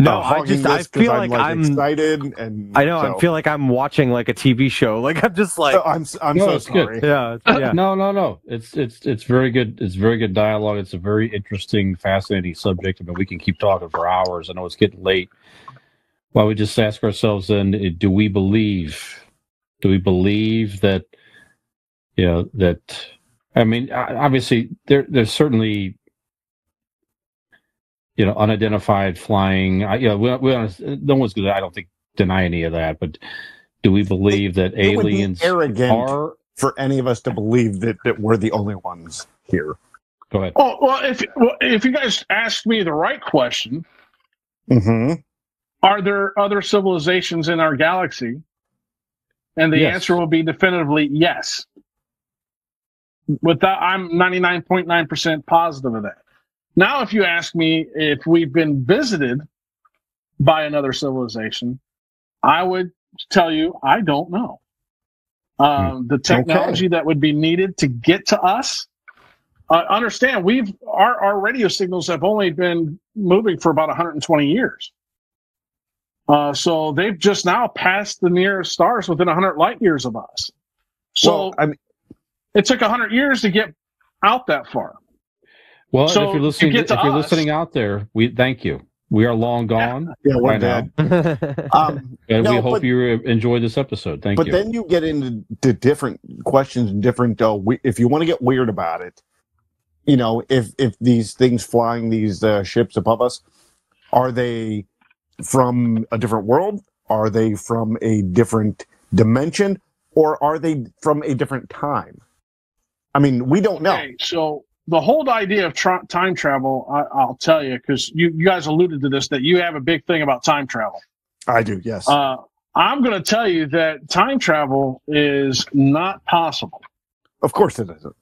I feel like I'm excited, and I know I feel like I'm watching like a TV show. Like I'm just like I'm so sorry. Good. Yeah. No. It's very good. It's very good dialogue. It's a very interesting, fascinating subject. I mean, we can keep talking for hours. I know it's getting late. Well, we just ask ourselves then: do we believe that? That. I mean, obviously, there's certainly. Unidentified flying. No one's going to, I don't think, deny any of that. But do we believe that aliens arrogant are for any of us to believe that we're the only ones here? Go ahead. Oh, well, if you guys ask me the right question, Mm-hmm. are there other civilizations in our galaxy? And the Yes. answer will be definitively yes. I'm 99.9% positive of that. Now, if you ask me if we've been visited by another civilization, I would tell you I don't know. The technology that would be needed to get to us. Understand, our radio signals have only been moving for about 120 years. So they've just now passed the nearest stars within 100 light years of us. So it took 100 years to get out that far. Well, So if you're listening, to get to us, listening out there, we thank you. We are long gone. Yeah, we're by now. dead. And we No, hope but- you enjoyed this episode. Thank But you. then you get into different questions and different. If you want to get weird about it, you know, if these things flying these ships above us, are they from a different world? Are they from a different dimension? Or are they from a different time? I mean, we don't know. Okay, so the whole idea of time travel, I'll tell you, because you guys alluded to this, that you have a big thing about time travel. I do, yes. I'm going to tell you that time travel is not possible. Of course it isn't.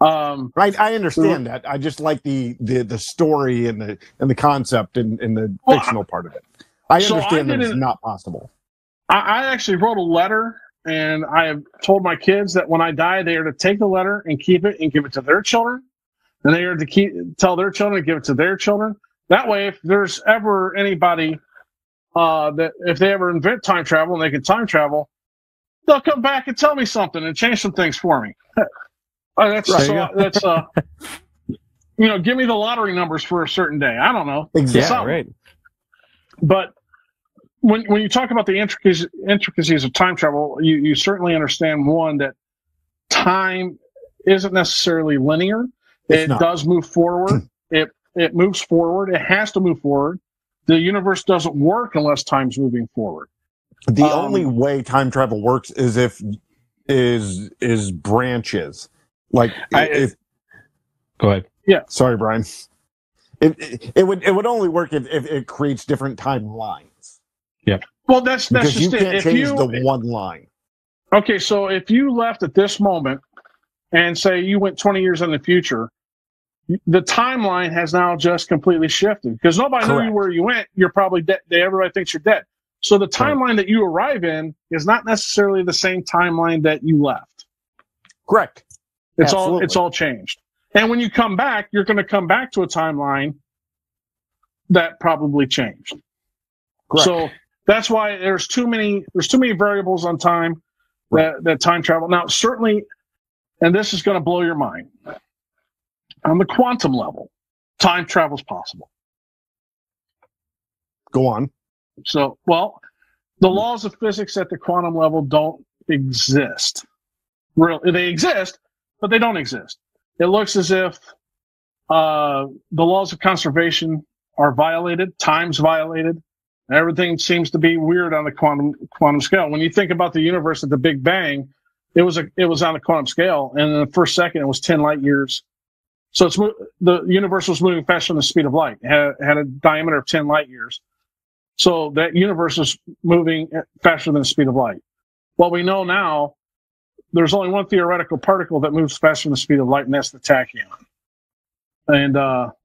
I understand that. I just like the story and the concept and the fictional part of it. I understand that it's not possible. I actually wrote a letter, and I have told my kids that when I die, they are to take the letter and keep it and give it to their children, and they are to tell their children to give it to their children. That way, if there's ever anybody that if they ever invent time travel and they can time travel, they'll come back and tell me something and change some things for me. That's you know, give me the lottery numbers for a certain day. I don't know. Exactly. Yeah, right. But when you talk about the intricacies of time travel, you certainly understand, one, that time isn't necessarily linear. It does move forward. It moves forward. It has to move forward. The universe doesn't work unless time's moving forward. The only way time travel works is if is branches. Like if go ahead. Yeah. Sorry, Brian. It would only work if it creates different timelines. Yeah. Well, that's because just you can't it. change the one line. Okay, so if you left at this moment and say you went 20 years in the future, the timeline has now just completely shifted because nobody knew where you went. You're probably dead. Everybody thinks you're dead. So the timeline that you arrive in is not necessarily the same timeline that you left. Correct. It's all changed. And when you come back, you're going to come back to a timeline that probably changed. Correct. So that's why there's too many variables on time that time travel. Now, certainly, and this is going to blow your mind, on the quantum level, time travel is possible. Go on. So, well, the laws of physics at the quantum level don't exist. They exist, but they don't exist. It looks as if the laws of conservation are violated, time's violated. Everything seems to be weird on the quantum scale. When you think about the universe at the Big Bang, it was on the quantum scale, and in the first second it was 10 light years. So the universe was moving faster than the speed of light. It had a diameter of 10 light years. So that universe is moving faster than the speed of light. What we know now, there's only one theoretical particle that moves faster than the speed of light, and that's the tachyon. And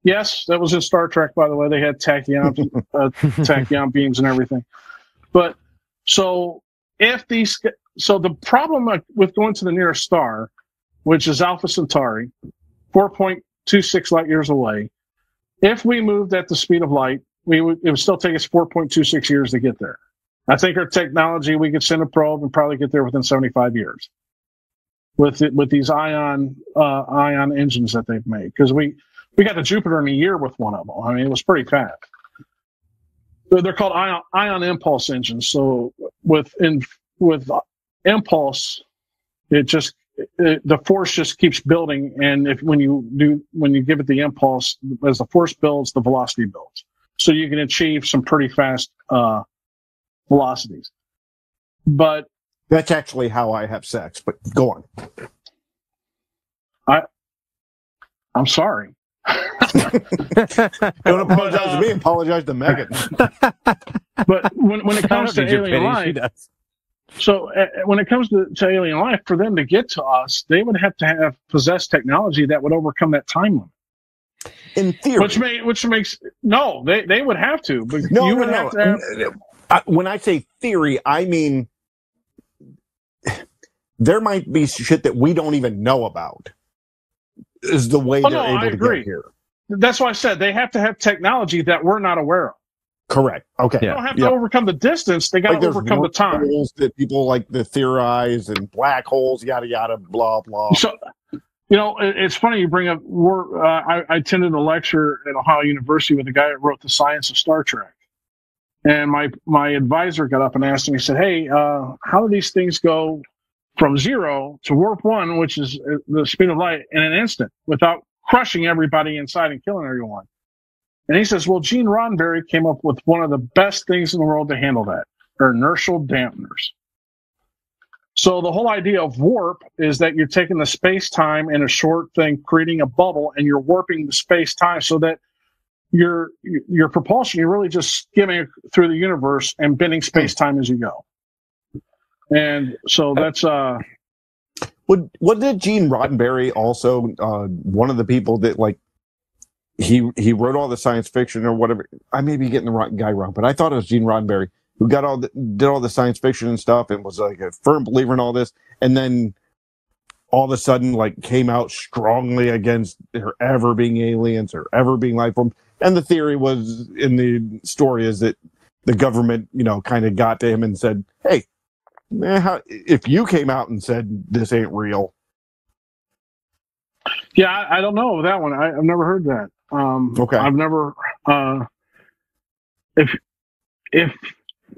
yes, that was in Star Trek, by the way. They had tachyon beams and everything. But so the problem with going to the nearest star, which is Alpha Centauri, 4.26 light years away, if we moved at the speed of light, it would still take us 4.26 years to get there. I think our technology, we could send a probe and probably get there within 75 years with these ion engines that they've made. Because we got to Jupiter in a year with one of them. I mean, it was pretty fast. They're called ion impulse engines. So with impulse, the force just keeps building, and when you give it the impulse, as the force builds, the velocity builds. So you can achieve some pretty fast velocities. But that's actually how I have sex. But go on. I'm sorry. Don't apologize to me. Apologize to Megan. But when it comes to alien life, so when it comes to alien life, for them to get to us, they would have to have possessed technology that would overcome that time limit. In theory, which makes no, they would have to. But no, you no, would no. have to have, When I say theory, I mean there might be shit that we don't even know about. Is the way they're able to get here. That's why I said they have to have technology that we're not aware of. Correct. Okay. They don't have to overcome the distance. They got to overcome the time. That people like to theorize and black holes, yada yada, blah blah. So, it's funny you bring up. I attended a lecture at Ohio University with a guy that wrote The Science of Star Trek, and my advisor got up and asked him. He said, "Hey, how do these things go from 0 to warp 1, which is the speed of light, in an instant, without crushing everybody inside and killing everyone?" And he says, well, Gene Roddenberry came up with one of the best things in the world to handle that. They're inertial dampeners. So the whole idea of warp is that you're taking the space-time in a short thing, creating a bubble, and you're warping the space-time so that your propulsion, you're really just skimming through the universe and bending space-time as you go. And so that's... What did Gene Roddenberry also, one of the people that, like, he wrote all the science fiction or whatever. I may be getting the guy wrong, but I thought it was Gene Roddenberry who did all the science fiction and stuff and was like a firm believer in all this, and then all of a sudden like came out strongly against there ever being aliens or ever being life forms. And the theory was in the story is that the government, kind of got to him and said, "Hey, if you came out and said this ain't real." Yeah, I don't know that one. I've never heard that. Okay. I've never. If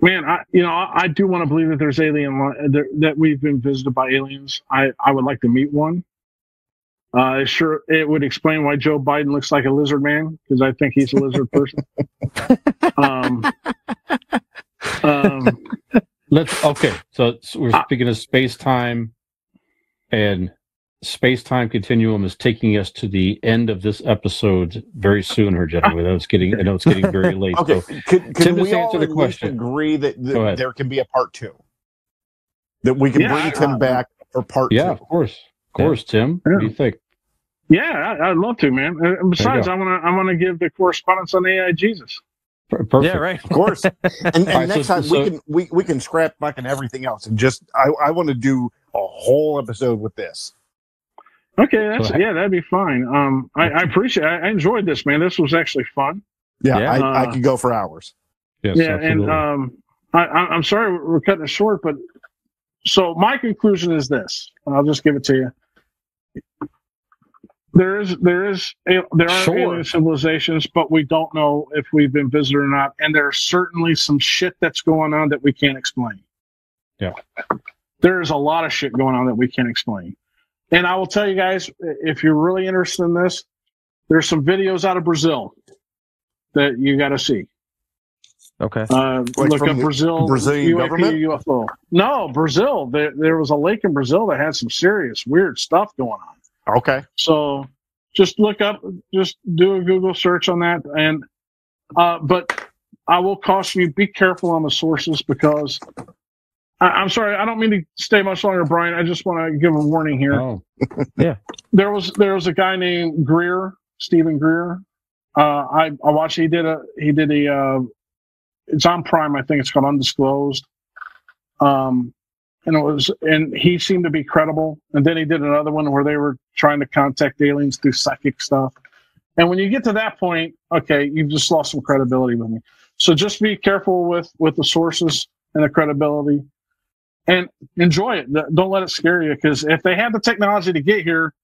man, I do want to believe that there's that we've been visited by aliens. I would like to meet one. Sure, it would explain why Joe Biden looks like a lizard man, because I think he's a lizard person. So we're speaking of space-time, and space-time continuum is taking us to the end of this episode very soon, gentlemen. I know it's getting very late. Okay, So can we answer the question? Agree that there can be a part 2? That we can bring Tim back for part 2? Yeah, of course, Tim. Yeah. What do you think? Yeah, I'd love to, man. And besides, I want to give the correspondence on AI Jesus. Perfect. Yeah, right. Of course. And Right, next time we can scrap fucking everything else and just I want to do a whole episode with this. Okay, that'd be fine. I appreciate it. I enjoyed this, man. This was actually fun. Yeah. I could go for hours. Yes, yeah, absolutely. and I'm sorry we're cutting it short, but so my conclusion is this, and I'll just give it to you. There are alien civilizations, but we don't know if we've been visited or not, and there's certainly some shit that's going on that we can't explain. Yeah, there's a lot of shit going on that we can't explain. And I will tell you guys, if you're really interested in this, there's some videos out of Brazil that you got to see. Okay. Look up Brazilian UAP government? UFO. No, Brazil. There was a lake in Brazil that had some serious weird stuff going on. Okay. So just look up, just do a Google search on that. And but I will caution you, be careful on the sources, because I'm sorry, I don't mean to stay much longer, Brian. I just want to give a warning here. Oh. Yeah. There was a guy named Stephen Greer. I watched. He did a. It's on Prime, I think. It's called Undisclosed. And he seemed to be credible. And then he did another one where they were trying to contact aliens through psychic stuff. And when you get to that point, okay, you've just lost some credibility with me. So just be careful with the sources and the credibility. And enjoy it. Don't let it scare you, because if they have the technology to get here,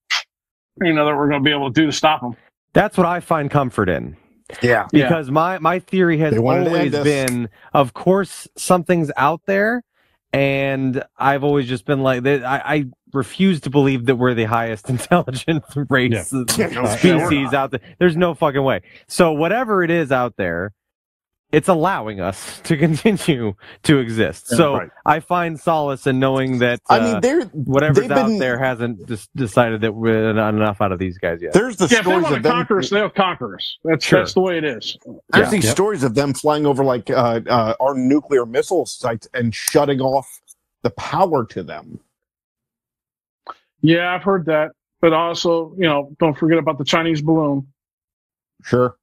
that we're going to be able to do to stop them. That's what I find comfort in. Yeah. Because my theory has always been, of course, something's out there, and I've always just been like, I refuse to believe that we're the highest intelligent race species out there. There's no fucking way. So whatever it is out there, it's allowing us to continue to exist. So Right. I find solace in knowing that I mean, whatever's out there hasn't decided that we're not enough out of these guys yet. There's the Yeah, if they stories want of to them. conquer us, they'll conquer us. That's the way it is. There's these stories of them flying over like our nuclear missile sites and shutting off the power to them. Yeah, I've heard that. But also, don't forget about the Chinese balloon. Sure.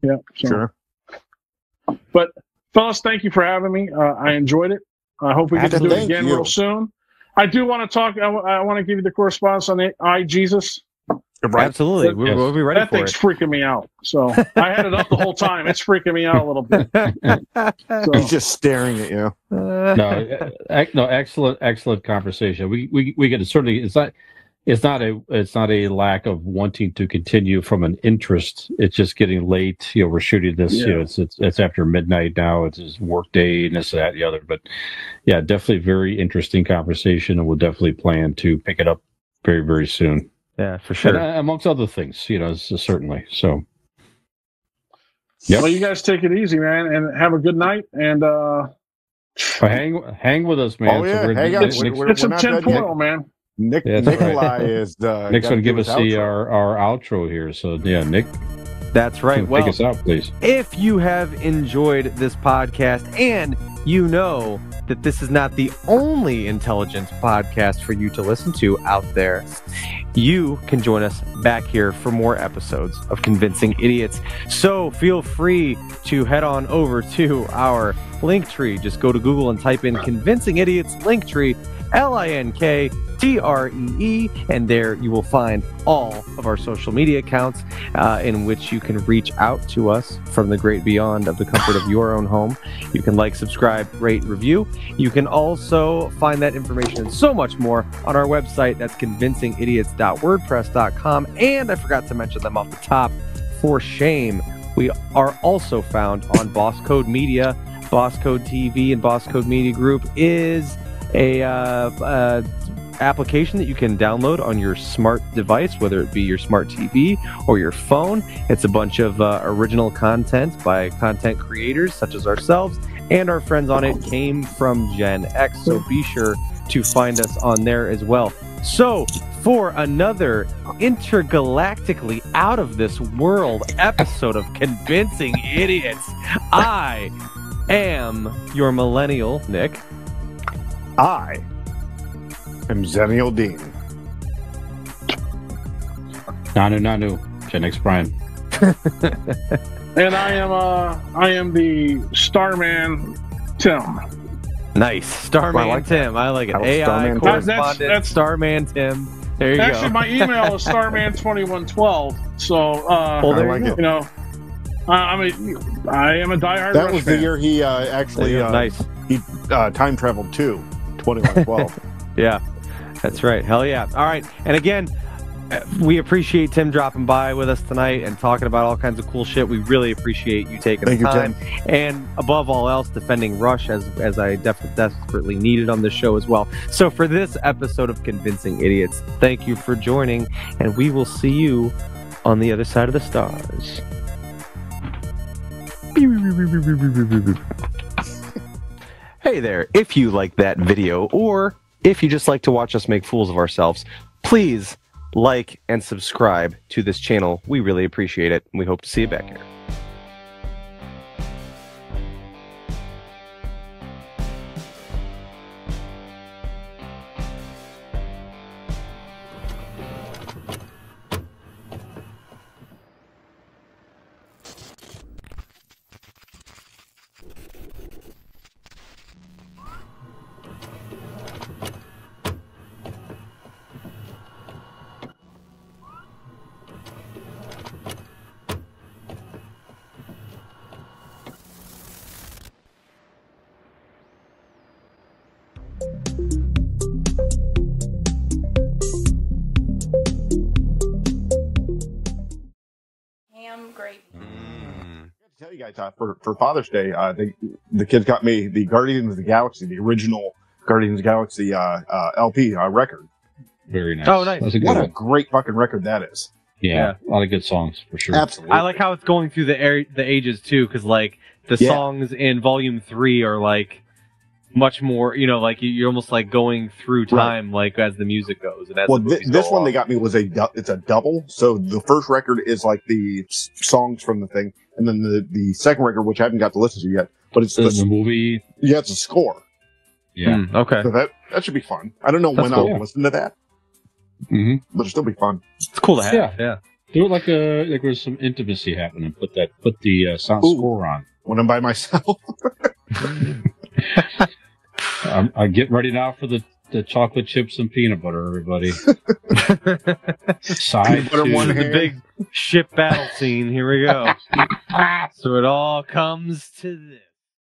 Yeah. So. Sure. But fellas, thank you for having me. I enjoyed it. I hope we get to do it Thank again you. real soon. I do want to talk. I want to give you the correspondence on the Jesus. Right. Absolutely. We'll be ready That for thing's it. freaking me out. So I had it up the whole time. It's freaking me out a little bit. So. He's just staring at you. No, excellent conversation. We get to certainly. It's not a lack of wanting to continue from an interest. It's just getting late. We're shooting this. Yeah. It's after midnight now. It's his work day and this, that, the other. But yeah, definitely very interesting conversation, and we'll definitely plan to pick it up very, very soon. Yeah, for sure. And, amongst other things, certainly. So. Yep. Well, you guys take it easy, man, and have a good night. And hang with us, man. Oh yeah, So hang on. it's a tinfoil, man. Nikolai is Nick's going to give us our outro here. So yeah, Nick. That's right. Well, take us out, please. If you have enjoyed this podcast and you know that this is not the only intelligent podcast for you to listen to out there, you can join us back here for more episodes of Convincing Idiots. So feel free to head on over to our Linktree. Just go to Google and type in Convincing Idiots Linktree, LINKTREE, and there you will find all of our social media accounts in which you can reach out to us from the great beyond of the comfort of your own home. You can like, subscribe, rate, review. You can also find that information and so much more on our website. That's convincingidiots.wordpress.com. And I forgot to mention them off the top. For shame, we are also found on Boss Code Media. Boss Code TV and Boss Code Media Group is a application that you can download on your smart device, whether it be your smart TV or your phone. It's a bunch of original content by content creators such as ourselves, and our friends on it came from GenX, so be sure to find us on there as well. So for another intergalactically out of this world episode of Convincing Idiots, I am your millennial Nick. I am Zenial Dean. Nanu, GenX Brian. And I am the Starman Tim. Nice. Starman Tim. I like it. AI Starman correspondent, that's Starman Tim. There you Actually, go. my email is starman2112. So, there you go. I am a diehard. That Rush was the fan. year he actually nice. he time traveled to 2112. Yeah, that's right. Hell yeah. All right. And again, we appreciate Tim dropping by with us tonight and talking about all kinds of cool shit. We really appreciate you taking the time. And above all else, defending Rush as I desperately needed on this show as well. So for this episode of Convincing Idiots, thank you for joining, and we will see you on the other side of the stars. Hey there, if you like that video, or if you just like to watch us make fools of ourselves, please like and subscribe to this channel. We really appreciate it, and we hope to see you back here. Tell you guys for Father's Day, the kids got me the Guardians of the Galaxy, the original Guardians of the Galaxy LP record. Very nice. Oh, nice. That's a good What a one. great fucking record that is. Yeah, a lot of good songs for sure. Absolutely. I like how it's going through the ages too, because like the Yeah. songs in Volume 3 are like much more, like you're almost like going through time, like as the music goes. And as Well, the movies this go one along. they got me was it's a double. So the first record is like the songs from the thing, and then the second record, which I haven't got to listen to yet, but it's The movie. yeah, it's a score. Yeah. Okay. So that should be fun. I don't know That's when cool. I'll listen to that, Mm-hmm. but it'll still be fun. It's cool to have. Yeah. Do it like there's some intimacy happening. Put the sound score on. When I'm by myself. I get ready now for the chocolate chips and peanut butter, everybody. Side butter two. one The hand. big ship battle scene. Here we go. So it all comes to this.